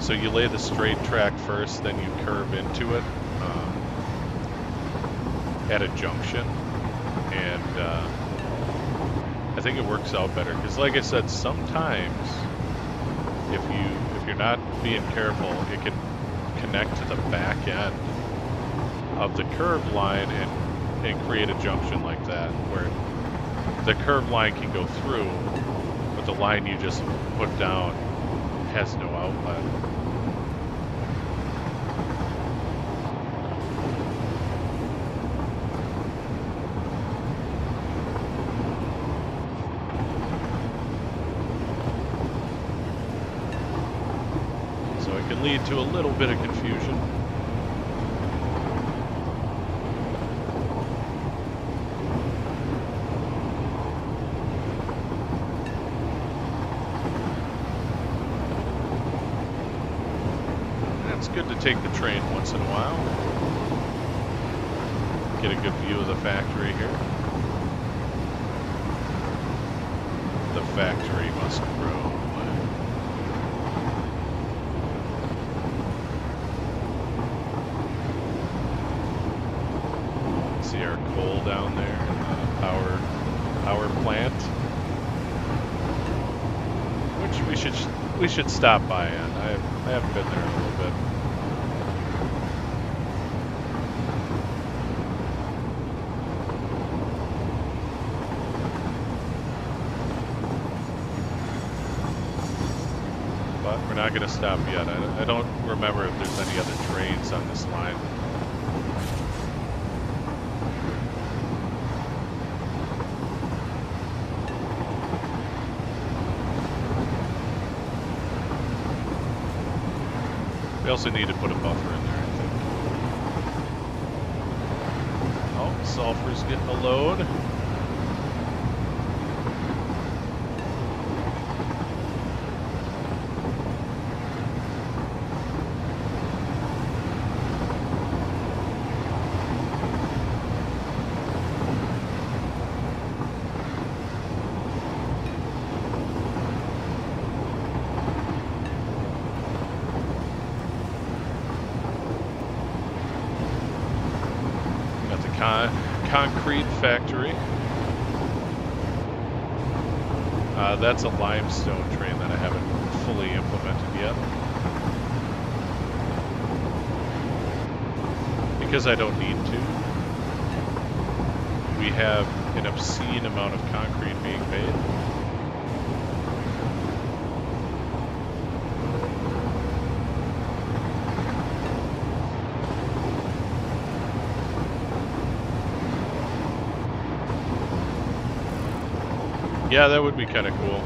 So you lay the straight track first, then you curve into it at a junction, and I think it works out better. Because, like I said, sometimes if you're not being careful, it can connect to the back end of the curved line and create a junction like that, where the curved line can go through, but the line you just put down has no outlet. So it can lead to a little bit of confusion. Take the train once in a while. Get a good view of the factory here. The factory must grow. See our coal down there, power plant, which we should stop by on. I haven't been there in a little bit. We're not going to stop yet. I don't remember if there's any other trains on this line. We also need to put a buffer in there, I think. Oh, sulfur's getting a load. Concrete factory. That's a limestone train that I haven't fully implemented yet. Because I don't need to. We have an obscene amount of concrete being made. Yeah, that would be kind of cool.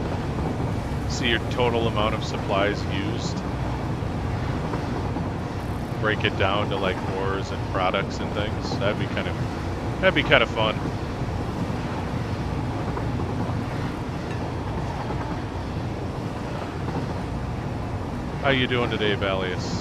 See your total amount of supplies used. Break it down to like ores and products and things. That'd be kind of fun. How you doing today, Valius?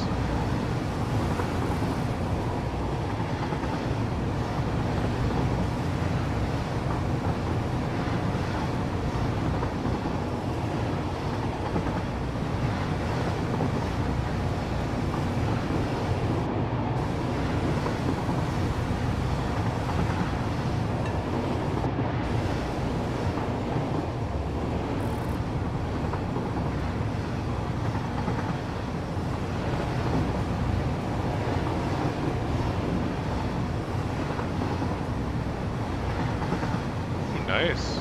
Nice.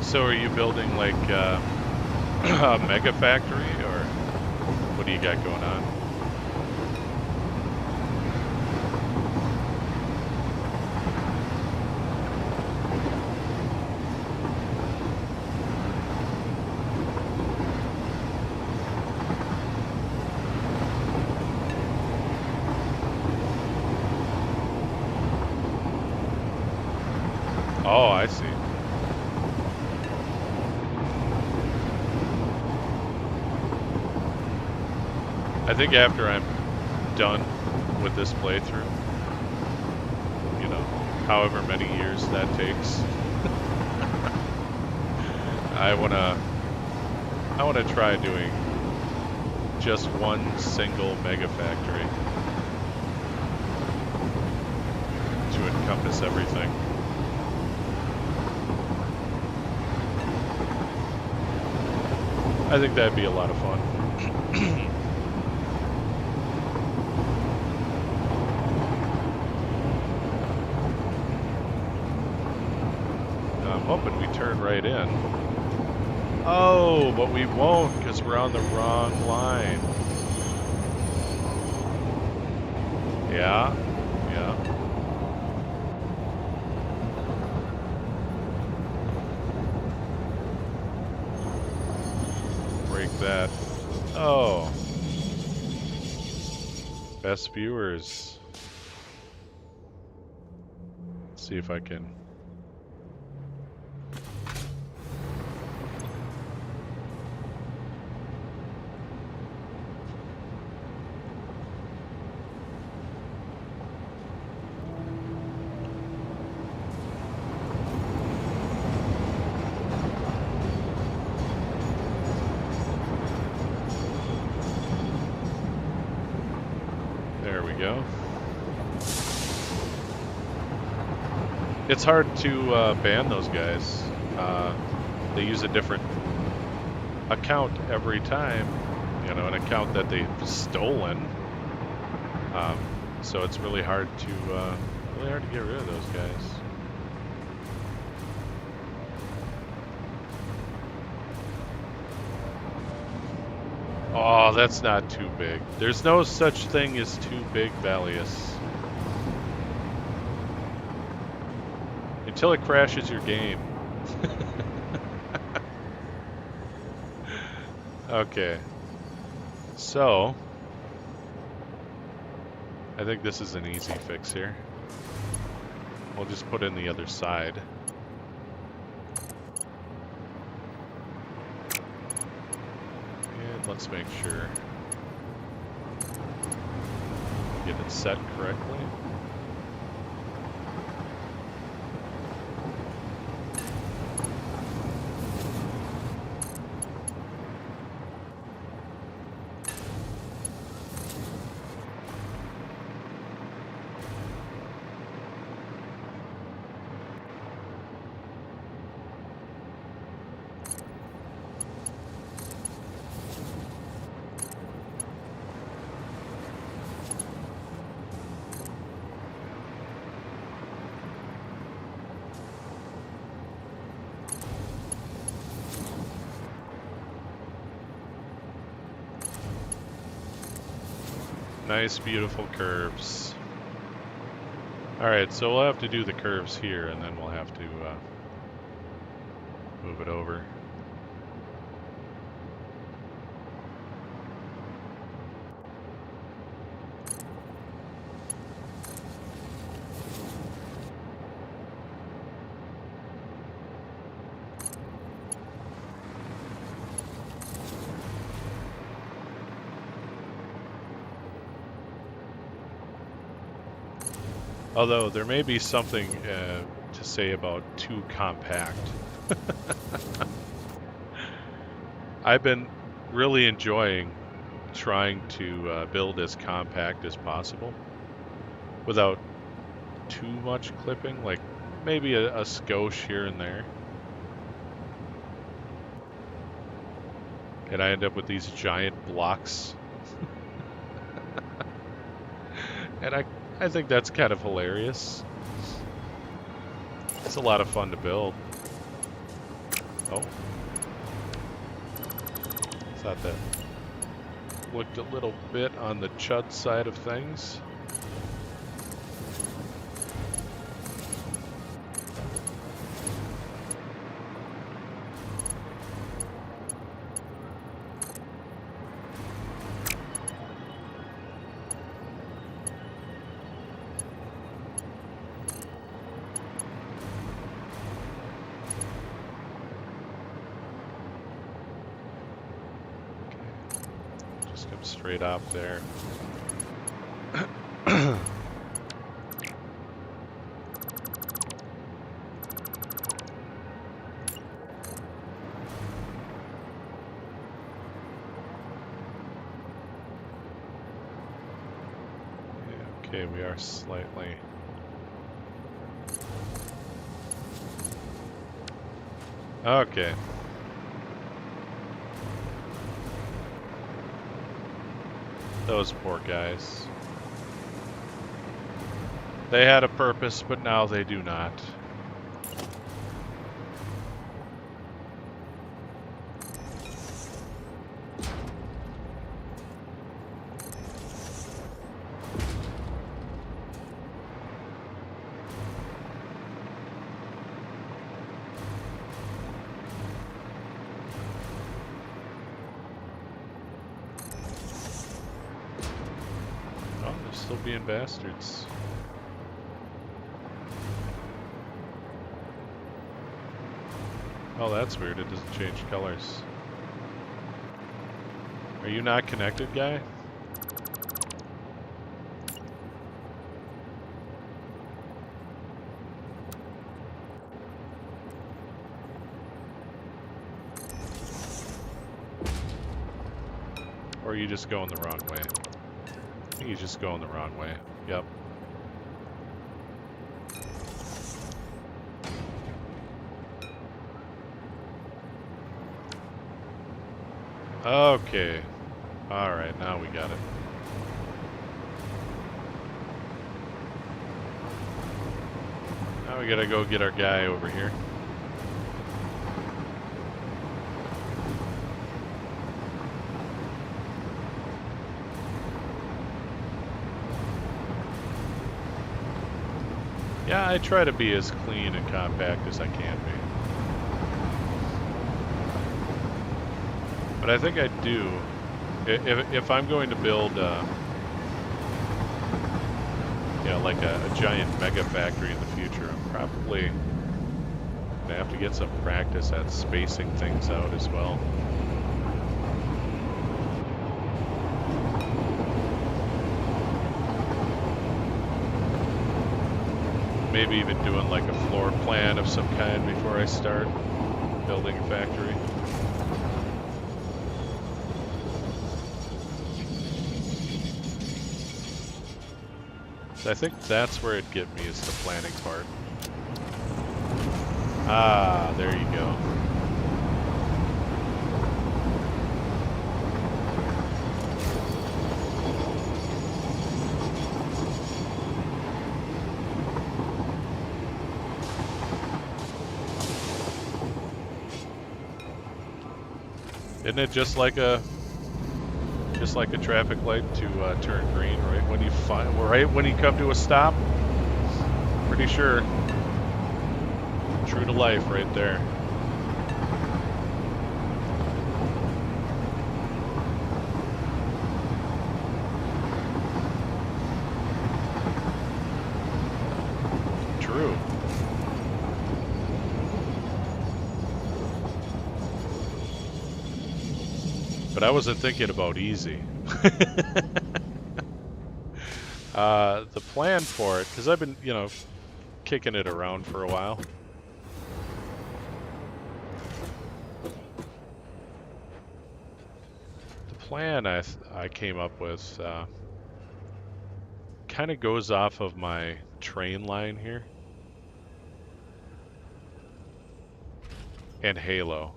So are you building like a mega factory, or what do you got going on? Oh, I see. I think after I'm done with this playthrough, you know, however many years that takes. I wanna try doing just one single mega factory to encompass everything. I think that'd be a lot of fun. I'm hoping we turn right in. Oh, but we won't because we're on the wrong line. Yeah, yeah. Break that. Oh. Best viewers. Let's see if I can. There we go. It's hard to ban those guys. They use a different account every time, you know, an account that they've stolen. So it's really hard to get rid of those guys. Oh, that's not too big. There's no such thing as too big, Valius. Until it crashes your game. Okay. So, I think this is an easy fix here. We'll just put in the other side. And let's make sure we get it set correctly. Nice, beautiful curves. Alright, so we'll have to do the curves here, and then we'll have to move it over. Although there may be something to say about too compact. I've been really enjoying trying to build as compact as possible without too much clipping, like maybe a skosh here and there. And I end up with these giant blocks. And I think that's kind of hilarious. It's a lot of fun to build. Oh. Thought that looked a little bit on the chud side of things. Straight up there. Okay, we are slightly... Okay. Those poor guys. They had a purpose, but now they do not. Oh, they're still being bastards. Oh, that's weird. It doesn't change colors. Are you not connected, guy? Or are you just going the wrong way? I think he's just going the wrong way. Yep. Okay. Alright, now we got it. Now we gotta go get our guy over here. Yeah, I try to be as clean and compact as I can be. But I think I do. If I'm going to build, yeah, like a giant mega factory in the future, I'm probably gonna have to get some practice at spacing things out as well. Maybe even doing like a floor plan of some kind before I start building a factory. So I think that's where it'd get me, is the planning part. Ah, there you go. Isn't it just like a traffic light to turn green right when you come to a stop? Pretty sure. True to life right there. True. But I wasn't thinking about easy. The plan for it, because I've been, you know, kicking it around for a while. The plan I came up with kind of goes off of my train line here. And Halo.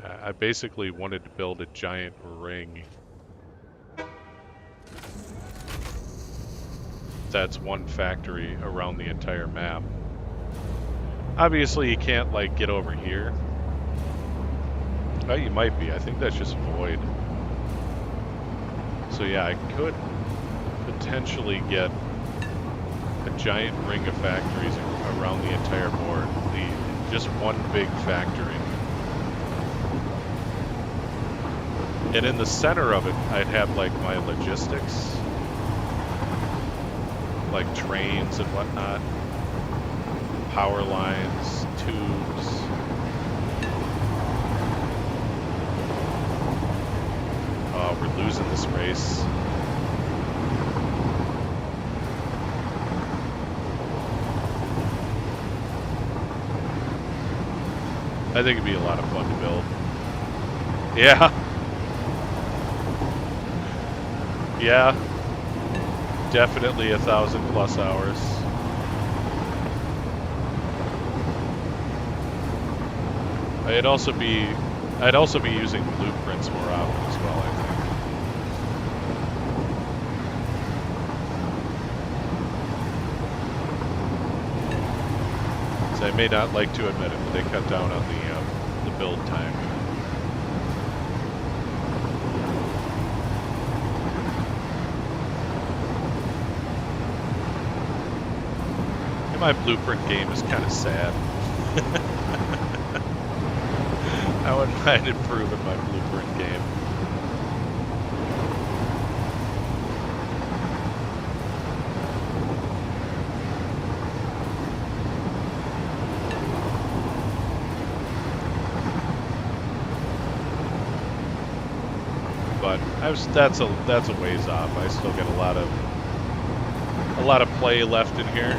I basically wanted to build a giant ring that's one factory around the entire map. Obviously you can't like get over here. Oh, you might be. I think that's just void. So yeah, I could potentially get a giant ring of factories around the entire board. Just one big factory. And in the center of it, I'd have like my logistics, like trains and whatnot, power lines, tubes. Oh, we're losing this race. I think it'd be a lot of fun to build. Yeah. Yeah. definitely 1,000+ hours. I'd also be using blueprints more often as well, I think. So I may not like to admit it, but they cut down on the build time. And my blueprint game is kind of sad. I wouldn't mind improving my blueprint game. But that's a ways off. I still get a lot of play left in here.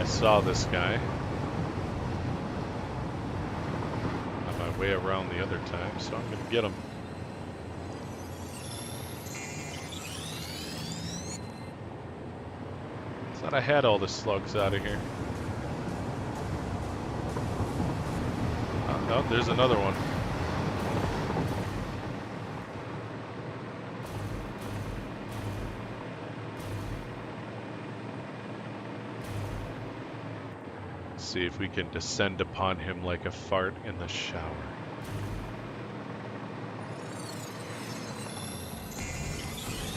Saw this guy on my way around the other time, so I'm gonna get him. Thought I had all the slugs out of here. Oh, no, there's another one. See if we can descend upon him like a fart in the shower.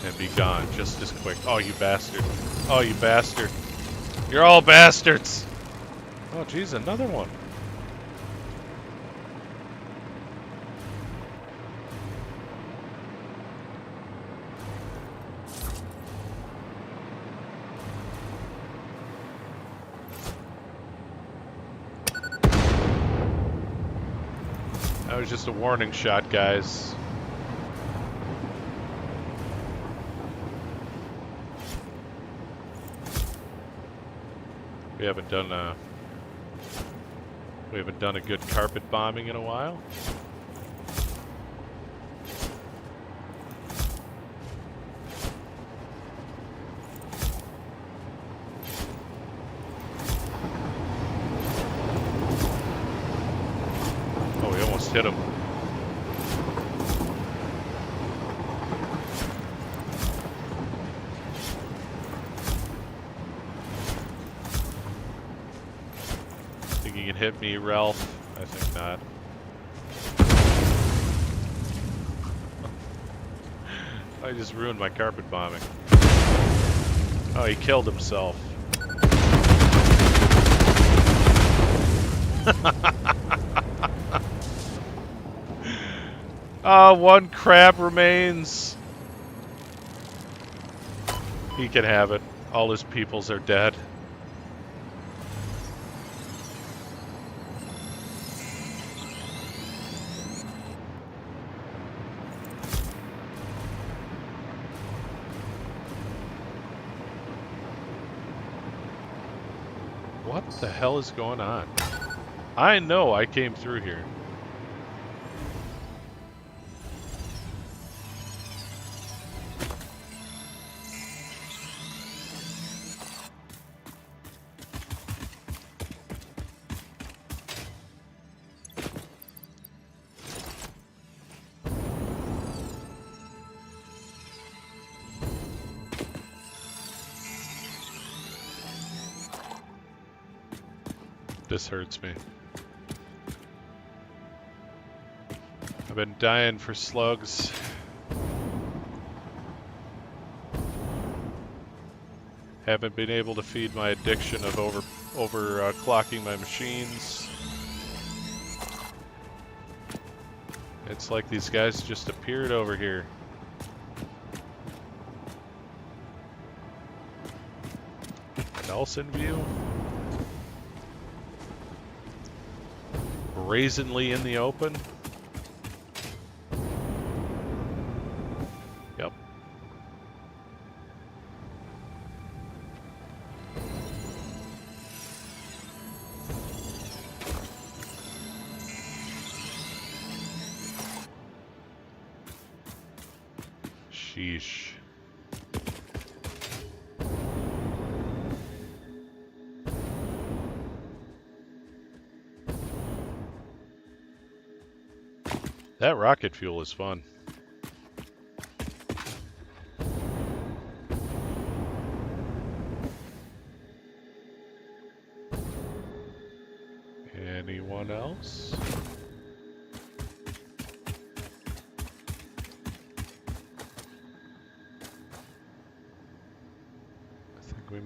And be gone just as quick. Oh, you bastard. Oh, you bastard. You're all bastards. Oh, geez, another one. That was just a warning shot, guys. We haven't done a good carpet bombing in a while. Hit him. Think you can hit me, Ralph? I think not. I just ruined my carpet bombing. Oh, he killed himself. One crab remains. He can have it. All his peoples are dead. What the hell is going on? I know I came through here. This hurts me. I've been dying for slugs. Haven't been able to feed my addiction of overclocking my machines. It's like these guys just appeared over here. What else in view? Brazenly in the open. Yep. Sheesh. That rocket fuel is fun. Anyone else?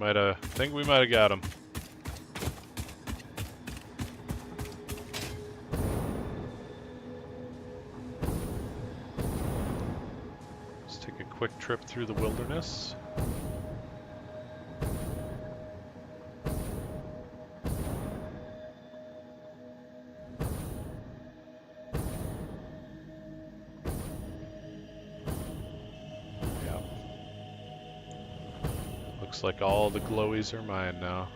I think we might have got him. Let's take a quick trip through the wilderness. Looks like all the glowies are mine now.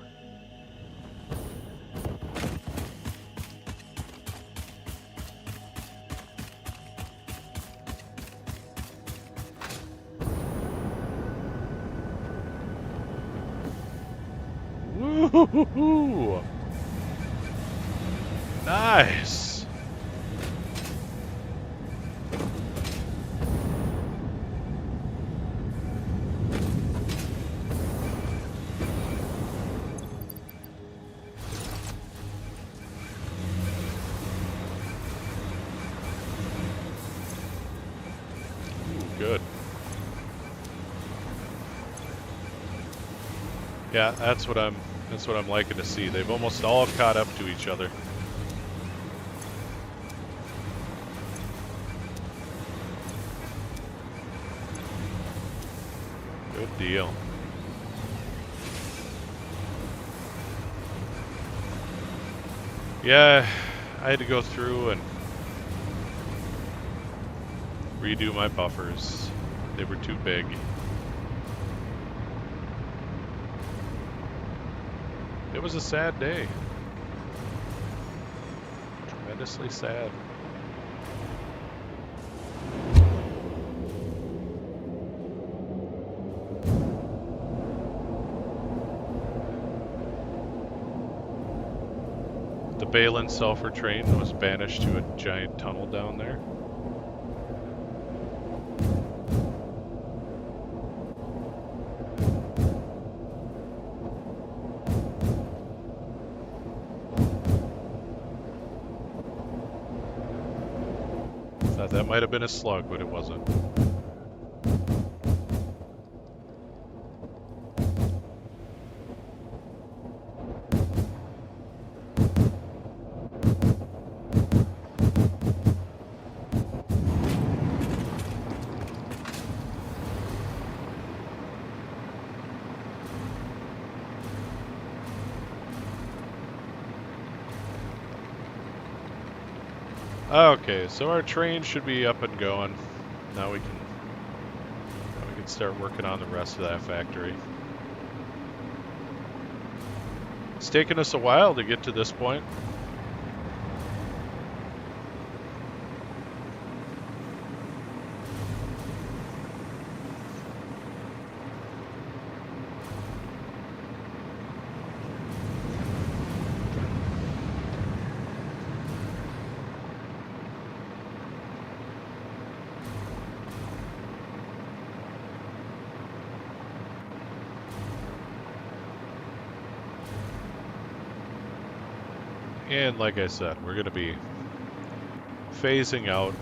Woo-hoo-hoo-hoo! Nice! Good. Yeah, that's what I'm liking to see. They've almost all caught up to each other. Good deal. Yeah, I had to go through and redo my buffers. They were too big. It was a sad day. Tremendously sad. The Balin sulfur train was banished to a giant tunnel down there. That might have been a slug, but it wasn't. Okay, so our train should be up and going. Now we can start working on the rest of that factory. It's taken us a while to get to this point. And like I said, we're going to be phasing out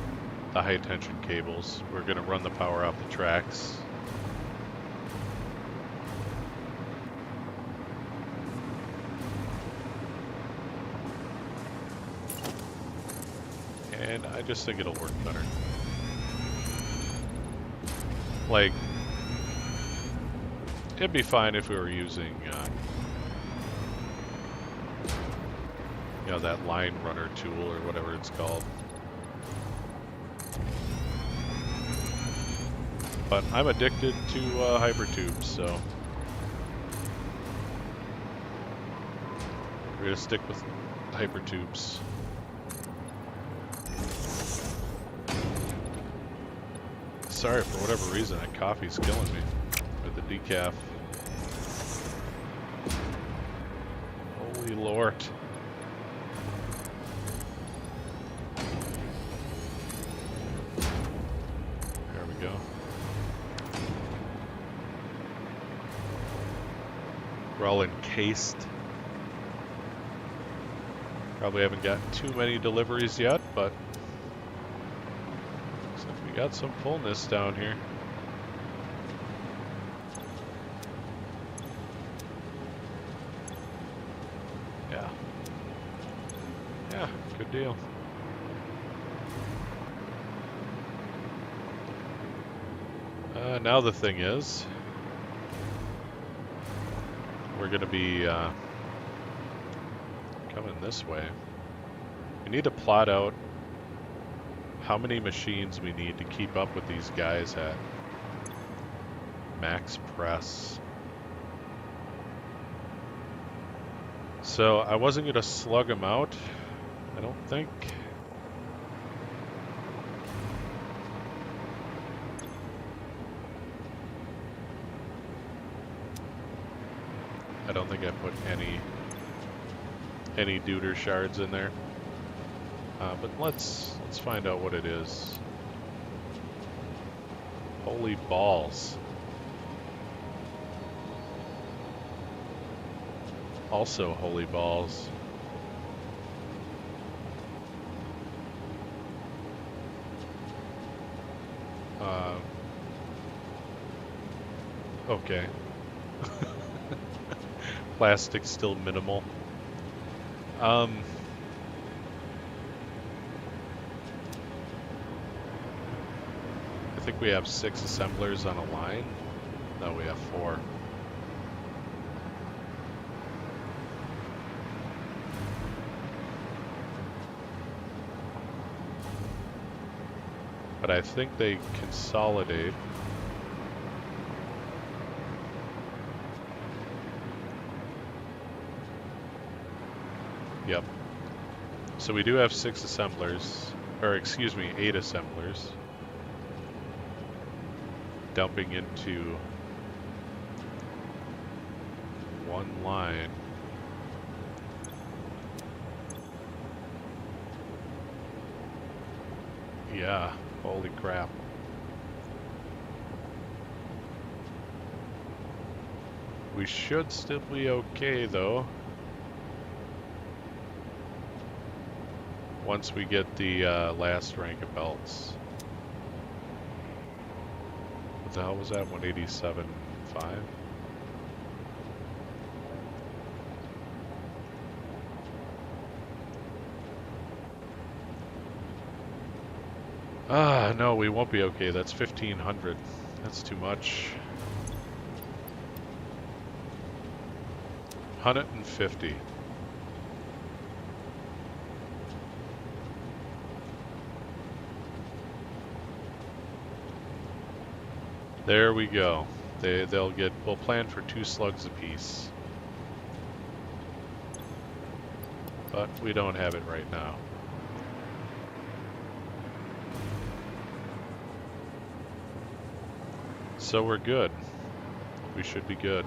the high tension cables. We're going to run the power off the tracks. And I just think it'll work better. Like, it'd be fine if we were using you know, that line runner tool or whatever it's called. But I'm addicted to hypertubes, so we're gonna stick with hypertubes. sorry, for whatever reason, that coffee's killing me with the decaf. Holy Lord. There we go. We're all encased. Probably haven't gotten too many deliveries yet, but looks like we got some fullness down here. Yeah. Yeah, good deal. Now the thing is, we're going to be coming this way. We need to plot out how many machines we need to keep up with these guys at max press. So I wasn't going to slug them out, I don't think. I don't think I put any deuter shards in there. But let's find out what it is. Holy balls. Also holy balls. Okay. Plastic's still minimal. I think we have 6 assemblers on a line. No, we have 4. But I think they consolidate. Yep. So we do have 6 assemblers, or excuse me, 8 assemblers. Dumping into one line. Yeah, holy crap. We should still be okay though. Once we get the last rank of belts. What the hell was that? 187.5? Ah, no, we won't be okay. That's 1,500. That's too much. 150. There we go. They'll get. We'll plan for 2 slugs apiece, but we don't have it right now. So we're good. We should be good.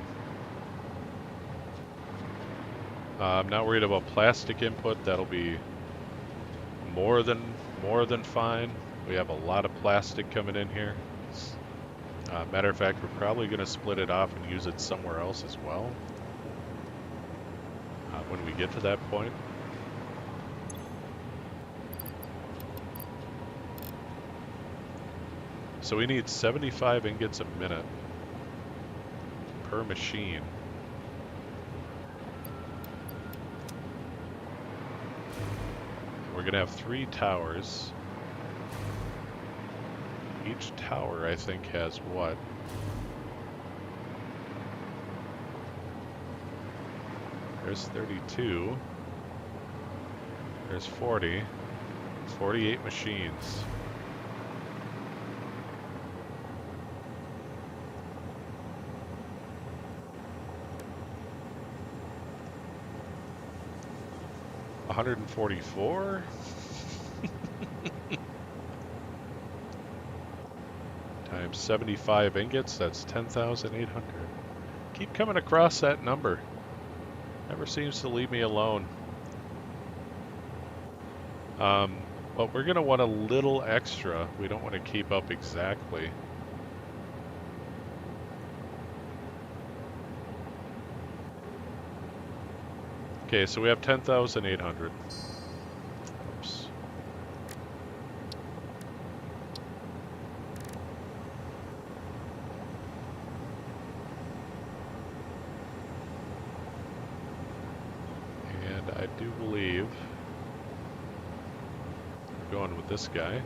I'm not worried about plastic input. That'll be more than fine. We have a lot of plastic coming in here. Matter of fact, we're probably going to split it off and use it somewhere else as well. When we get to that point. So we need 75 ingots a minute per machine. We're going to have 3 towers. Each tower, I think, has what? There's 32. There's 40. 48 machines. $144? times 75 ingots, that's 10,800. Keep coming across that number. Never seems to leave me alone. But we're going to want a little extra. We don't want to keep up exactly. Okay, so we have 10,800. Oops. And I do believe we're going with this guy.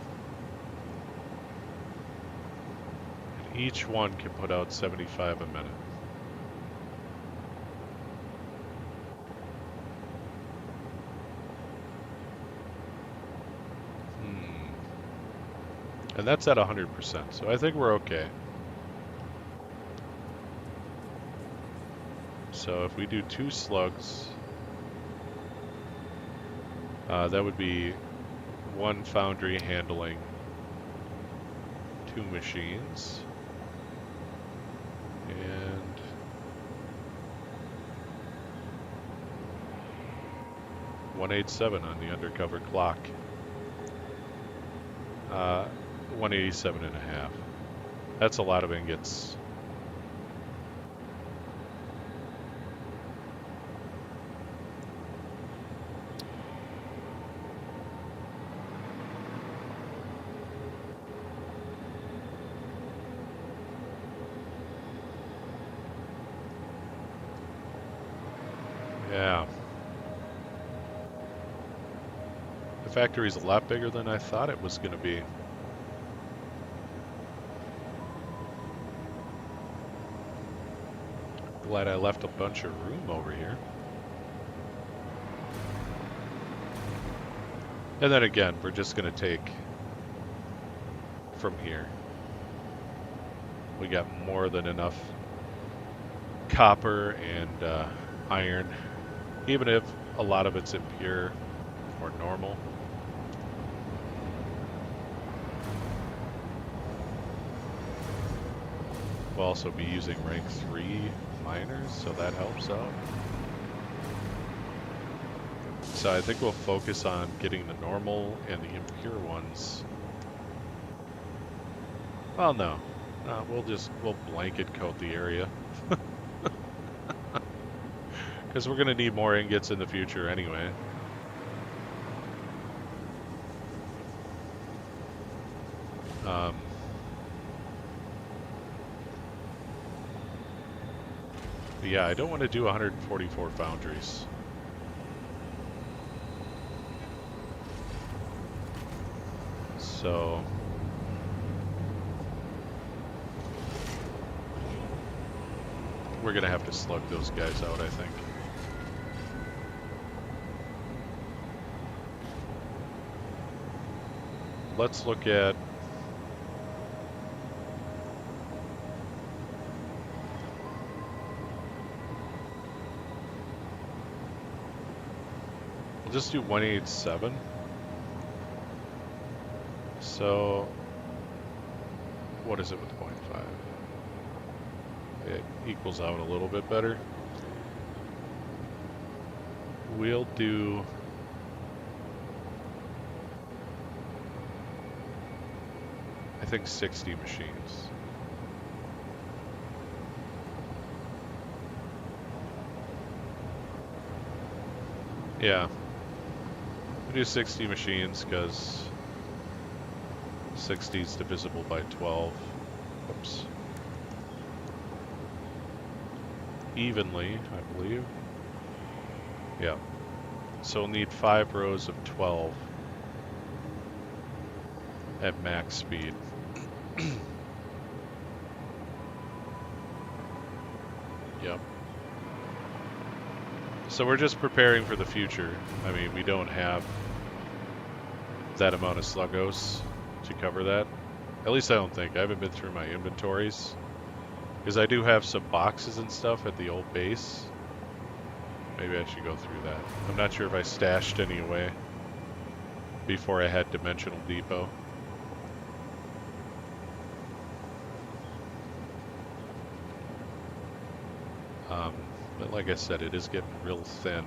And each one can put out 75 a minute. And that's at 100%, so I think we're okay. So if we do 2 slugs, that would be 1 foundry handling 2 machines. And $187 on the undercover clock. 187.5. That's a lot of ingots. Yeah. The factory's a lot bigger than I thought it was going to be. Glad I left a bunch of room over here. And then again, we're just going to take from here. We got more than enough copper and iron, even if a lot of it's impure or normal. We'll also be using rank 3 miners, so that helps out. So I think we'll focus on getting the normal and the impure ones. Well, no. We'll blanket coat the area. Because we're going to need more ingots in the future anyway. But yeah, I don't want to do 144 foundries. So we're going to have to slug those guys out, I think. Let's look at we'll just do 187. So what is it with 0.5? It equals out a little bit better. We'll do I think 60 machines. Yeah. We'll do 60 machines because 60 is divisible by 12. Oops. Evenly, I believe. Yeah. So we'll need 5 rows of 12 at max speed. Yep. So we're just preparing for the future. I mean, we don't have that amount of sluggos to cover that. At least I don't think. I haven't been through my inventories. Because I do have some boxes and stuff at the old base. Maybe I should go through that. I'm not sure if I stashed any away before I had Dimensional Depot. But like I said, it is getting real thin.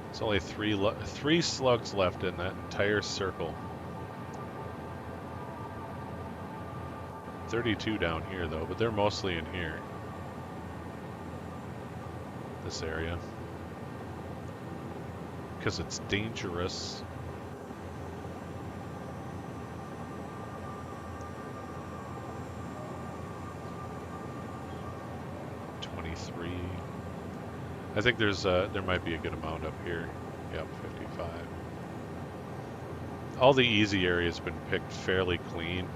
There's only three slugs left in that entire circle. 32 down here though, but they're mostly in here. This area. Because it's dangerous. I think there might be a good amount up here. Yep, 55. All the easy areas have been picked fairly clean.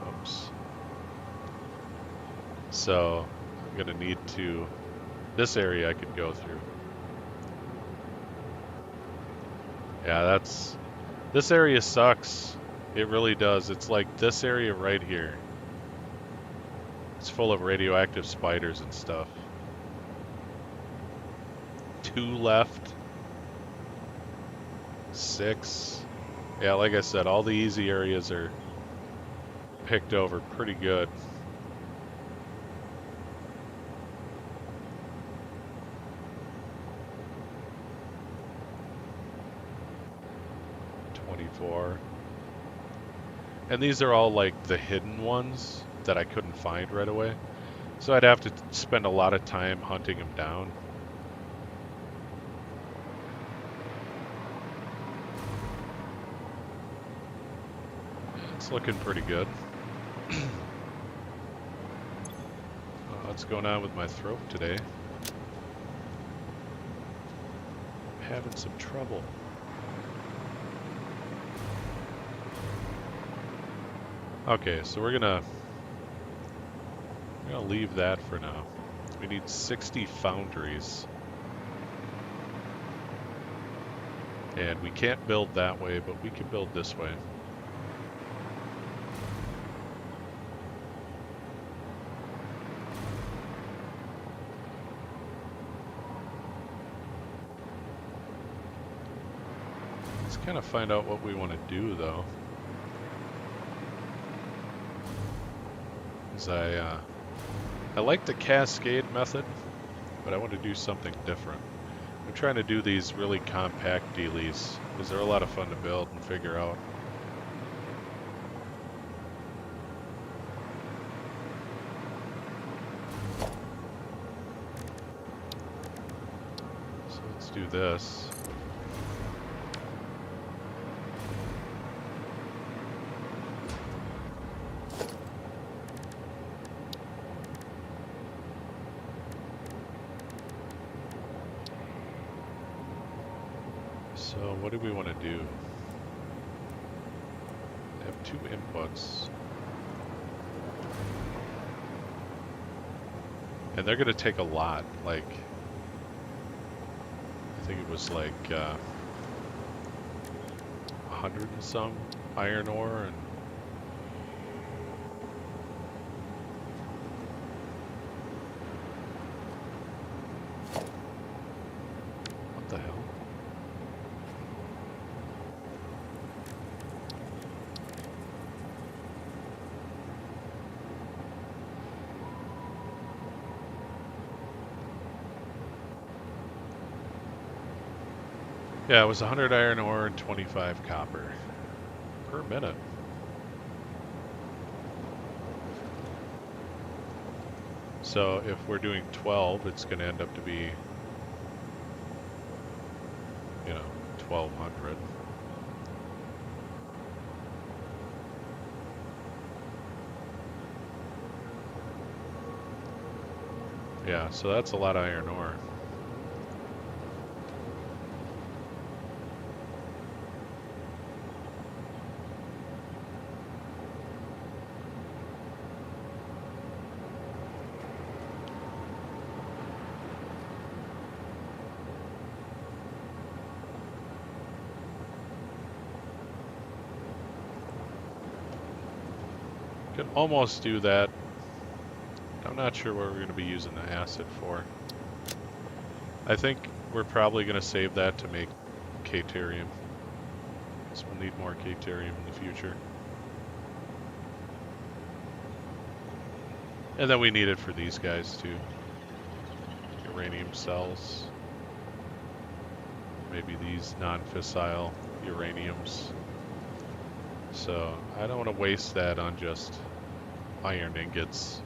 Oops. So I'm gonna need to. This area I could go through. Yeah, this area sucks. It really does. It's like this area right here. It's full of radioactive spiders and stuff. 2 left. 6. Yeah, like I said, all the easy areas are picked over pretty good. And these are all like the hidden ones that I couldn't find right away. So I'd have to spend a lot of time hunting them down. It's looking pretty good. What's going on with my throat today? I'm having some trouble. Okay, so we're gonna leave that for now. We need 60 foundries. And we can't build that way, but we can build this way. Let's kind of find out what we want to do, though. I like the cascade method, but I want to do something different. I'm trying to do these really compact dealies because they're a lot of fun to build and figure out. So let's do this. So what do we want to do? I have 2 inputs. And they're going to take a lot, like, I think it was like 100 and some iron ore and what the hell? Yeah, it was 100 iron ore and 25 copper per minute. So if we're doing 12, it's going to end up to be, 1,200. Yeah, so that's a lot of iron ore. Could almost do that. I'm not sure what we're going to be using the acid for. I think we're probably going to save that to make Caterium. So we'll need more Caterium in the future. And then we need it for these guys too. Uranium cells. Maybe these non-fissile uraniums. So I don't want to waste that on just iron ingots.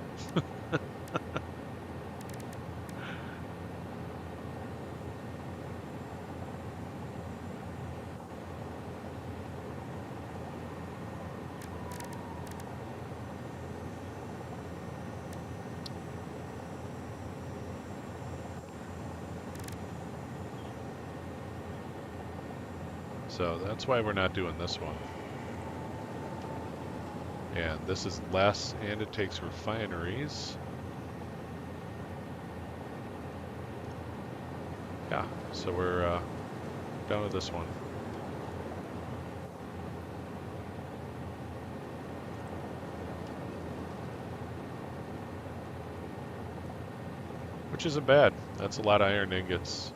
So that's why we're not doing this one. And this is less, and it takes refineries. Yeah, so we're down to this one. Which isn't bad. That's a lot of iron ingots.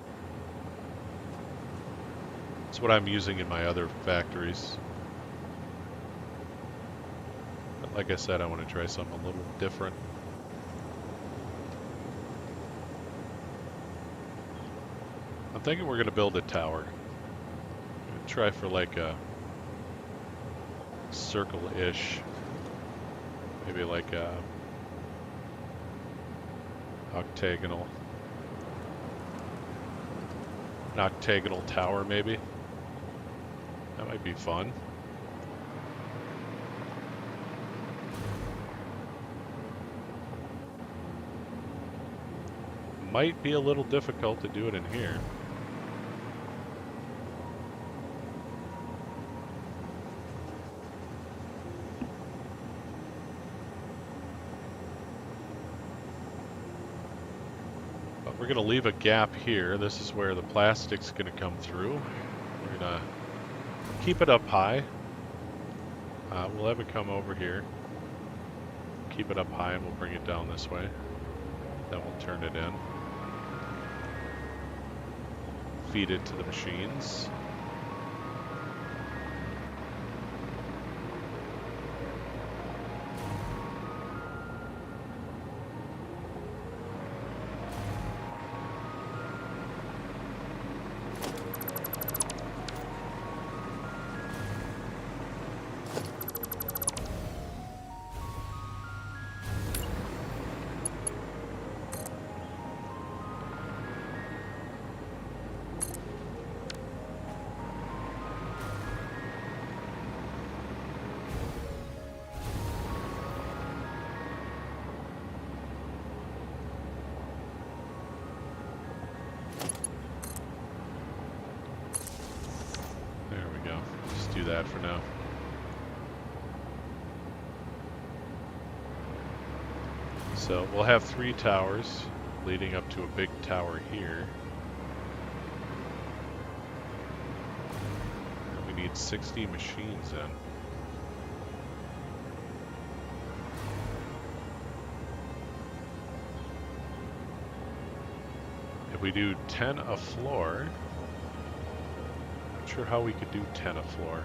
That's what I'm using in my other factories. But like I said, I want to try something a little different. I'm thinking we're going to build a tower. Try for like a circle-ish. Maybe like a octagonal. An octagonal tower, maybe. That might be fun. Might be a little difficult to do it in here. But we're going to leave a gap here. This is where the plastic's going to come through. We're going to keep it up high. We'll have it come over here. Keep it up high and we'll bring it down this way. Then we'll turn it in. Feed it to the machines. Do that for now. So we'll have 3 towers leading up to a big tower here. And we need 60 machines in. If we do 10 a floor, sure how we could do 10 a floor.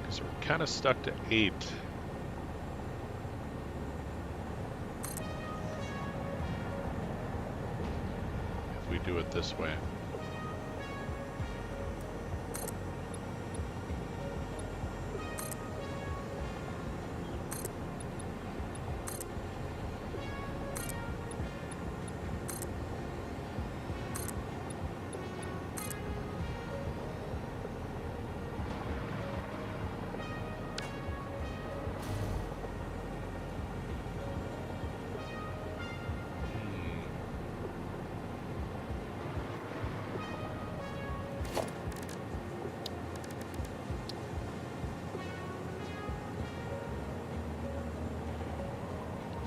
Because we're kind of stuck to 8. Do it this way.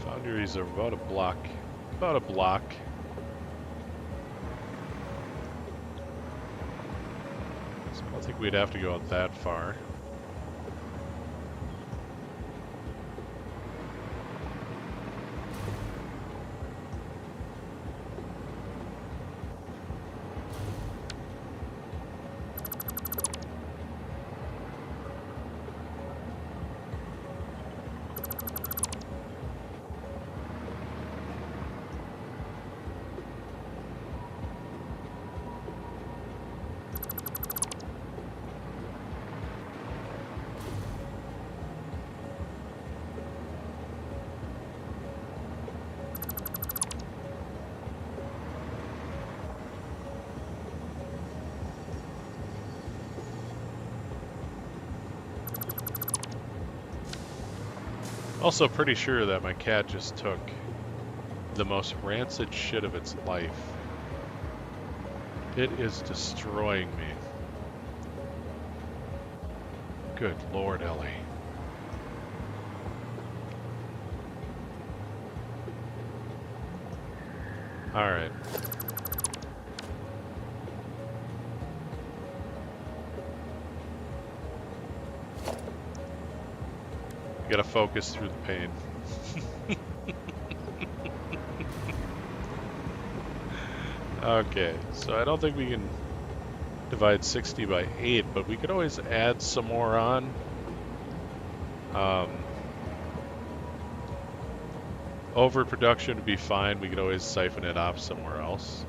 Foundries are about a block. About a block. So I don't think we'd have to go out that far. Also pretty sure that my cat just took the most rancid shit of its life. It is destroying me. Good Lord, Ellie. Alright. Gotta focus through the pain. Okay, so I don't think we can divide 60 by 8, but we could always add some more on. Overproduction would be fine. We could always siphon it off somewhere else.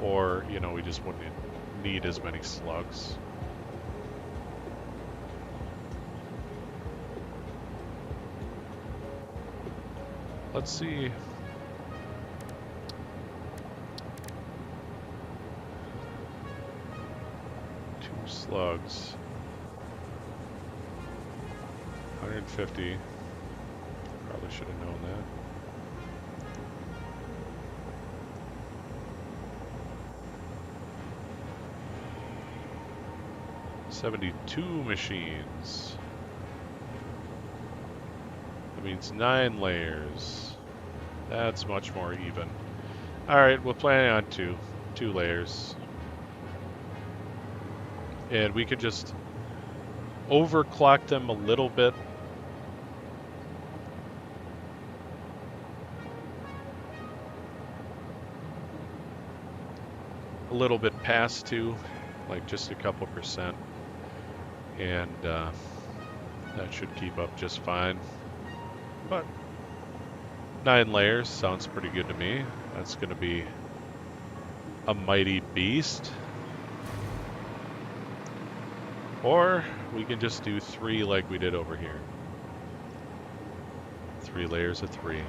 Or, you know, we just wouldn't need as many slugs. Let's see. Slugs. 150. Probably should have known that. $72 machines. That means 9 layers. That's much more even. Alright, we'll plan on 2 layers. And we could just overclock them a little bit. A little bit past 2, like just a couple percent. And that should keep up just fine. But 9 layers sounds pretty good to me. That's going to be a mighty beast. Or we can just do 3 like we did over here. 3 layers of 3.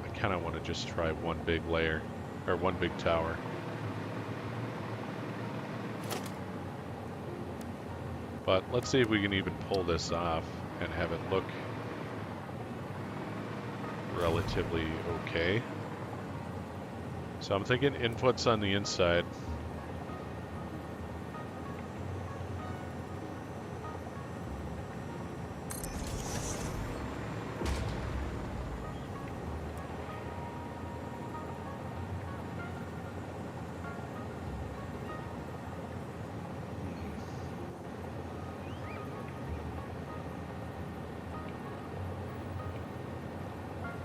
I kind of want to just try one big layer, or one big tower. But let's see if we can even pull this off and have it look relatively okay. So I'm thinking inputs on the inside.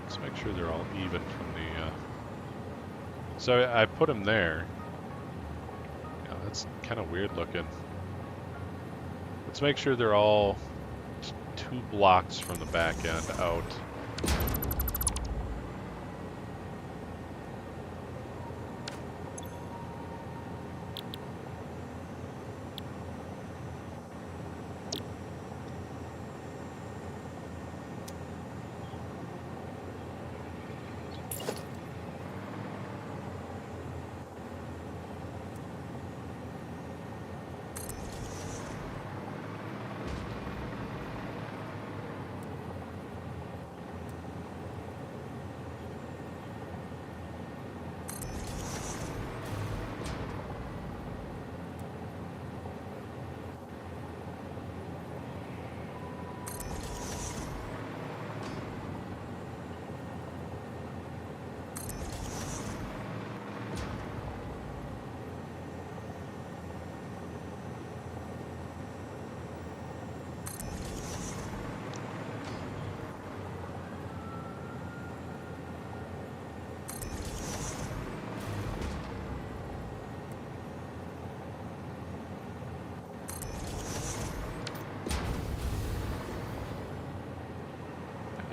Let's make sure they're all even from the So I put them there. Yeah, that's kind of weird looking. Let's make sure they're all 2 blocks from the back end out.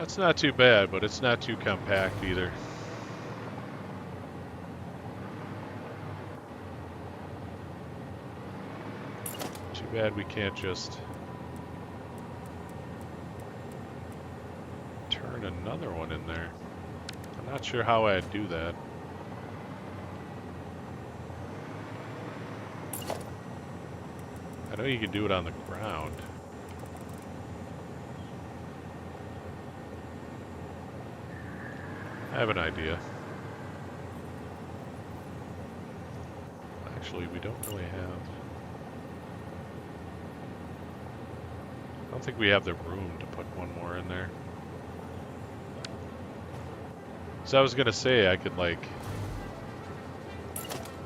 That's not too bad, but it's not too compact either. Too bad we can't just turn another one in there. I'm not sure how I'd do that. I know you can do it on the ground. I have an idea. Actually, we don't really have... I don't think we have the room to put one more in there. So I was gonna say I could like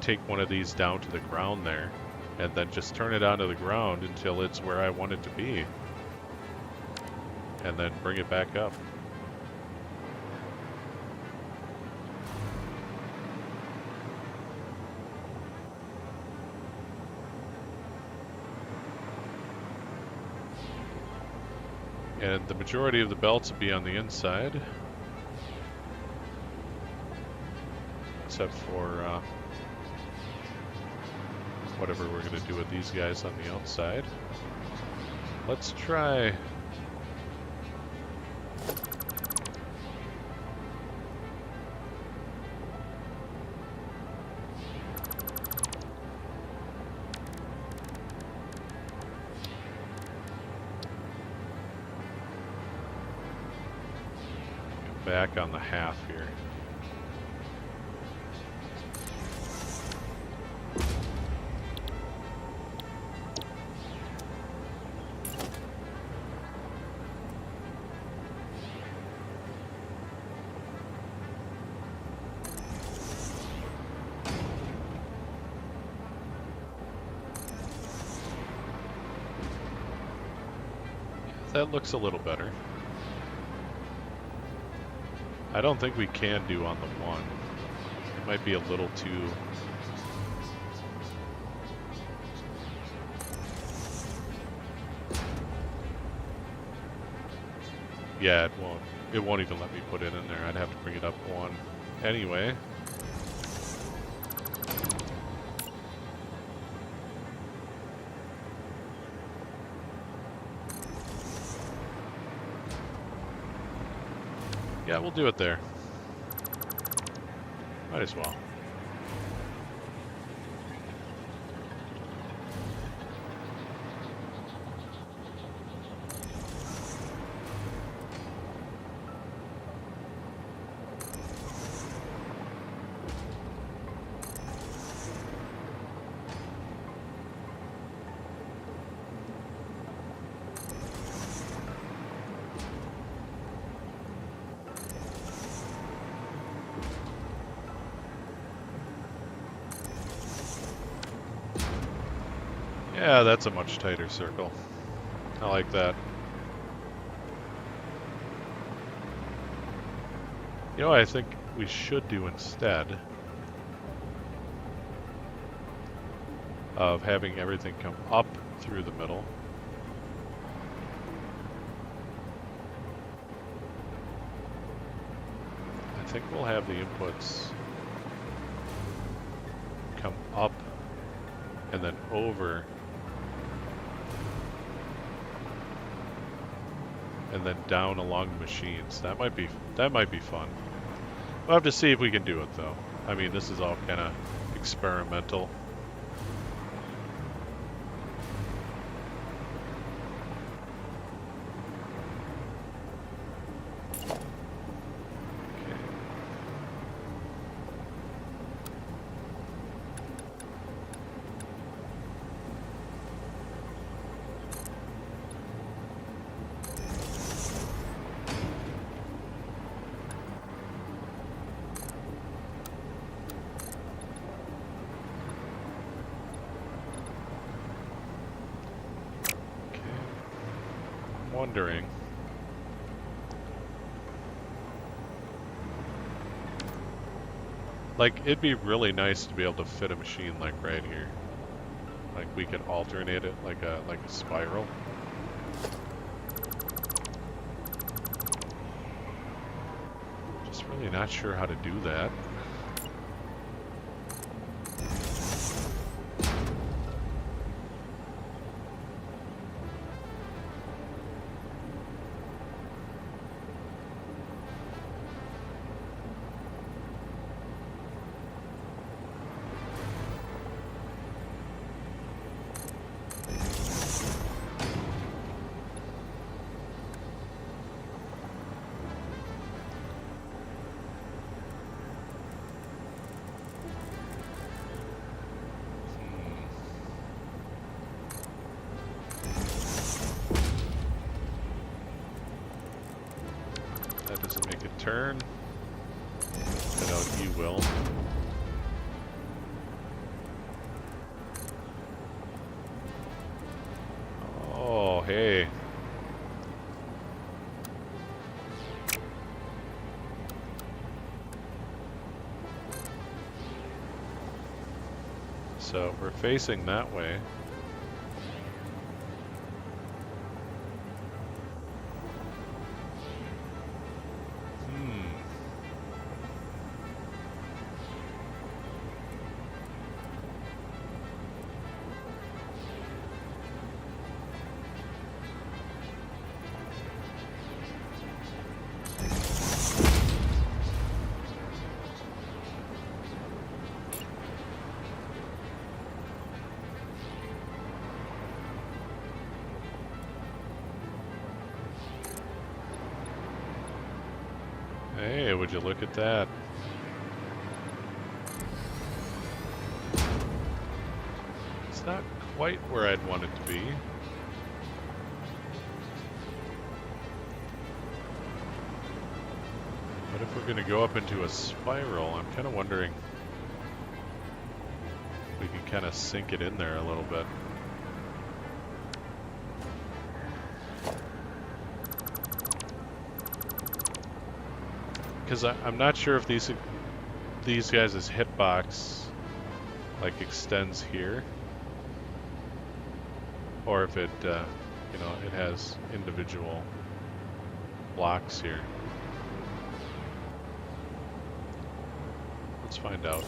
take one of these down to the ground there and then just turn it onto the ground until it's where I want it to be. And then bring it back up. And the majority of the belts will be on the inside. Except for whatever we're going to do with these guys on the outside. Let's try... back on the half here. That looks a little better. I don't think we can do on the one. It might be a little too... Yeah, it won't. It won't even let me put it in there. I'd have to bring it up one. Anyway. Yeah, we'll do it there. Might as well. Yeah, that's a much tighter circle. I like that. You know what I think we should do instead of having everything come up through the middle? I think we'll have the inputs come up and then over and then down along the machines. That might be fun. We'll have to see if we can do it though. I mean, this is all kind of experimental. Wondering. Like, it'd be really nice to be able to fit a machine like right here. Like we could alternate it like a spiral. Really not sure how to do that. That doesn't make a turn. But out you will. Oh, hey. So we're facing that way. Hey, would you look at that? It's not quite where I'd want it to be. But if we're going to go up into a spiral, I'm kind of wondering if we can kind of sink it in there a little bit. Because I'm not sure if these guys' hitbox like extends here, or if it you know, it has individual blocks here. Let's find out.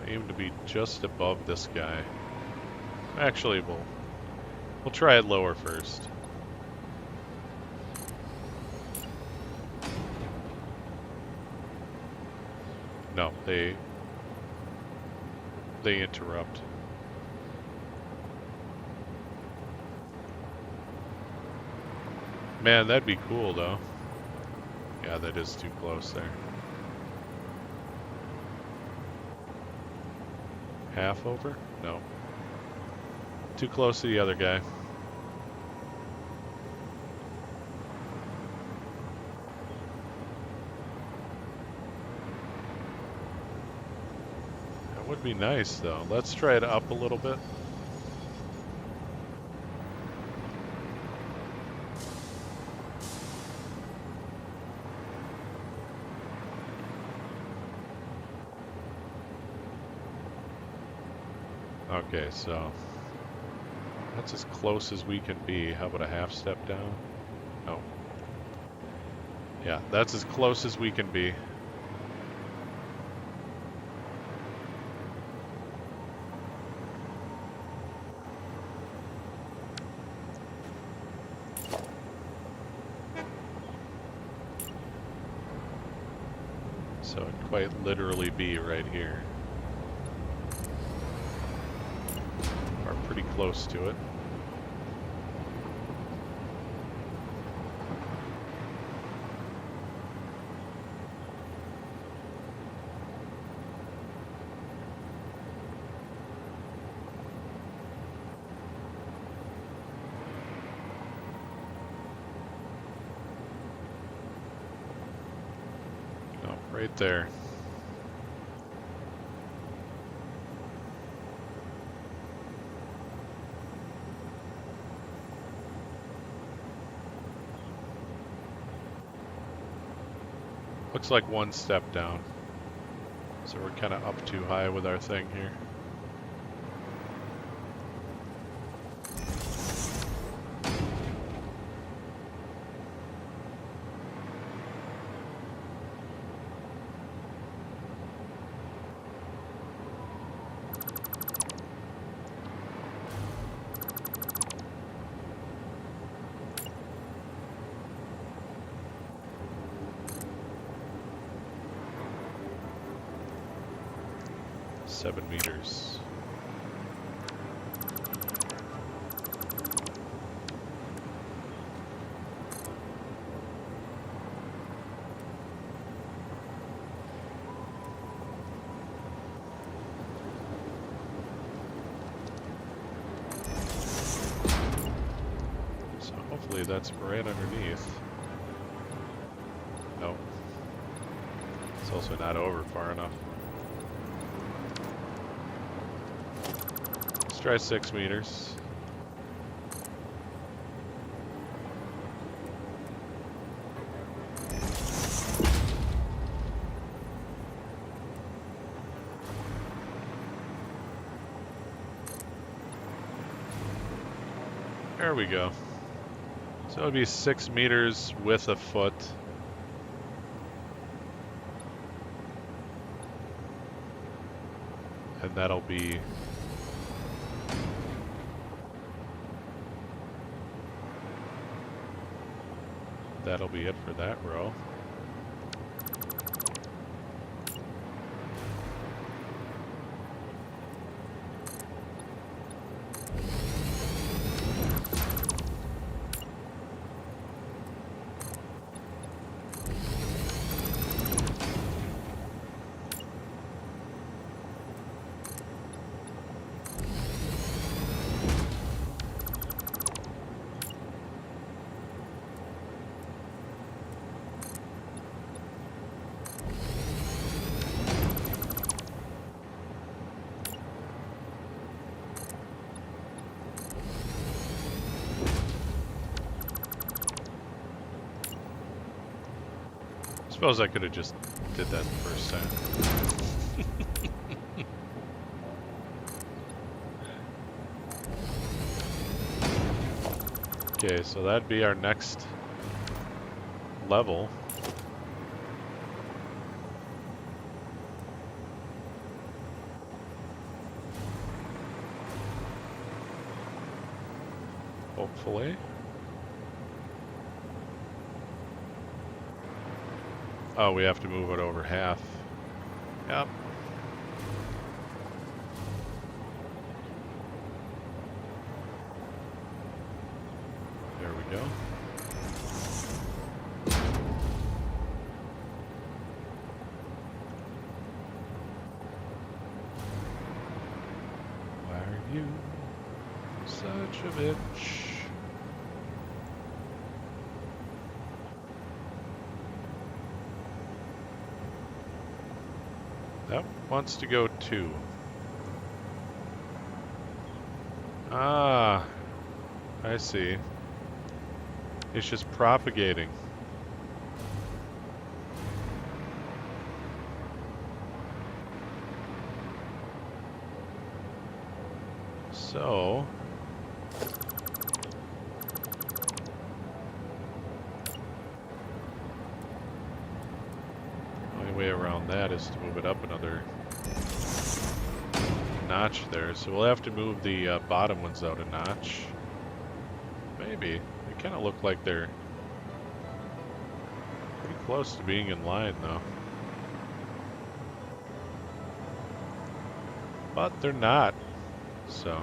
Aim to be just above this guy. Actually, we'll try it lower first. No, they interrupt. Man, that'd be cool though. Yeah, that is too close there. Half over? No. Too close to the other guy. That would be nice though. Let's try it up a little bit. Okay, so that's as close as we can be. How about a half step down? No. Yeah, that's as close as we can be. So it'd quite literally be right here. Pretty close to it. No, right there. Looks like one step down. So we're kind of up too high with our thing here. Seven meters. So hopefully that's right underneath. Nope. It's also not over far enough. Try 6 meters. There we go. So it would be 6 meters with a foot. And that'll be it for that row. Suppose I could have just did that the first time. Okay, so that'd be our next level. Hopefully. Oh, we have to move it over half. Yep. There we go. Why are you such a bitch? That wants to go 2. Ah, I see. It's just propagating. So, way around that is to move it up another notch there. So we'll have to move the bottom ones out a notch. Maybe. They kind of look like they're pretty close to being in line though. But they're not. So.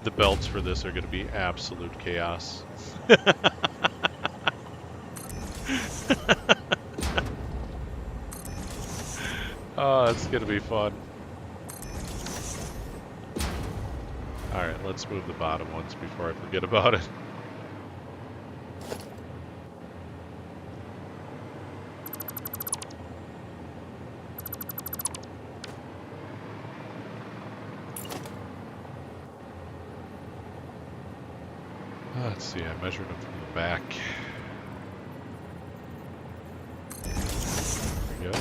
the belts for this are going to be absolute chaos. Oh, it's going to be fun. Alright, let's move the bottom ones before I forget about it. Let's see, I measured them from the back. There we go.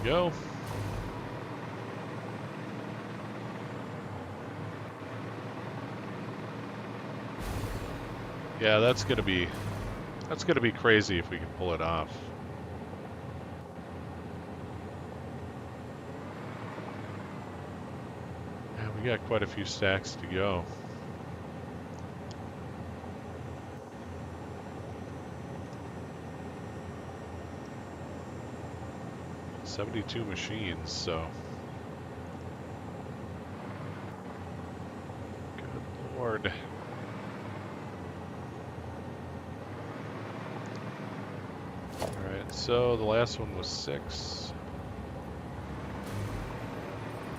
Go. Yeah, that's gonna be crazy if we can pull it off. Yeah, we got quite a few stacks to go. $72 machines, so good lord. Alright, so the last one was 6.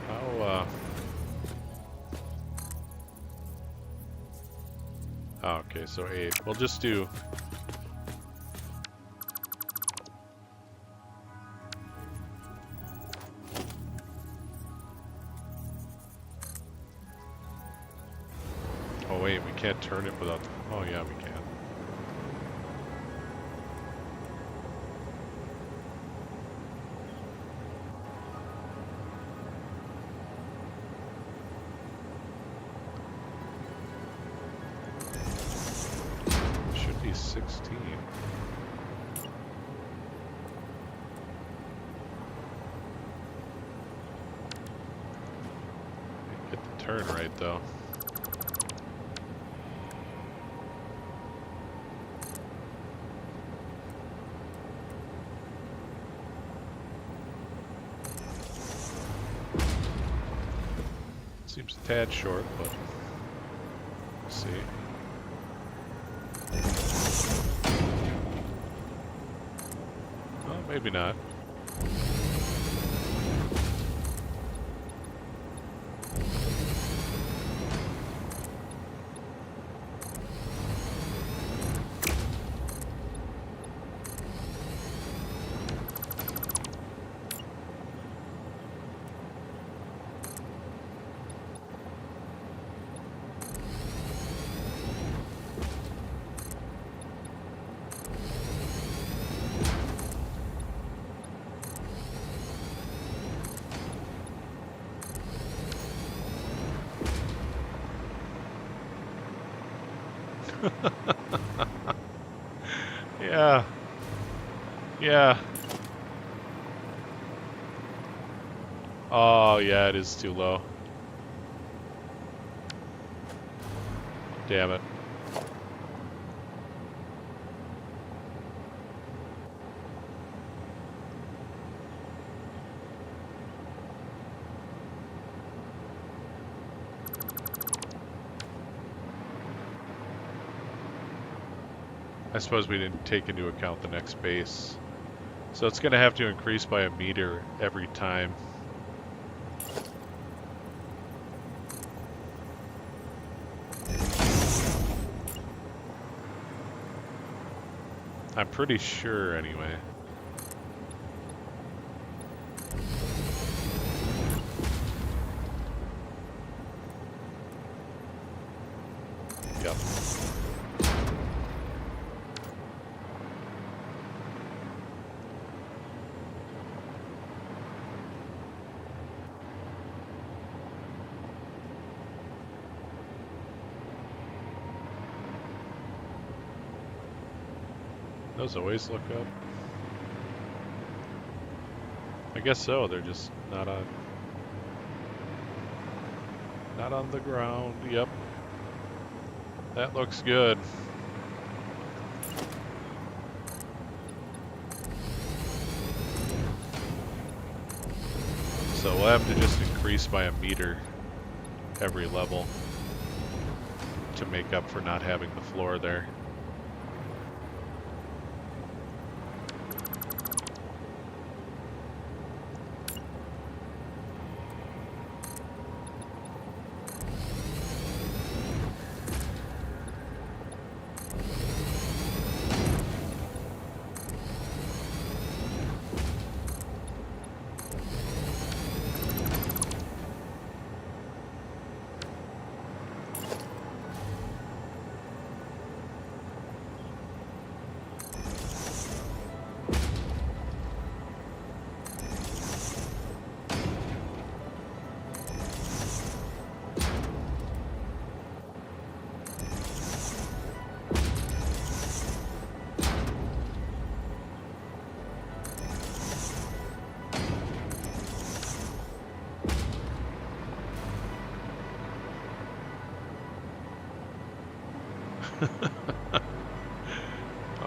How oh, okay, so 8. We'll just do oh wait, we can't turn it without... Oh yeah, we can. Should be 16. Get the turn right though. Seems a tad short, but we'll see. Well, maybe not. Yeah. Yeah. Oh, yeah, it is too low. Damn it. I suppose we didn't take into account the next base. So it's going to have to increase by a meter every time. I'm pretty sure anyway. Yep. Those always look up. I guess so. They're just not on the ground. Yep. That looks good. So we'll have to just increase by a meter every level to make up for not having the floor there.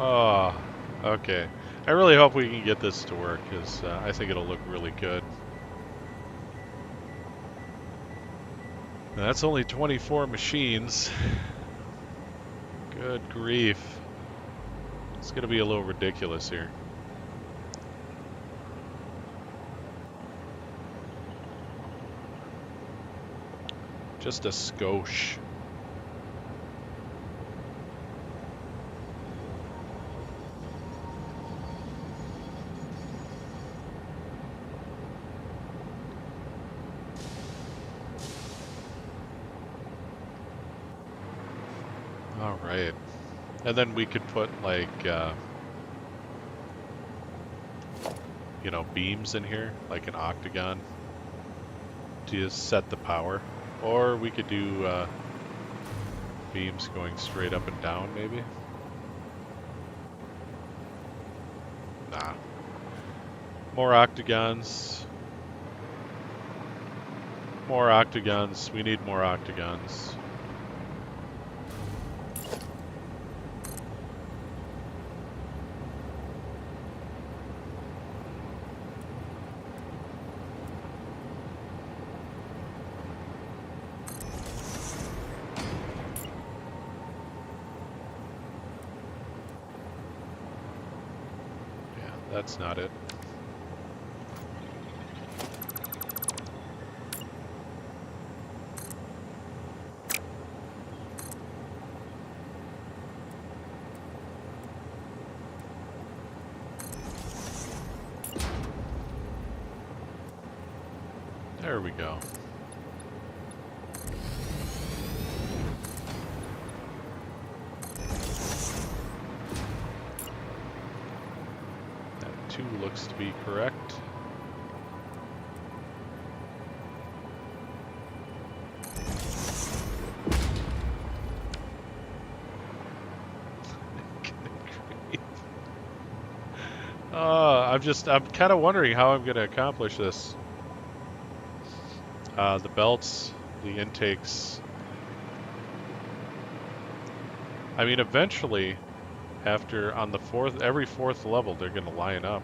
Oh, okay. I really hope we can get this to work, because I think it'll look really good. Now, that's only 24 machines. Good grief. It's going to be a little ridiculous here. Just a skosh. All right. And then we could put like, you know, beams in here, like an octagon, to just set the power. Or we could do beams going straight up and down, maybe. Nah. More octagons. More octagons. We need more octagons. That's not it. There we go. Looks to be correct. I'm kind of wondering how I'm going to accomplish this. The belts, the intakes. I mean, eventually, after on the every fourth level, they're going to line up.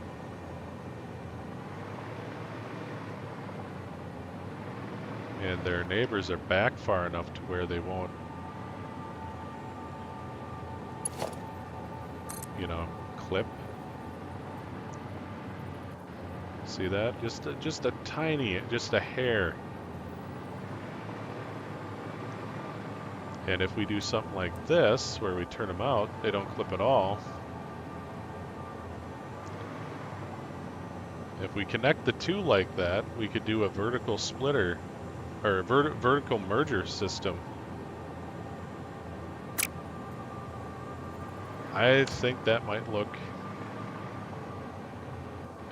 And their neighbors are back far enough to where they won't, you know, clip. See that? Just a tiny, just a hair. And if we do something like this, where we turn them out, they don't clip at all. If we connect the two like that, we could do a vertical splitter, or a vertical merger system. I think that might look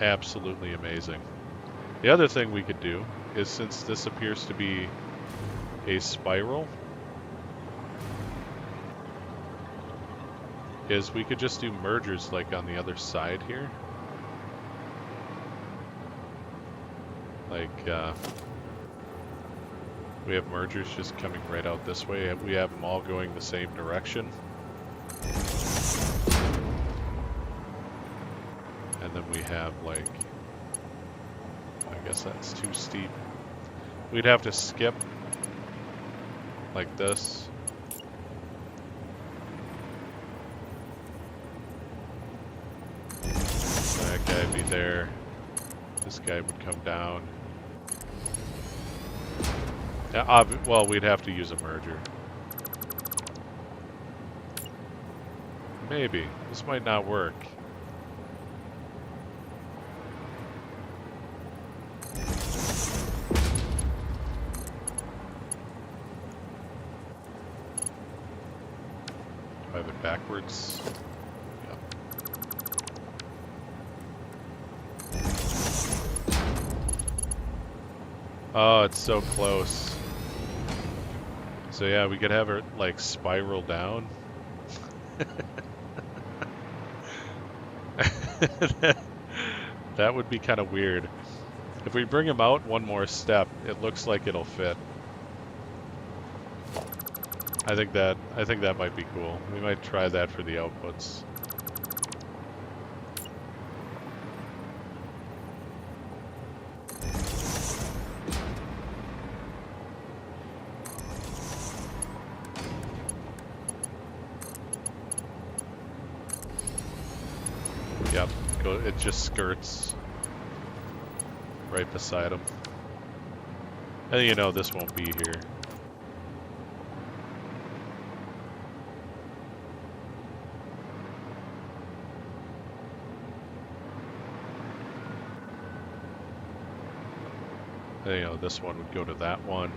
absolutely amazing. The other thing we could do is, since this appears to be a spiral, is we could just do mergers like on the other side here. Like, we have mergers just coming right out this way. We have them all going the same direction. And then we have like, I guess that's too steep. We'd have to skip like this. That guy'd be there. This guy would come down. Yeah, well, we'd have to use a merger. Maybe. This might not work. Do I have it backwards? Yep. Oh, it's so close. So yeah, we could have it like spiral down. That would be kind of weird. If we bring him out one more step, it looks like it'll fit. I think that might be cool. We might try that for the outputs. Yep, it just skirts right beside him. And you know this won't be here. And, you know, this one would go to that one.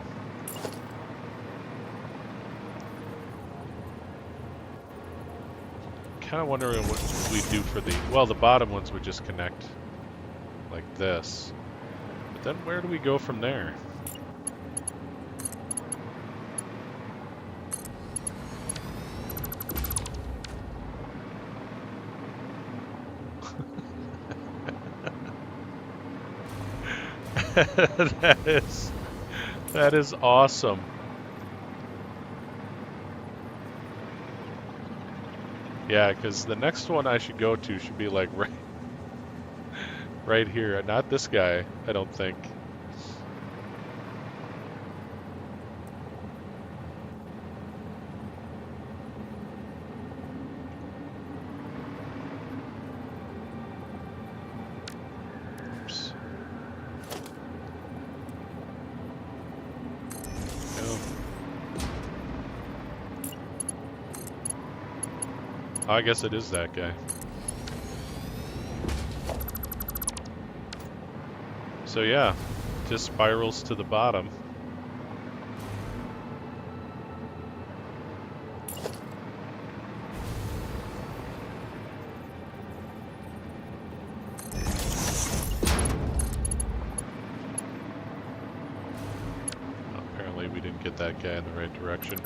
Kind of wondering what we do for the, well, the bottom ones would just connect like this. But then where do we go from there? that is awesome. Yeah, because the next one I should go to should be like right here. Not this guy, I don't think. Oops. No. I guess it is that guy. So yeah, just spirals to the bottom. Apparently we didn't get that guy in the right direction.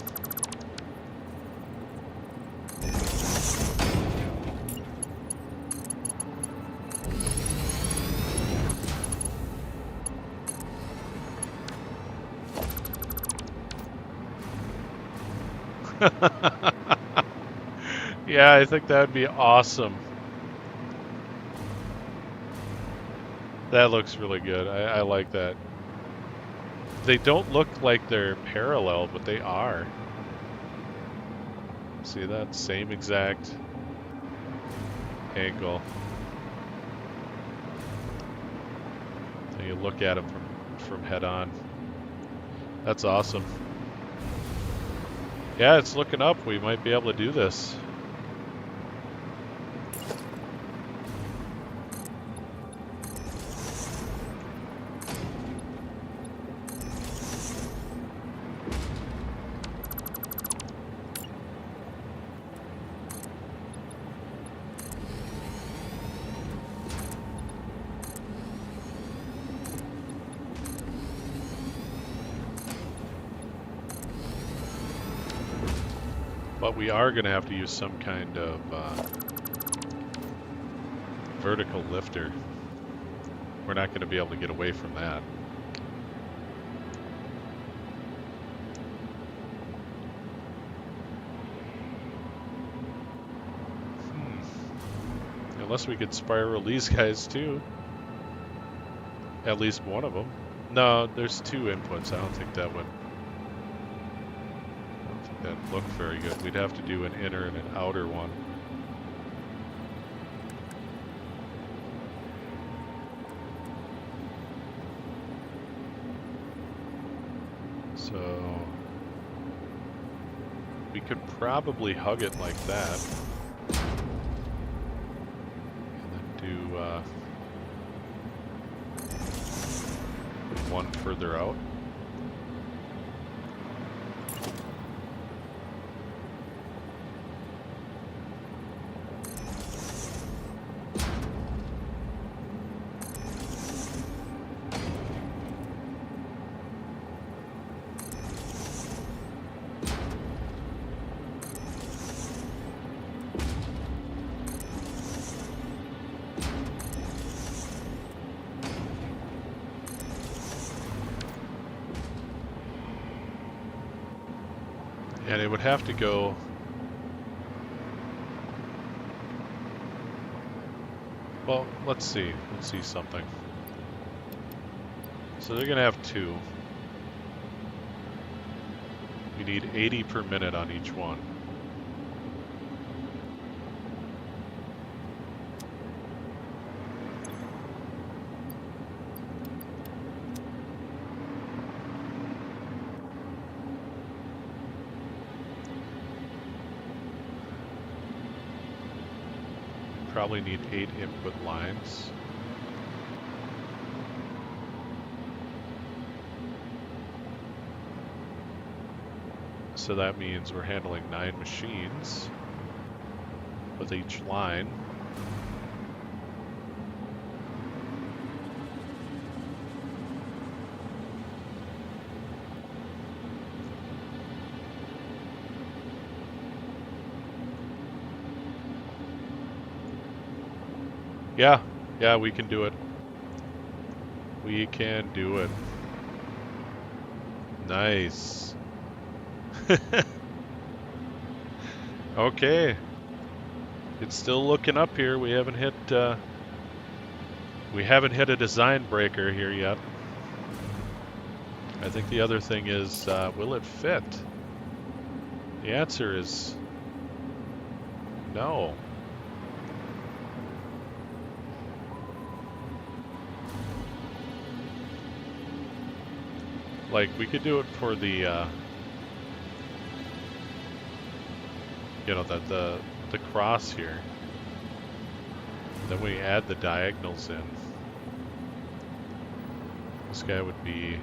Yeah, I think that would be awesome. That looks really good. I like that. They don't look like they're parallel, but they are. See that? Same exact angle. And you look at them from head on. That's awesome. Yeah, it's looking up. We might be able to do this. But we are going to have to use some kind of vertical lifter. We're not going to be able to get away from that. Unless we could spiral these guys too. At least one of them. No, there's two inputs. I don't think that would look very good. We'd have to do an inner and an outer one. So we could probably hug it like that. One further out. And it would have to go... Well, let's see. Let's see something. So they're going to have two. We need 80 per minute on each one. Probably need 8 input lines. So that means we're handling 9 machines with each line. Yeah, we can do it. We can do it. Nice. Okay. It's still looking up here. We haven't hit a design breaker here yet. I think the other thing is, will it fit? The answer is no. Like, we could do it for the, you know, the cross here. Then we add the diagonals in. This guy would be...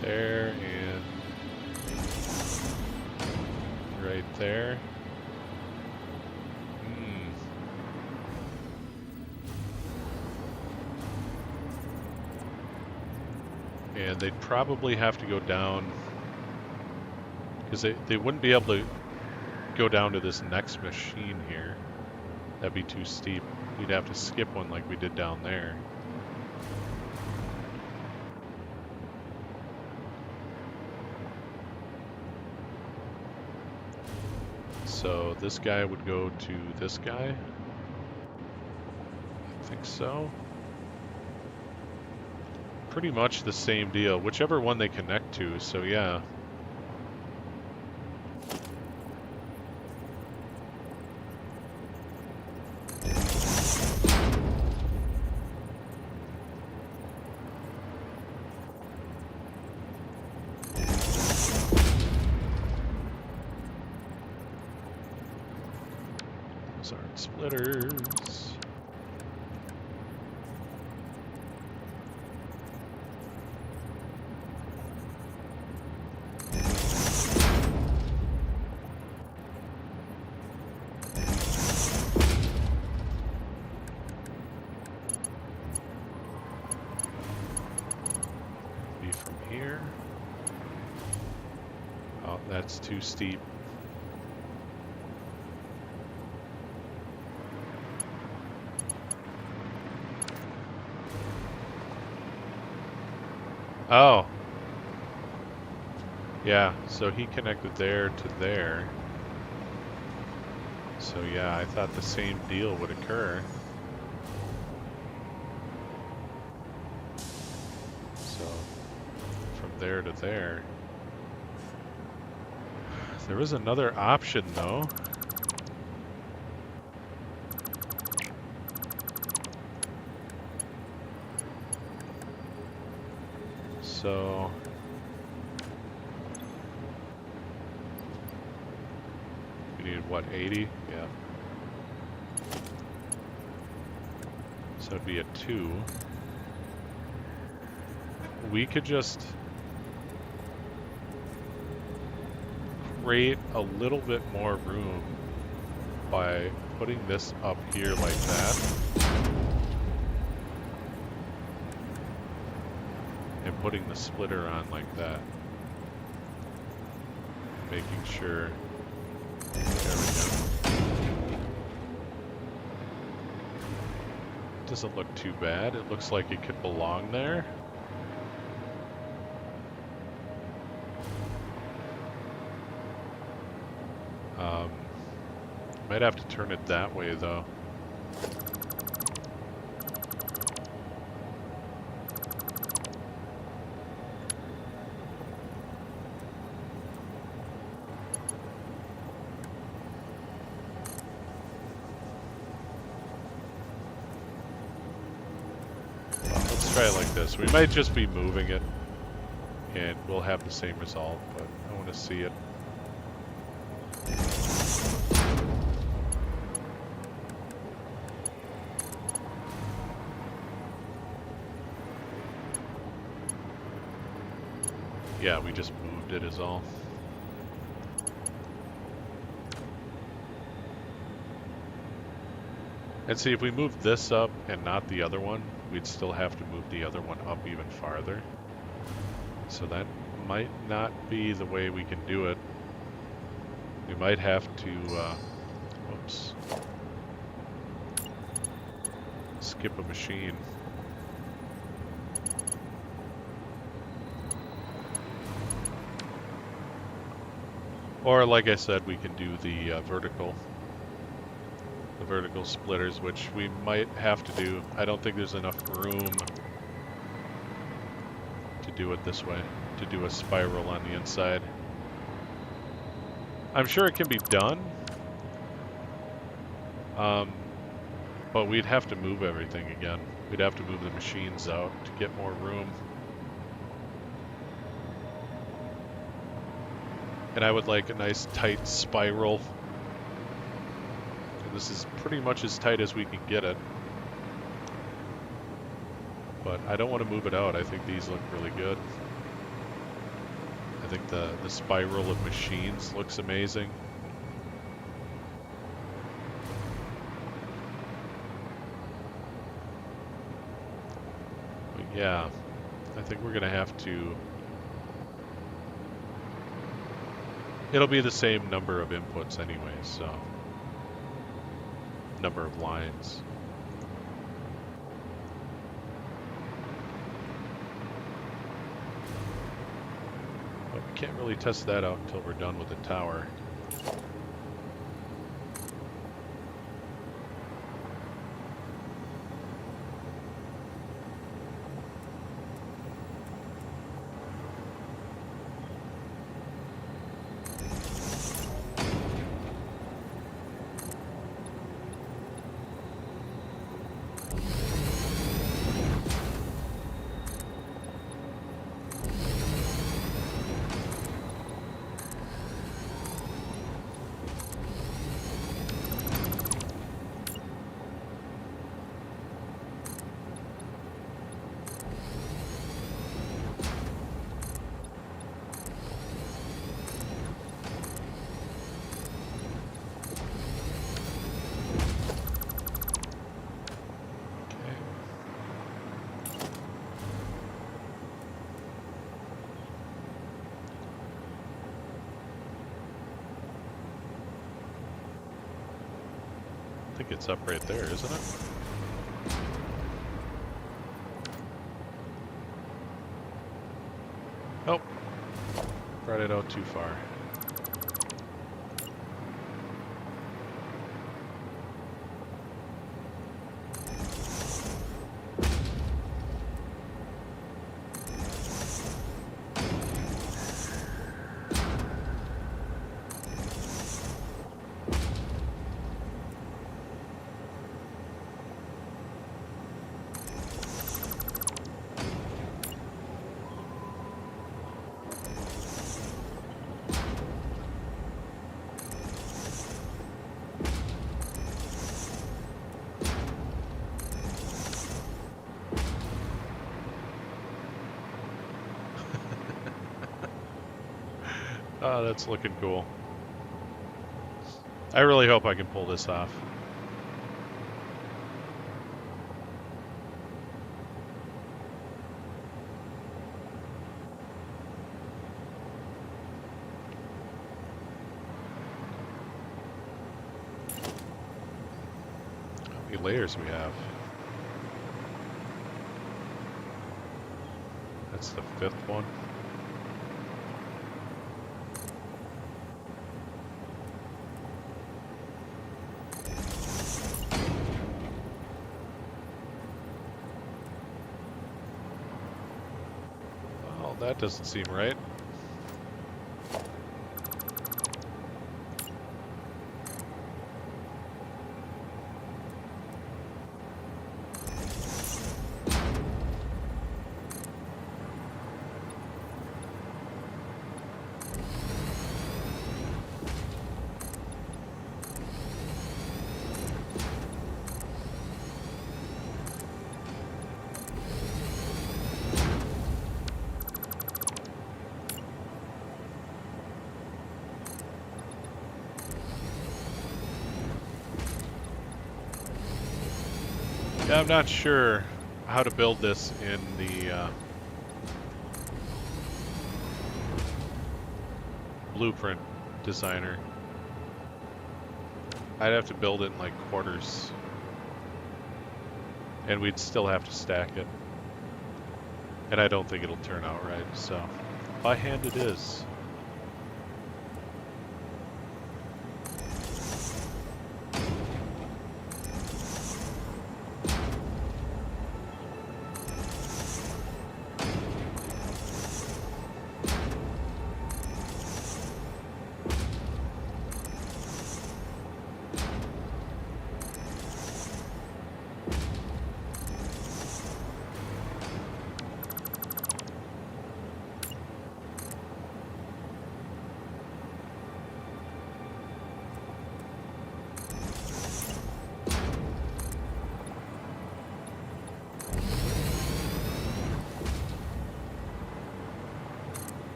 there and right there. And they'd probably have to go down, because they wouldn't be able to go down to this next machine here. That'd be too steep. We'd have to skip one like we did down there. So this guy would go to this guy. I think so. Pretty much the same deal, whichever one they connect to, so yeah. Those aren't splitters. that's too steep. Oh. Yeah, so he connected there to there. So yeah, I thought the same deal would occur. So, from there to there. There was another option though. So we needed what, 80? Yeah. So it'd be a 2. We could just create a little bit more room by putting this up here like that. And putting the splitter on like that. Making sure. There we go. Doesn't look too bad. It looks like it could belong there. Might have to turn it that way though. Let's try it like this. We might just be moving it and we'll have the same result, but I want to see it. Yeah, we just moved it is all. And see, if we moved this up and not the other one, we'd still have to move the other one up even farther. So that might not be the way we can do it. We might have to, whoops, skip a machine. Or, like I said, we can do the vertical splitters, which we might have to do. I don't think there's enough room to do it this way, to do a spiral on the inside. I'm sure it can be done, but we'd have to move everything again. We'd have to move the machines out to get more room. And I would like a nice tight spiral. And this is pretty much as tight as we can get it. But I don't want to move it out. I think these look really good. I think the spiral of machines looks amazing. But yeah, I think we're gonna have to. It'll be the same number of inputs anyway, so number of lines. But we can't really test that out until we're done with the tower. think it's up right there, isn't it? Oh, brought it out too far. Oh, that's looking cool. I really hope I can pull this off. How many layers we have? That's the 5th one. That doesn't seem right. Yeah, I'm not sure how to build this in the blueprint designer. I'd have to build it in like quarters. And we'd still have to stack it. And I don't think it'll turn out right, so by hand it is.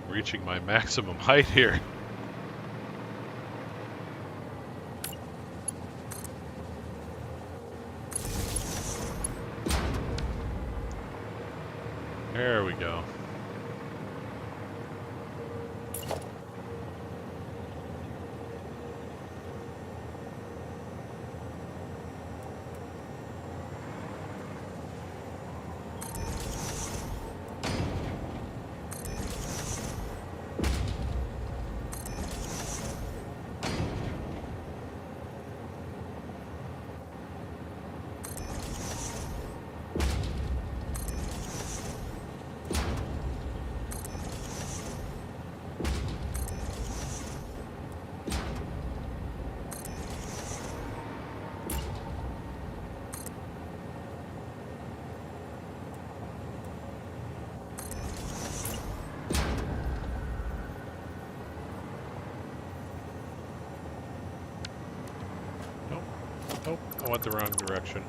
Reaching my maximum height here. There we go. Nope, I went the wrong direction.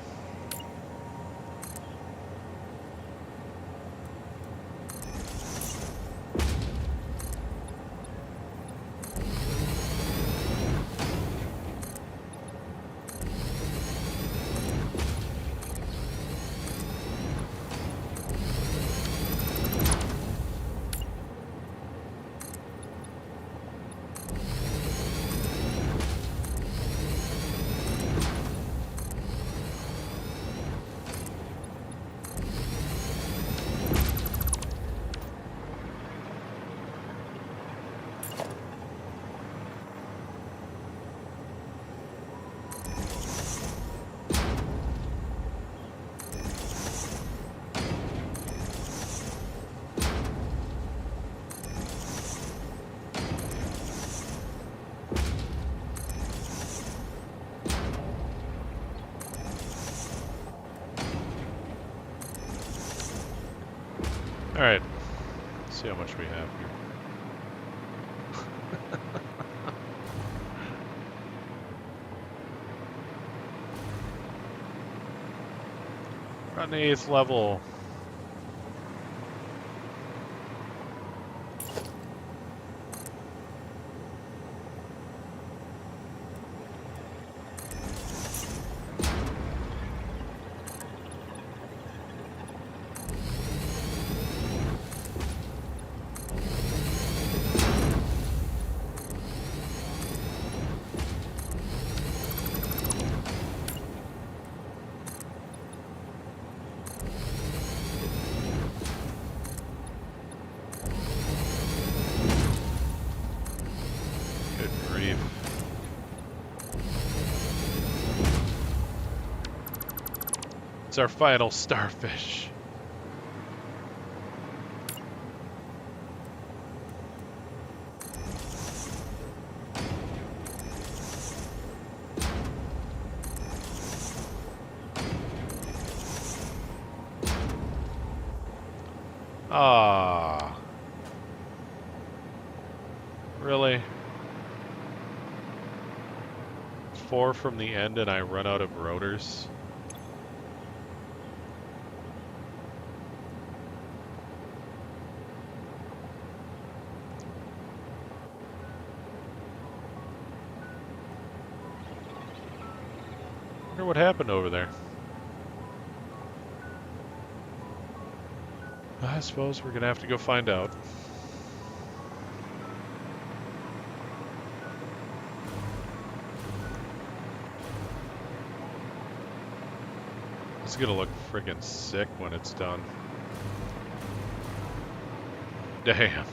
Alright. Let's see how much we have here. We're on the 8th level. It's our final starfish. Ah. Really? 4 from the end and I run out of rotors? I wonder what happened over there. I suppose we're gonna have to go find out. It's gonna look friggin' sick when it's done. Damn.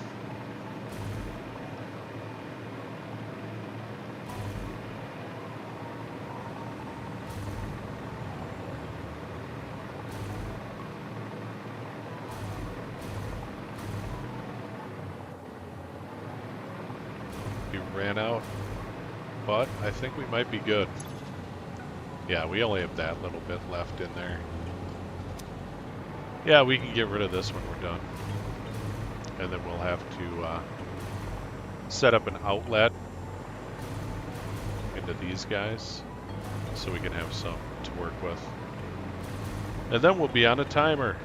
We ran out, but I think we might be good. Yeah, we only have that little bit left in there. Yeah, we can get rid of this when we're done. And then we'll have to set up an outlet into these guys so we can have some to work with. And then we'll be on a timer.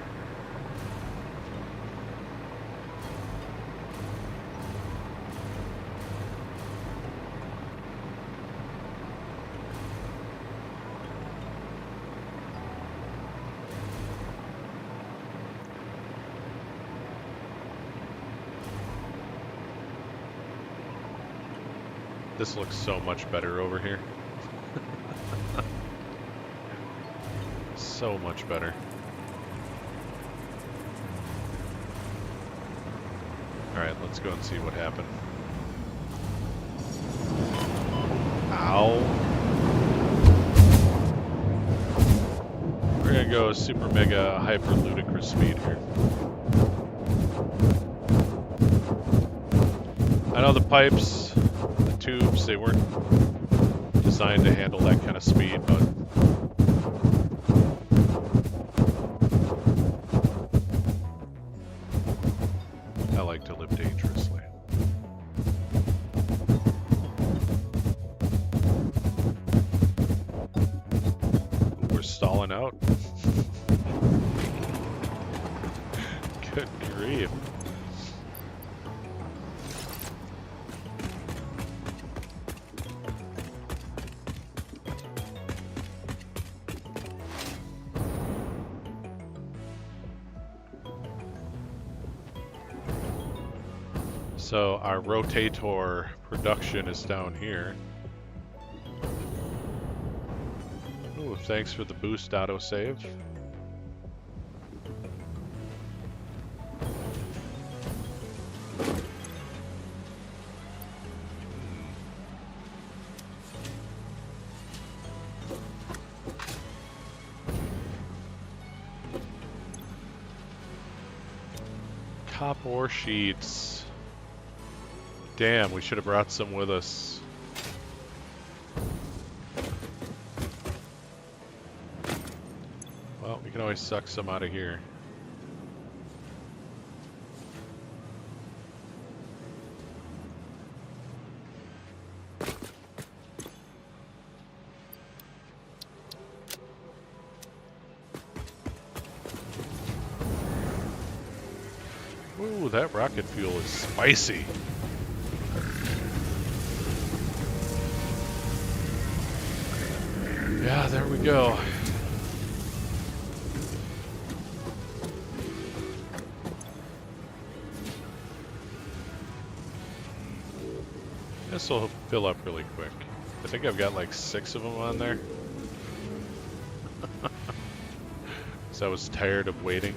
This looks so much better over here. So much better. Alright, let's go and see what happened. Ow. We're gonna go super mega hyper ludicrous speed here. I know the pipes, the tubes, they weren't designed to handle that kind of speed, but I like to live dangerously. We're stalling out. Good grief. So our rotator production is down here. Ooh, thanks for the boost autosave. Copper sheets. Damn, we should have brought some with us. Well, we can always suck some out of here. Ooh, that rocket fuel is spicy. Yeah, there we go. This will fill up really quick. I think I've got like 6 of them on there. So I was tired of waiting.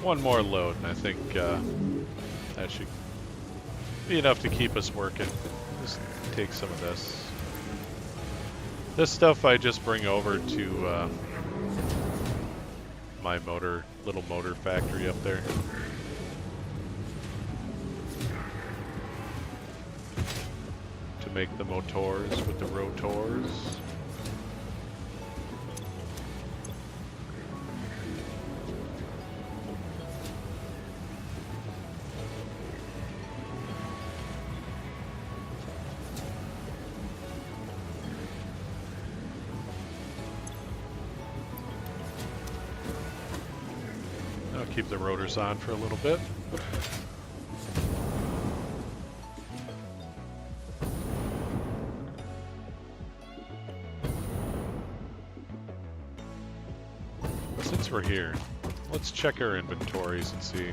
One more load, and I think that should be enough to keep us working. Just take some of this. This stuff I just bring over to my little motor factory up there. To make the motors with the rotors. Keep the rotors on for a little bit. Since we're here, let's check our inventories and see.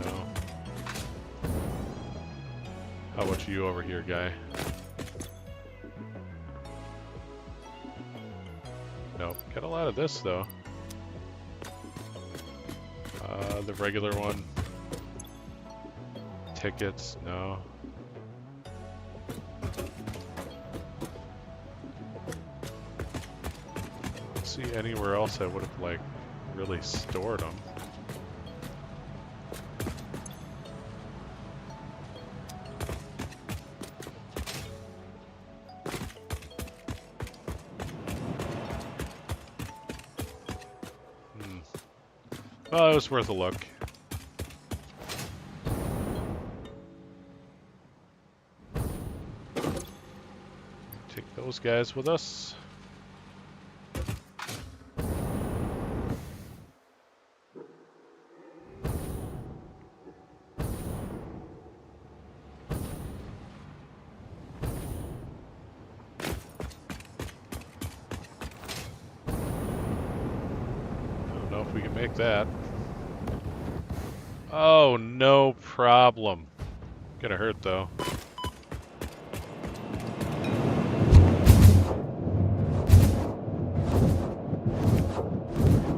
No. How about you over here, guy? Nope, got a lot of this though. The regular one. Tickets, no. Let's see anywhere else I would have like really stored them. Well, it was worth a look. Take those guys with us. I don't know if we can make that. Oh, no problem. Gonna hurt though.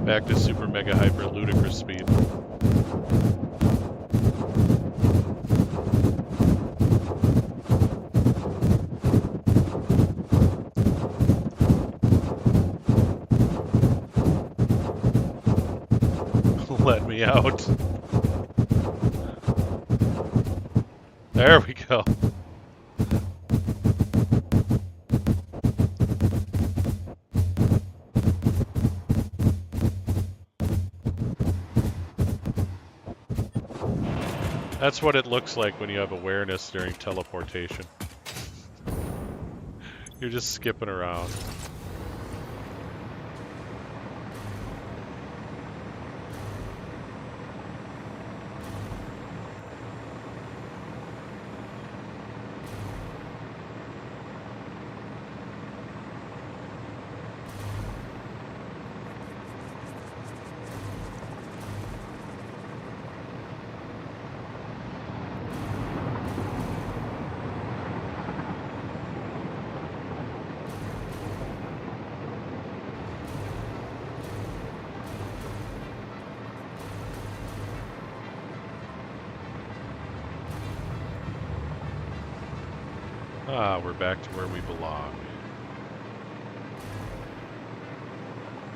Back to super mega hyper ludicrous speed. Let me out. There we go. That's what it looks like when you have awareness during teleportation. You're just skipping around. Ah, we're back to where we belong.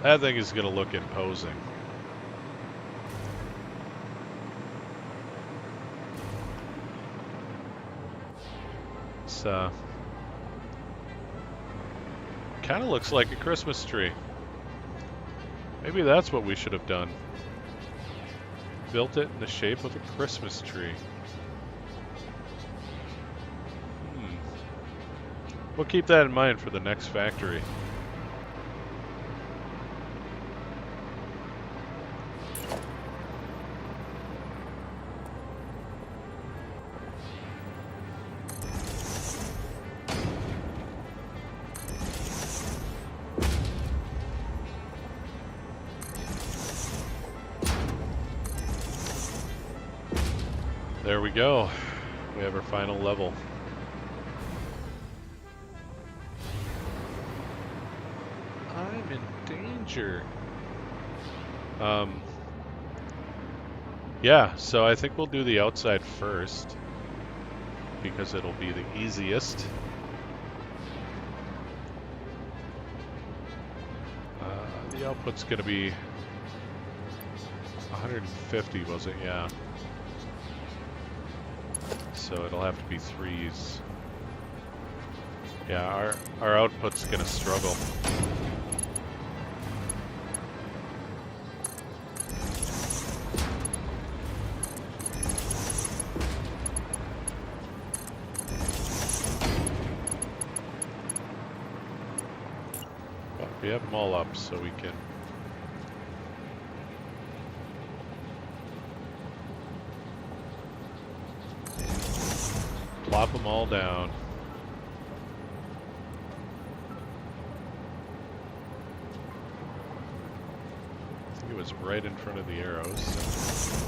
That thing is going to look imposing. It's, kind of looks like a Christmas tree. Maybe that's what we should have done. Built it in the shape of a Christmas tree. We'll keep that in mind for the next factory. There we go. We have our final level. I'm in danger. Yeah, so I think we'll do the outside first because it'll be the easiest. The output's gonna be 150, was it? Yeah. So it'll have to be 3s. Yeah, our output's gonna struggle. But we have them all up, so we can. Plop them all down. I think it was right in front of the arrows. So.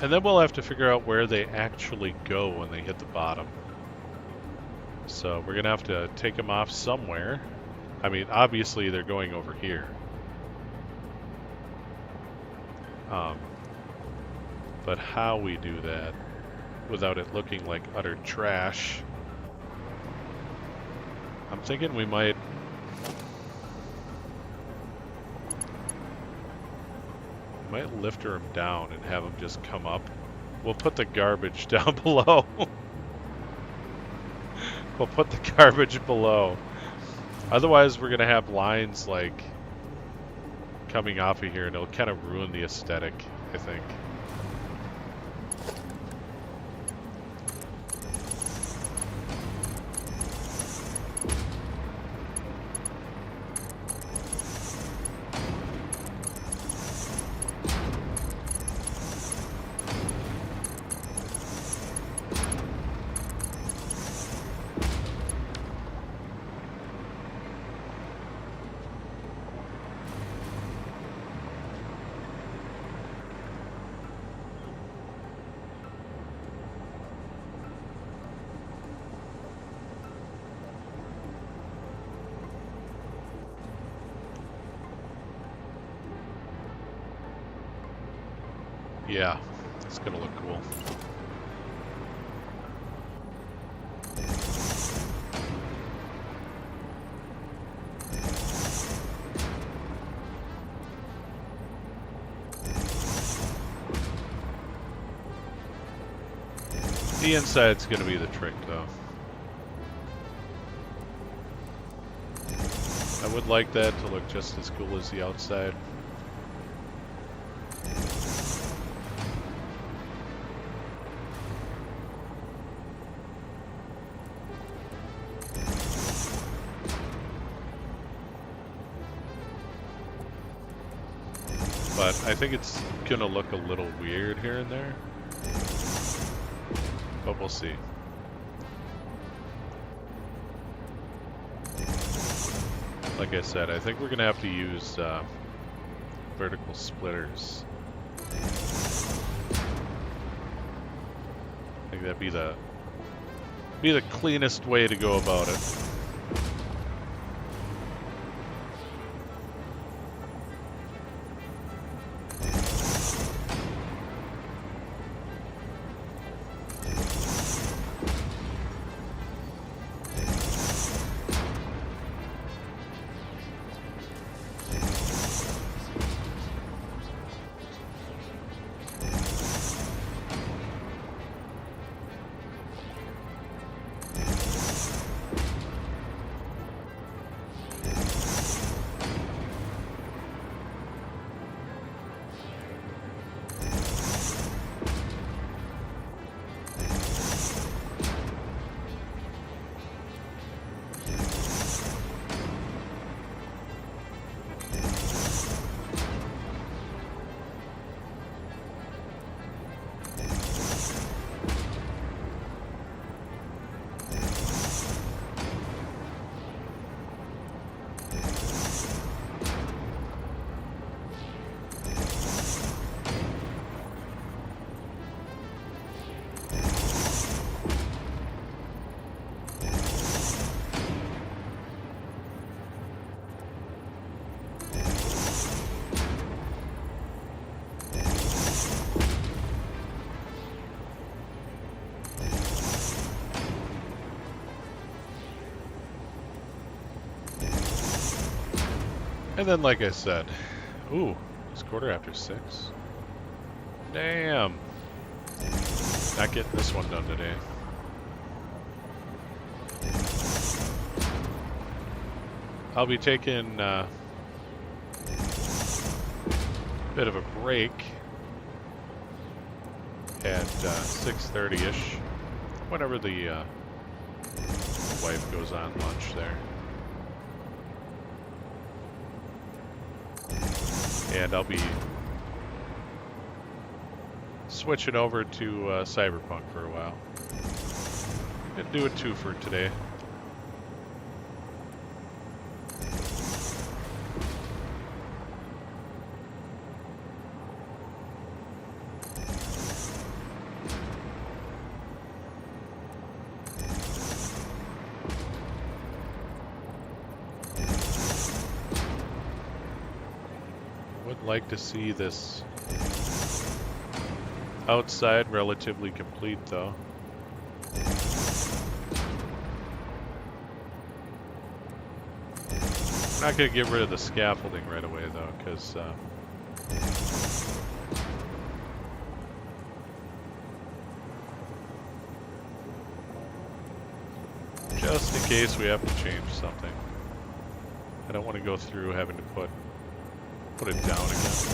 And then we'll have to figure out where they actually go when they hit the bottom. So we're going to have to take them off somewhere. I mean, obviously they're going over here. But how we do that without it looking like utter trash, I'm thinking we might lift them down and have them just come up. We'll put the garbage down below. We'll put the garbage below. Otherwise, we're going to have lines like coming off of here and it'll kind of ruin the aesthetic, I think. Yeah, it's gonna look cool. The inside's gonna be the trick, though. I would like that to look just as cool as the outside. But I think it's gonna look a little weird here and there. But we'll see. Like I said, I think we're gonna have to use vertical splitters. I think that'd be the cleanest way to go about it. And then, like I said, ooh, it's 6:15. Damn. Not getting this one done today. I'll be taking a bit of a break at 6:30-ish, whenever the wife goes on lunch there. And I'll be switching over to Cyberpunk for a while. Gonna do a twofer today. Like to see this outside relatively complete, though. I'm not going to get rid of the scaffolding right away, though, because just in case we have to change something. I don't want to go through having to put it down again.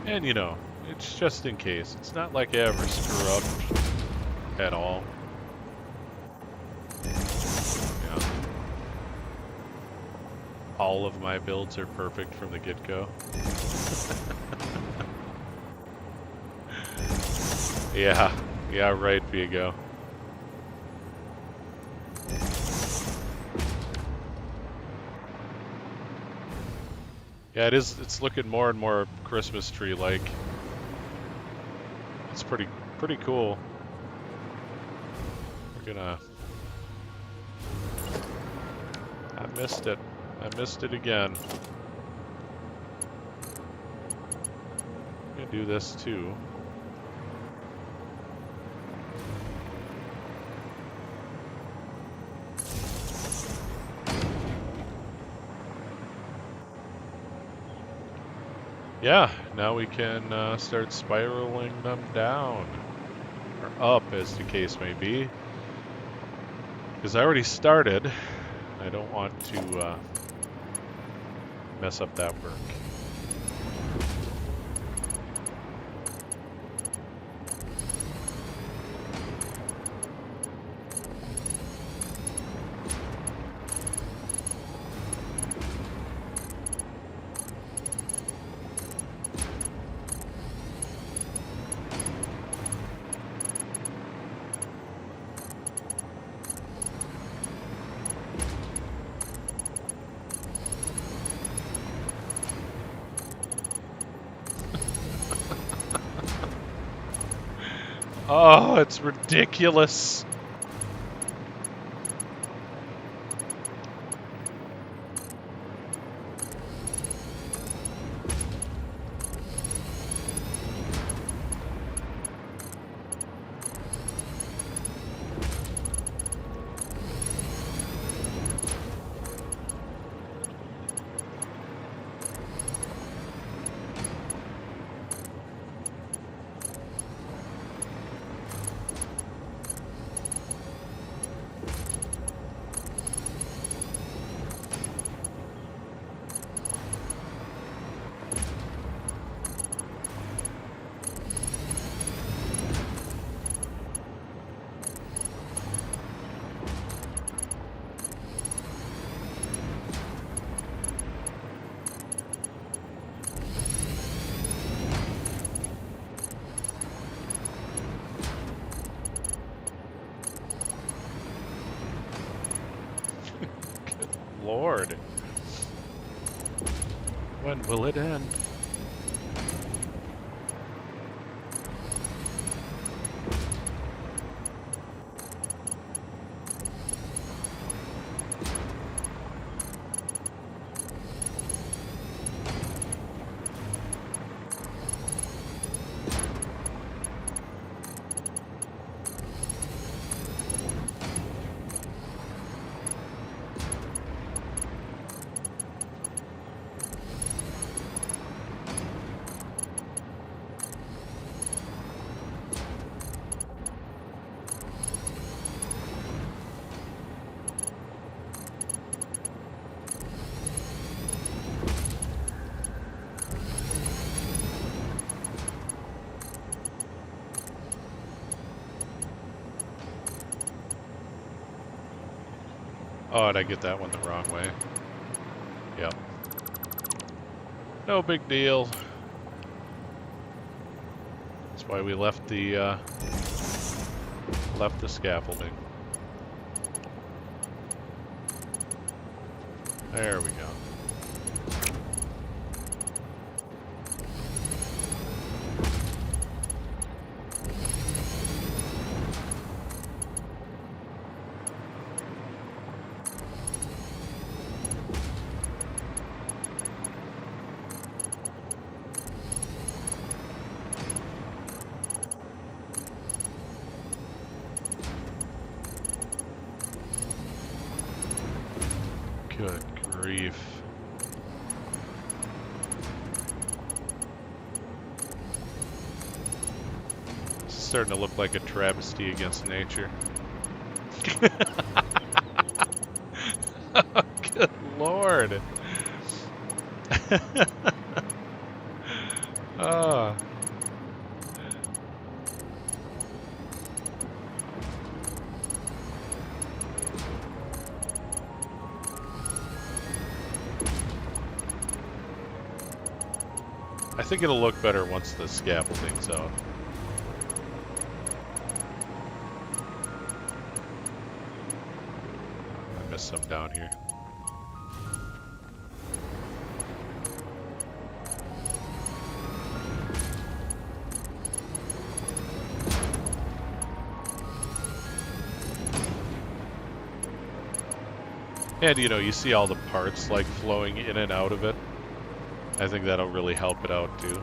And you know, it's just in case. It's not like I ever screw up at all. Yeah. All of my builds are perfect from the get-go. Yeah, right, Vigo. Yeah, it's looking more and more Christmas tree-like. It's pretty cool. We're gonna... I missed it again. I'm gonna do this too. Yeah, now we can start spiraling them down, or up as the case may be. Because I already started, I don't want to mess up that work. Oh, it's ridiculous. Lord. When will it end? Oh, did I get that one the wrong way? Yep. No big deal. That's why we left the scaffolding. There we go. Good grief. This is starting to look like a travesty against nature. Oh, good Lord. Oh. I think it'll look better once the scaffolding's out. I missed some down here. And you know, you see all the parts like flowing in and out of it. I think that'll really help it out too.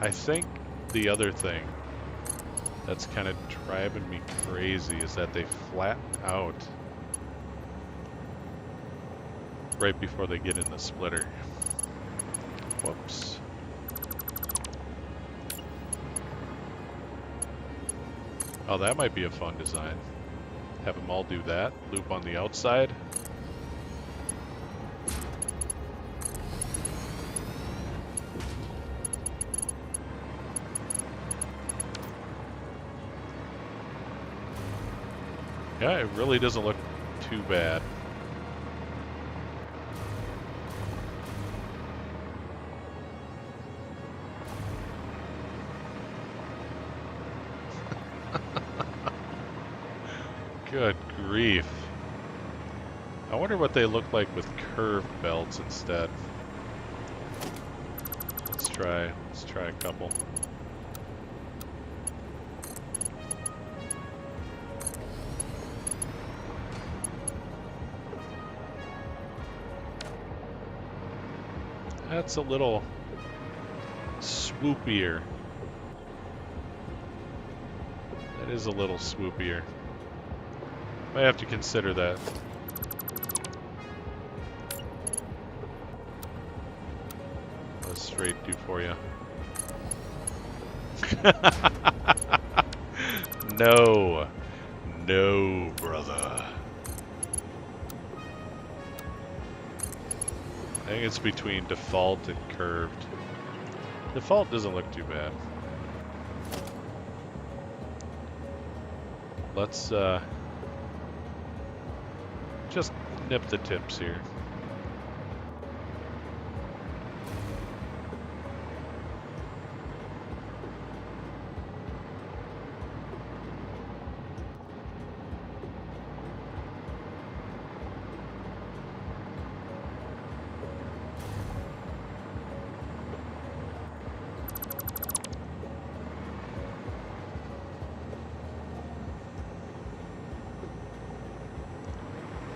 I think the other thing that's kind of driving me crazy is that they flatten out right before they get in the splitter. Whoops. Oh, that might be a fun design. Have them all do that. Loop on the outside. Yeah, it really doesn't look too bad. Good grief. I wonder what they look like with curved belts instead. Let's try a couple. That's a little swoopier. That is a little swoopier. I have to consider that. What straight do for you? No. No, brother. I think it's between default and curved. Default doesn't look too bad. Let's just nip the tips here.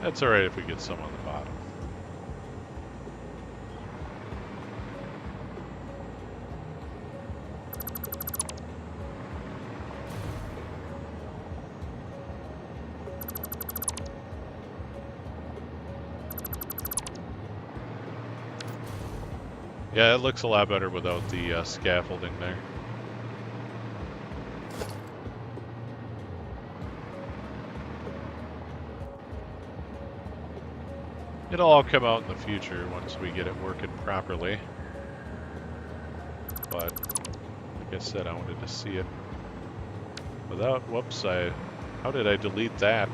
That's alright if we get some on the bottom. Yeah, it looks a lot better without the scaffolding there. It'll all come out in the future once we get it working properly. But, like I said, I wanted to see it without, whoops, how did I delete that?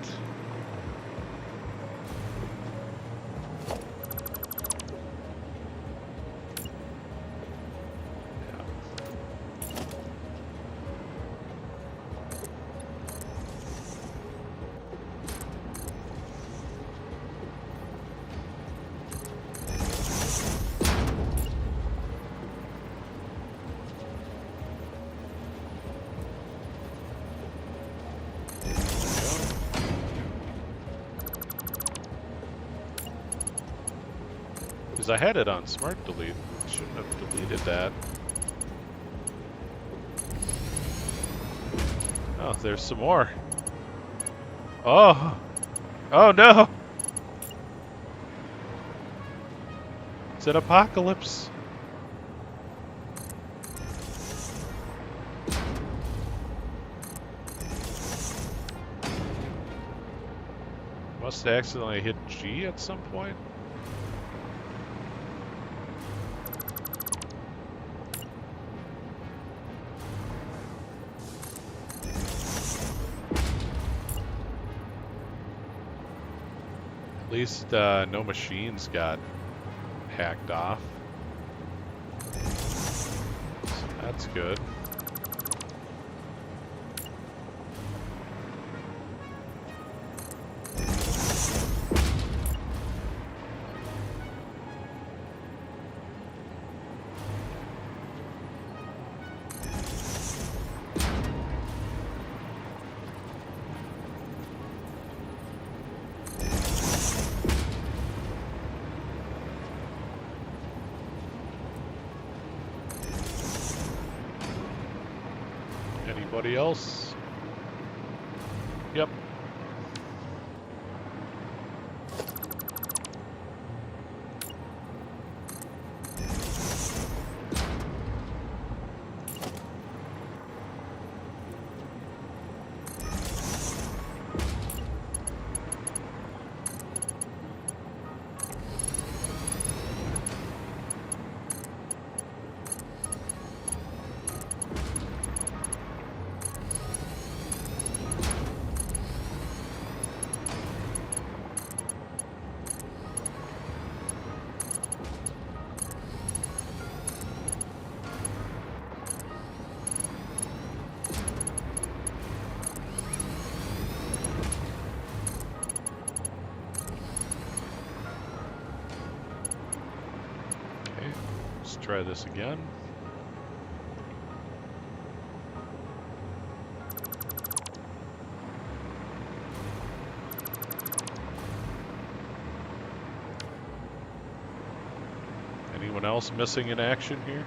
I had it on smart delete. Shouldn't have deleted that. Oh, there's some more. Oh! Oh no! It's an apocalypse. Must have accidentally hit G at some point. At least no machines got hacked off. So that's good. Anybody else? Yep. Try this again. Anyone else missing in action here?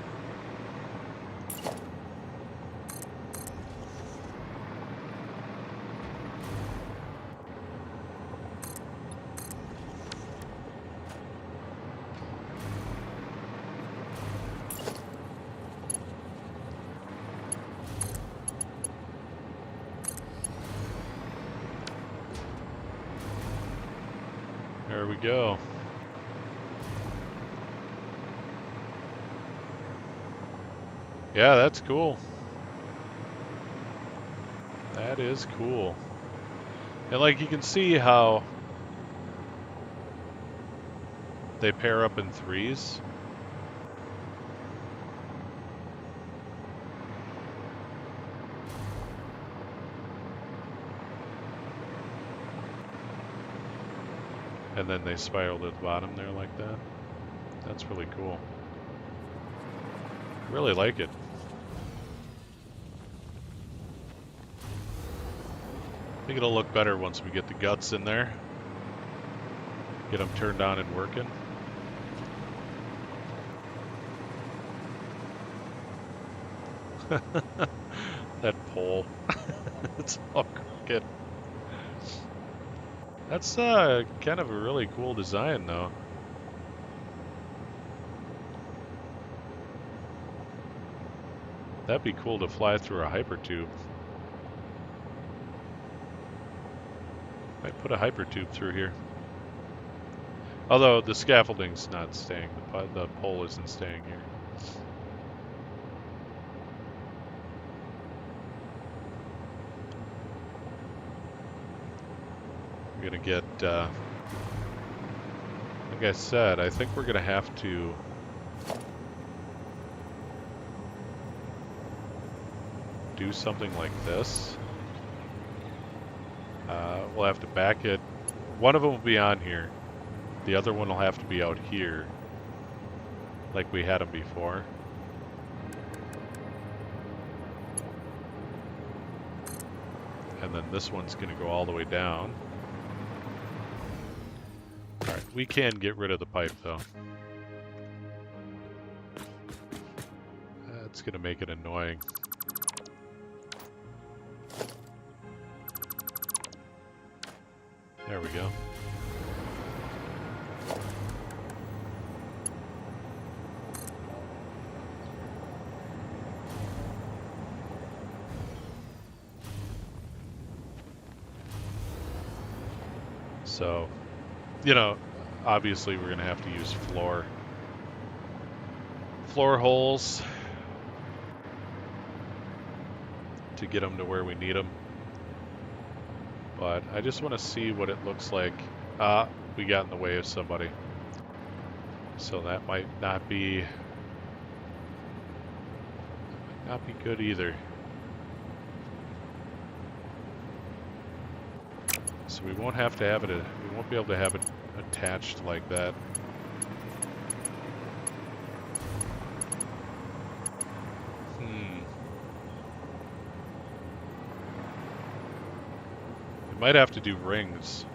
There we go. Yeah, that's cool. That is cool. And like you can see how they pair up in threes. And then they spiral to the bottom there like that. That's really cool. Really like it. I think it'll look better once we get the guts in there. Get them turned on and working. That pole. It's all crooked. That's kind of a really cool design though. That'd be cool to fly through a hypertube. Might put a hypertube through here. Although the scaffolding's not staying, the pole isn't staying here. We're gonna get, like I said, I think we're gonna have to do something like this. We'll have to back it. One of them will be on here. The other one will have to be out here, like we had them before. And then this one's going to go all the way down. Alright, we can get rid of the pipe though. That's going to make it annoying. There we go. So, you know, obviously we're going to have to use floor holes to get them to where we need them. But I just want to see what it looks like. We got in the way of somebody. So that might not be good either. So we won't have to have it, we won't be able to have it attached like that. Might have to do rings.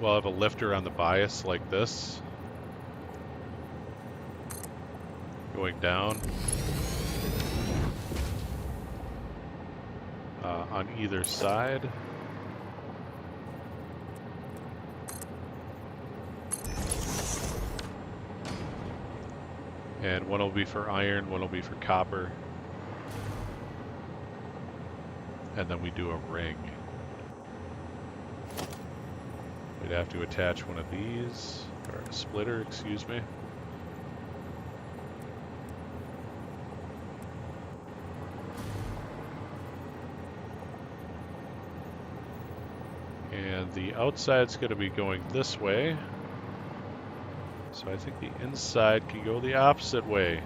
We'll have a lifter on the bias like this. Going down. On either side. And one will be for iron, one will be for copper. And then we do a ring. We'd have to attach one of these, or a splitter, excuse me. And the outside's going to be going this way. So I think the inside can go the opposite way.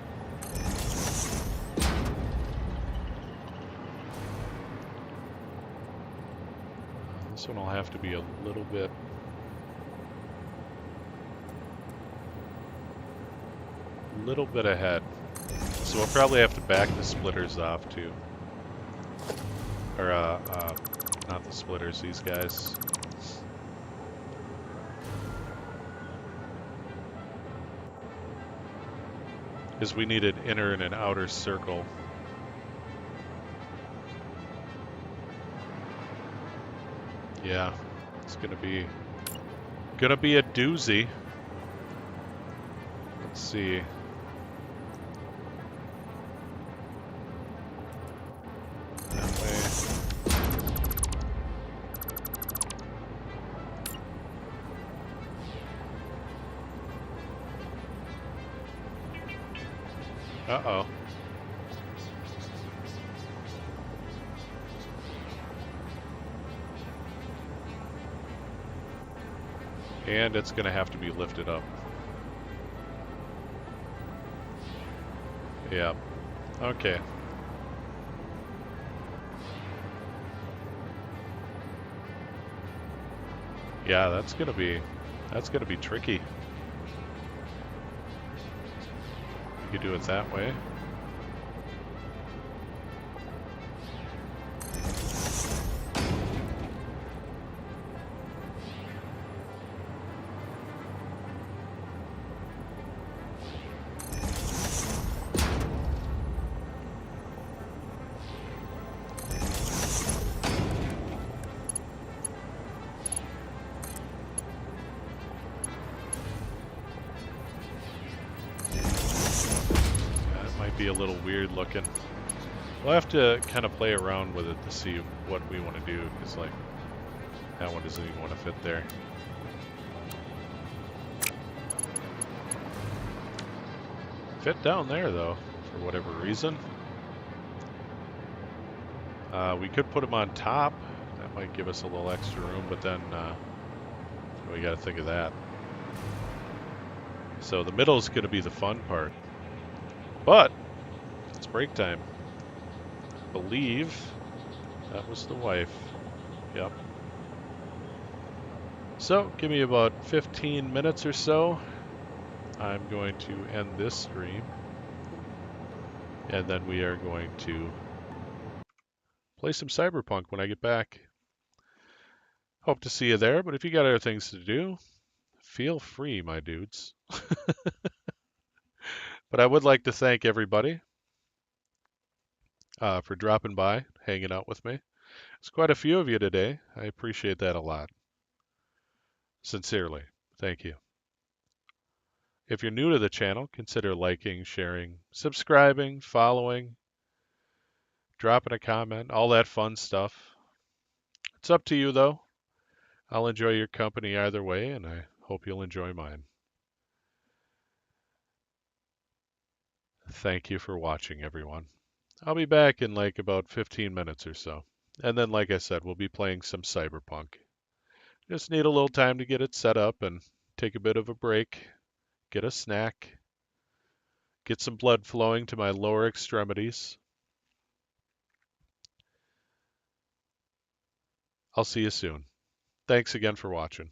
This one will have to be a little bit ahead. So we'll probably have to back the splitters off too. Or not the splitters, these guys. is we need an inner and an outer circle. Yeah, it's gonna be a doozy. Let's see. That way. Uh-oh. And it's gonna have to be lifted up. Yeah. Okay. Yeah, that's gonna be tricky. You could do it that way. Be a little weird looking. We'll have to kind of play around with it to see what we want to do, because like that one doesn't even want to fit there. Fit down there though, for whatever reason. We could put them on top. That might give us a little extra room, but then we got to think of that. So the middle is going to be the fun part. But it's break time. I believe that was the wife. Yep. So give me about 15 minutes or so. I'm going to end this stream. And then we are going to play some Cyberpunk when I get back. Hope to see you there, but if you got other things to do, feel free, my dudes. But I would like to thank everybody for dropping by, hanging out with me. There's quite a few of you today. I appreciate that a lot. Sincerely, thank you. If you're new to the channel, consider liking, sharing, subscribing, following, dropping a comment, all that fun stuff. It's up to you, though. I'll enjoy your company either way, and I hope you'll enjoy mine. Thank you for watching, everyone. I'll be back in like about 15 minutes or so. And then, like I said, we'll be playing some Cyberpunk. Just need a little time to get it set up and take a bit of a break, get a snack, get some blood flowing to my lower extremities. I'll see you soon. Thanks again for watching.